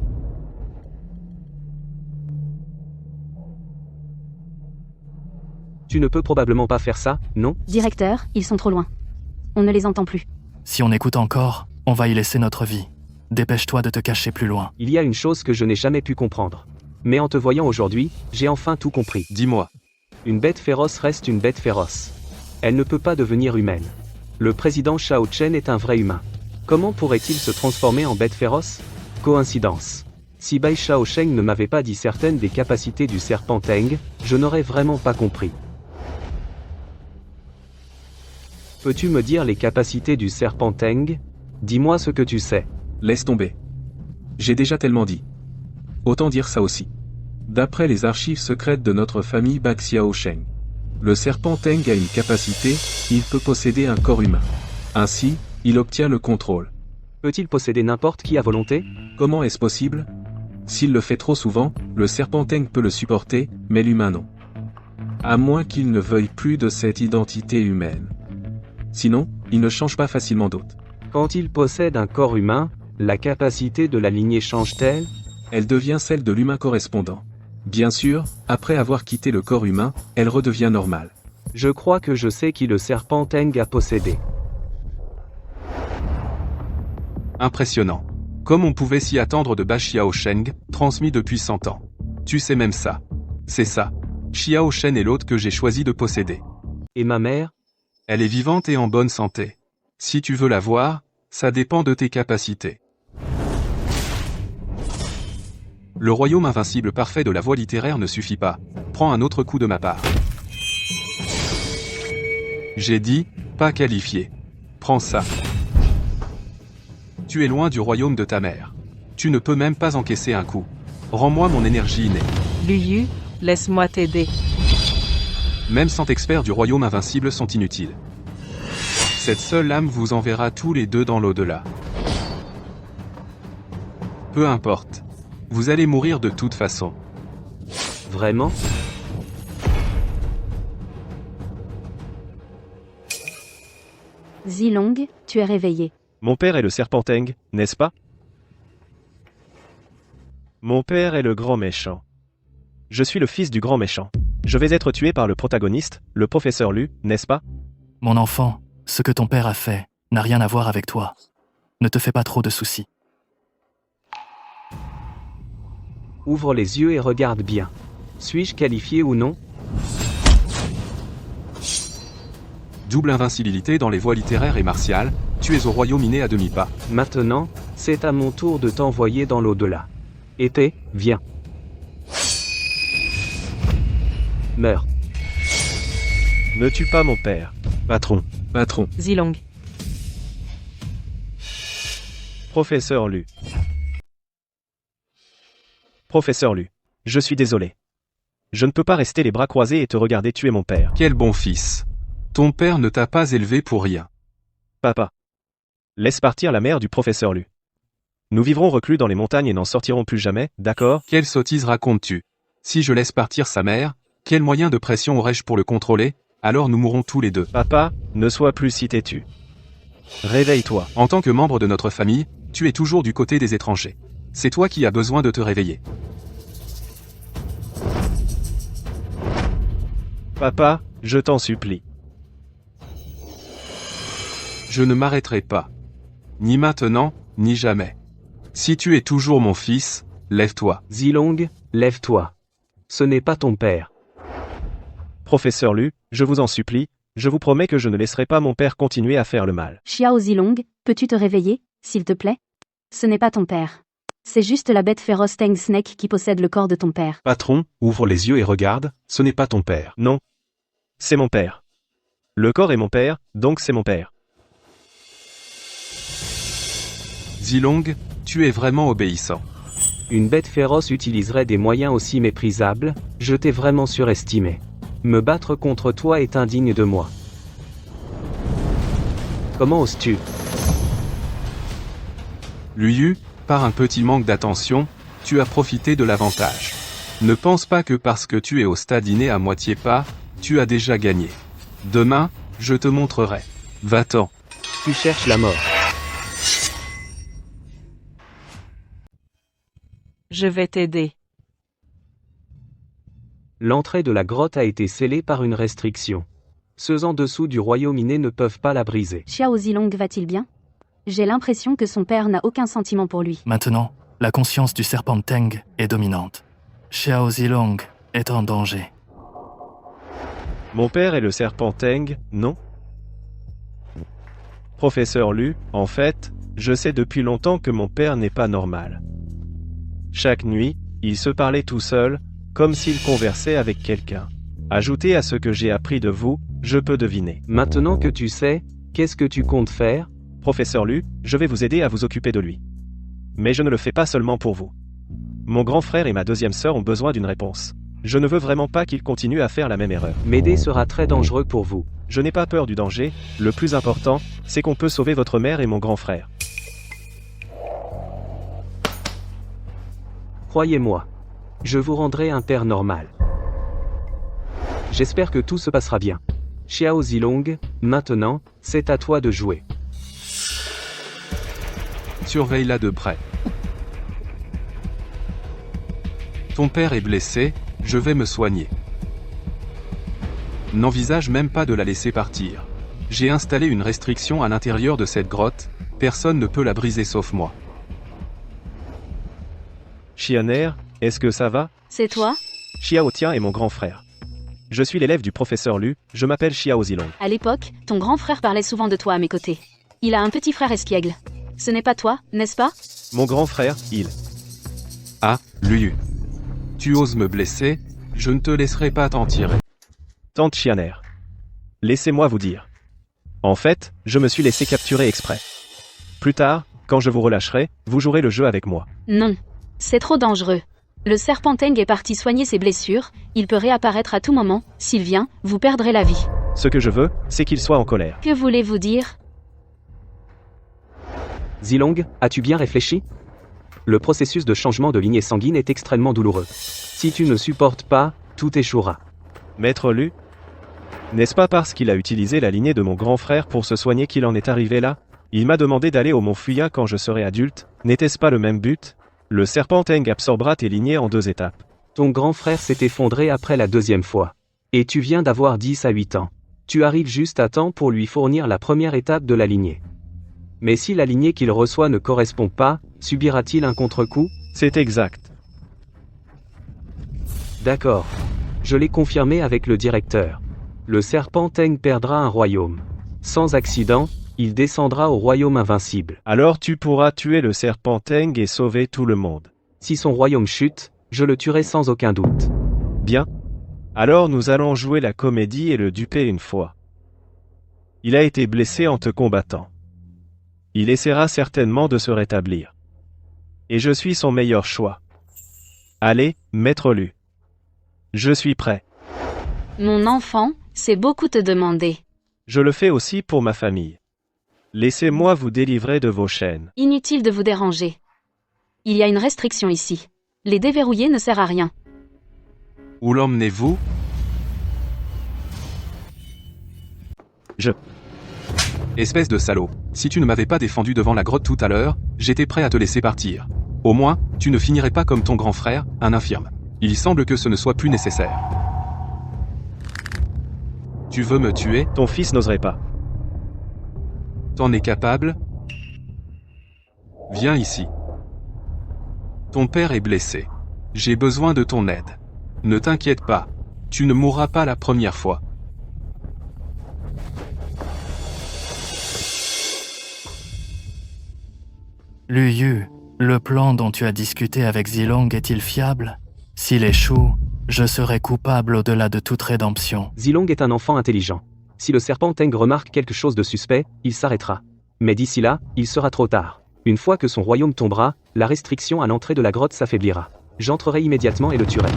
Tu ne peux probablement pas faire ça, non? Directeur, ils sont trop loin. On ne les entend plus. Si on écoute encore, on va y laisser notre vie. Dépêche-toi de te cacher plus loin. Il y a une chose que je n'ai jamais pu comprendre. Mais en te voyant aujourd'hui, j'ai enfin tout compris. Dis-moi. Une bête féroce reste une bête féroce. Elle ne peut pas devenir humaine. Le président Xiao Chen est un vrai humain. Comment pourrait-il se transformer en bête féroce? Coïncidence. Si Bai Xiao Sheng ne m'avait pas dit certaines des capacités du serpent Teng, je n'aurais vraiment pas compris. Peux-tu me dire les capacités du serpent Teng? Dis-moi ce que tu sais. Laisse tomber. J'ai déjà tellement dit. Autant dire ça aussi. D'après les archives secrètes de notre famille Xiao Sheng, le serpent Teng a une capacité, il peut posséder un corps humain. Ainsi, il obtient le contrôle. Peut-il posséder n'importe qui à volonté? Comment est-ce possible? S'il le fait trop souvent, le serpent Teng peut le supporter, mais l'humain non. À moins qu'il ne veuille plus de cette identité humaine. Sinon, il ne change pas facilement d'hôte. Quand il possède un corps humain, la capacité de la lignée change-t-elle? Elle devient celle de l'humain correspondant. Bien sûr, après avoir quitté le corps humain, elle redevient normale. Je crois que je sais qui le serpent Teng a possédé. Impressionnant. Comme on pouvait s'y attendre de Bai Xiao Sheng, transmis depuis 100 ans. Tu sais même ça. C'est ça. Xiao Shen est l'hôte que j'ai choisi de posséder. Et ma mère? Elle est vivante et en bonne santé. Si tu veux la voir, ça dépend de tes capacités. Le royaume invincible parfait de la voie littéraire ne suffit pas. Prends un autre coup de ma part. J'ai dit, pas qualifié. Prends ça. Tu es loin du royaume de ta mère. Tu ne peux même pas encaisser un coup. Rends-moi mon énergie innée. Liu, laisse-moi t'aider. Même 100 experts du royaume invincible sont inutiles. Cette seule âme vous enverra tous les deux dans l'au-delà. Peu importe. Vous allez mourir de toute façon. Vraiment? Zilong, tu es réveillé. Mon père est le serpent Teng, n'est-ce pas? Mon père est le grand méchant. Je suis le fils du grand méchant. Je vais être tué par le protagoniste, le professeur Lu, n'est-ce pas? Mon enfant, ce que ton père a fait n'a rien à voir avec toi. Ne te fais pas trop de soucis. Ouvre les yeux et regarde bien. Suis-je qualifié ou non? Double invincibilité dans les voies littéraires et martiales, tu es au royaume inné à demi-pas. Maintenant, c'est à mon tour de t'envoyer dans l'au-delà. Épée, viens. Meurs. Ne tue pas mon père. Patron. Patron. Zilong. Professeur Lu. Professeur Lu. Je suis désolé. je ne peux pas rester les bras croisés et te regarder tuer mon père. Quel bon fils. Ton père ne t'a pas élevé pour rien. Papa. Laisse partir la mère du professeur Lu. Nous vivrons reclus dans les montagnes et n'en sortirons plus jamais, d'accord? Quelle sottise racontes-tu? Si je laisse partir sa mère, quel moyen de pression aurais-je pour le contrôler? Alors nous mourrons tous les deux. Papa, ne sois plus si têtu. Réveille-toi. En tant que membre de notre famille, tu es toujours du côté des étrangers. C'est toi qui as besoin de te réveiller. Papa, je t'en supplie. Je ne m'arrêterai pas. Ni maintenant, ni jamais. Si tu es toujours mon fils, lève-toi. Zilong, lève-toi. Ce n'est pas ton père. Professeur Lu, je vous en supplie, je vous promets que je ne laisserai pas mon père continuer à faire le mal. Xiao Zilong, peux-tu te réveiller, s'il te plaît? Ce n'est pas ton père. C'est juste la bête féroce Tang Snake qui possède le corps de ton père. Patron, ouvre les yeux et regarde, ce n'est pas ton père. Non. C'est mon père. Le corps est mon père, donc c'est mon père. Zilong, tu es vraiment obéissant. Une bête féroce utiliserait des moyens aussi méprisables, je t'ai vraiment surestimé. Me battre contre toi est indigne de moi. Comment oses-tu? Luyu, par un petit manque d'attention, tu as profité de l'avantage. Ne pense pas que parce que tu es au stade inné à moitié pas, tu as déjà gagné. Demain, je te montrerai. Va-t'en. Tu cherches la mort. Je vais t'aider. L'entrée de la grotte a été scellée par une restriction. Ceux en dessous du royaume inné ne peuvent pas la briser. Xiao Zilong va-t-il bien? J'ai l'impression que son père n'a aucun sentiment pour lui. Maintenant, la conscience du serpent Teng est dominante. Xiao Zilong est en danger. Mon père est le serpent Teng, non? Professeur Lu, en fait, je sais depuis longtemps que mon père n'est pas normal. Chaque nuit, il se parlait tout seul, comme s'il conversait avec quelqu'un. Ajouté à ce que j'ai appris de vous, je peux deviner. Maintenant que tu sais, qu'est-ce que tu comptes faire? Professeur Lu, je vais vous aider à vous occuper de lui. Mais je ne le fais pas seulement pour vous. Mon grand frère et ma deuxième sœur ont besoin d'une réponse. Je ne veux vraiment pas qu'il continue à faire la même erreur. M'aider sera très dangereux pour vous. Je n'ai pas peur du danger, le plus important, c'est qu'on peut sauver votre mère et mon grand frère. Croyez-moi. Je vous rendrai un père normal. J'espère que tout se passera bien. Xiao Zilong, maintenant, c'est à toi de jouer. Surveille-la de près. Ton père est blessé, je vais me soigner. N'envisage même pas de la laisser partir. J'ai installé une restriction à l'intérieur de cette grotte, personne ne peut la briser sauf moi. Xianer, est-ce que ça va? C'est toi? Xiao Tian est mon grand frère. Je suis l'élève du professeur Lu, je m'appelle Xiao Zilong. À l'époque, ton grand frère parlait souvent de toi à mes côtés. Il a un petit frère espiègle. Ce n'est pas toi, n'est-ce pas? Mon grand frère, il. Ah, Luyu. Tu oses me blesser, je ne te laisserai pas t'en tirer. Tante Xianer. Laissez-moi vous dire. En fait, je me suis laissé capturer exprès. Plus tard, quand je vous relâcherai, vous jouerez le jeu avec moi. Non. C'est trop dangereux. Le serpent Teng est parti soigner ses blessures, il peut réapparaître à tout moment, s'il vient, vous perdrez la vie. Ce que je veux, c'est qu'il soit en colère. Que voulez-vous dire? Zilong, as-tu bien réfléchi? Le processus de changement de lignée sanguine est extrêmement douloureux. Si tu ne supportes pas, tout échouera. Maître Lu? N'est-ce pas parce qu'il a utilisé la lignée de mon grand frère pour se soigner qu'il en est arrivé là? Il m'a demandé d'aller au mont Fuya quand je serai adulte, n'était-ce pas le même but? Le serpent Teng absorbera tes lignées en 2 étapes. Ton grand frère s'est effondré après la 2e fois. Et tu viens d'avoir 10 à 8 ans. Tu arrives juste à temps pour lui fournir la première étape de la lignée. Mais si la lignée qu'il reçoit ne correspond pas, subira-t-il un contre-coup? C'est exact. D'accord. Je l'ai confirmé avec le directeur. Le serpent Teng perdra un royaume. Sans accident, il descendra au royaume invincible. Alors tu pourras tuer le serpent Teng et sauver tout le monde. Si son royaume chute, je le tuerai sans aucun doute. Bien. Alors nous allons jouer la comédie et le duper une fois. Il a été blessé en te combattant. Il essaiera certainement de se rétablir. Et je suis son meilleur choix. Allez, Maître Lu. Je suis prêt. Mon enfant, c'est beaucoup te demander. Je le fais aussi pour ma famille. Laissez-moi vous délivrer de vos chaînes. Inutile de vous déranger. Il y a une restriction ici. Les déverrouiller ne sert à rien. Où l'emmenez-vous? Espèce de salaud. Si tu ne m'avais pas défendu devant la grotte tout à l'heure, j'étais prêt à te laisser partir. Au moins, tu ne finirais pas comme ton grand frère, un infirme. Il semble que ce ne soit plus nécessaire. Tu veux me tuer? Ton fils n'oserait pas. T'en es capable? Viens ici. Ton père est blessé. J'ai besoin de ton aide. Ne t'inquiète pas. Tu ne mourras pas la première fois. Lu Yu, le plan dont tu as discuté avec Zilong est-il fiable? S'il échoue, je serai coupable au-delà de toute rédemption. Zilong est un enfant intelligent. Si le serpent Teng remarque quelque chose de suspect, il s'arrêtera. Mais d'ici là, il sera trop tard. Une fois que son royaume tombera, la restriction à l'entrée de la grotte s'affaiblira. J'entrerai immédiatement et le tuerai.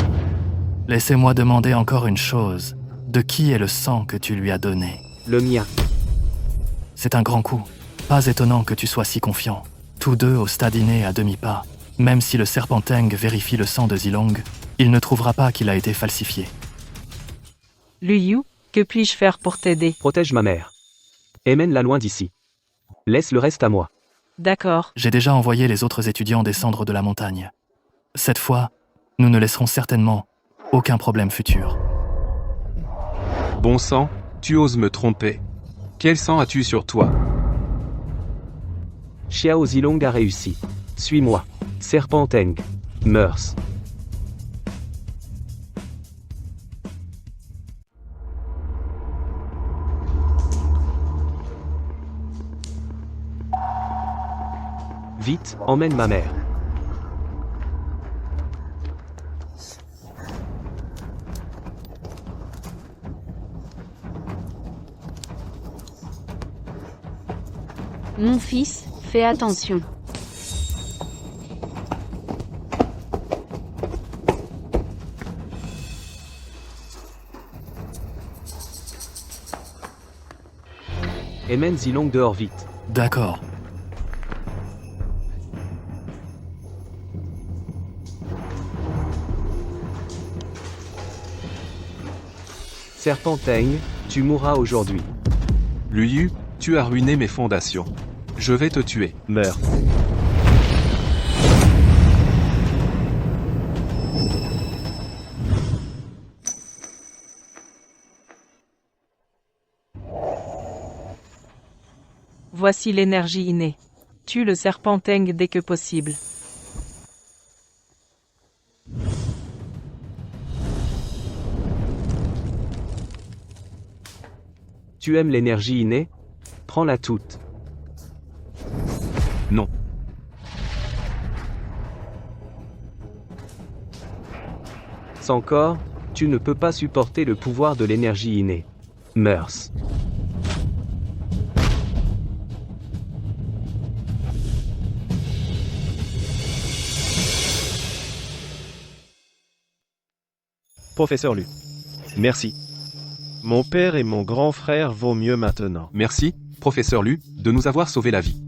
Laissez-moi demander encore une chose. De qui est le sang que tu lui as donné? Le mien. C'est un grand coup. Pas étonnant que tu sois si confiant. Tous deux au stade inné à demi-pas. Même si le serpent Teng vérifie le sang de Zilong, il ne trouvera pas qu'il a été falsifié. Lu Yu, que puis-je faire pour t'aider? Protège ma mère. Et mène-la loin d'ici. Laisse le reste à moi. D'accord. J'ai déjà envoyé les autres étudiants descendre de la montagne. Cette fois, nous ne laisserons certainement aucun problème futur. Bon sang, tu oses me tromper. Quel sang as-tu sur toi? Xiao Zilong a réussi. Suis-moi. Serpent Teng. Meurs. Vite, emmène ma mère. Mon fils, fais attention. Et mène Zilong dehors vite. D'accord. Serpent Teng, tu mourras aujourd'hui. Lu Yu, tu as ruiné mes fondations. Je vais te tuer. Meurs. Voici l'énergie innée. Tue le serpent Teng dès que possible. Tu aimes l'énergie innée? Prends-la toute. Non. Sans corps, tu ne peux pas supporter le pouvoir de l'énergie innée. Meurs. Professeur Lu. Merci. Mon père et mon grand frère vaut mieux maintenant. Merci, professeur Lu, de nous avoir sauvé la vie.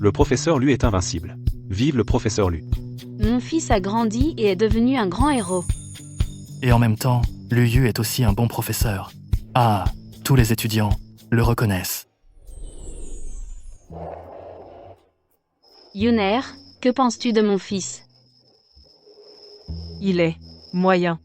Le professeur Lu est invincible. Vive le professeur Lu. Mon fils a grandi et est devenu un grand héros. Et en même temps, Lu Yu est aussi un bon professeur. Ah, tous les étudiants le reconnaissent. Yuner, que penses-tu de mon fils? Il est moyen.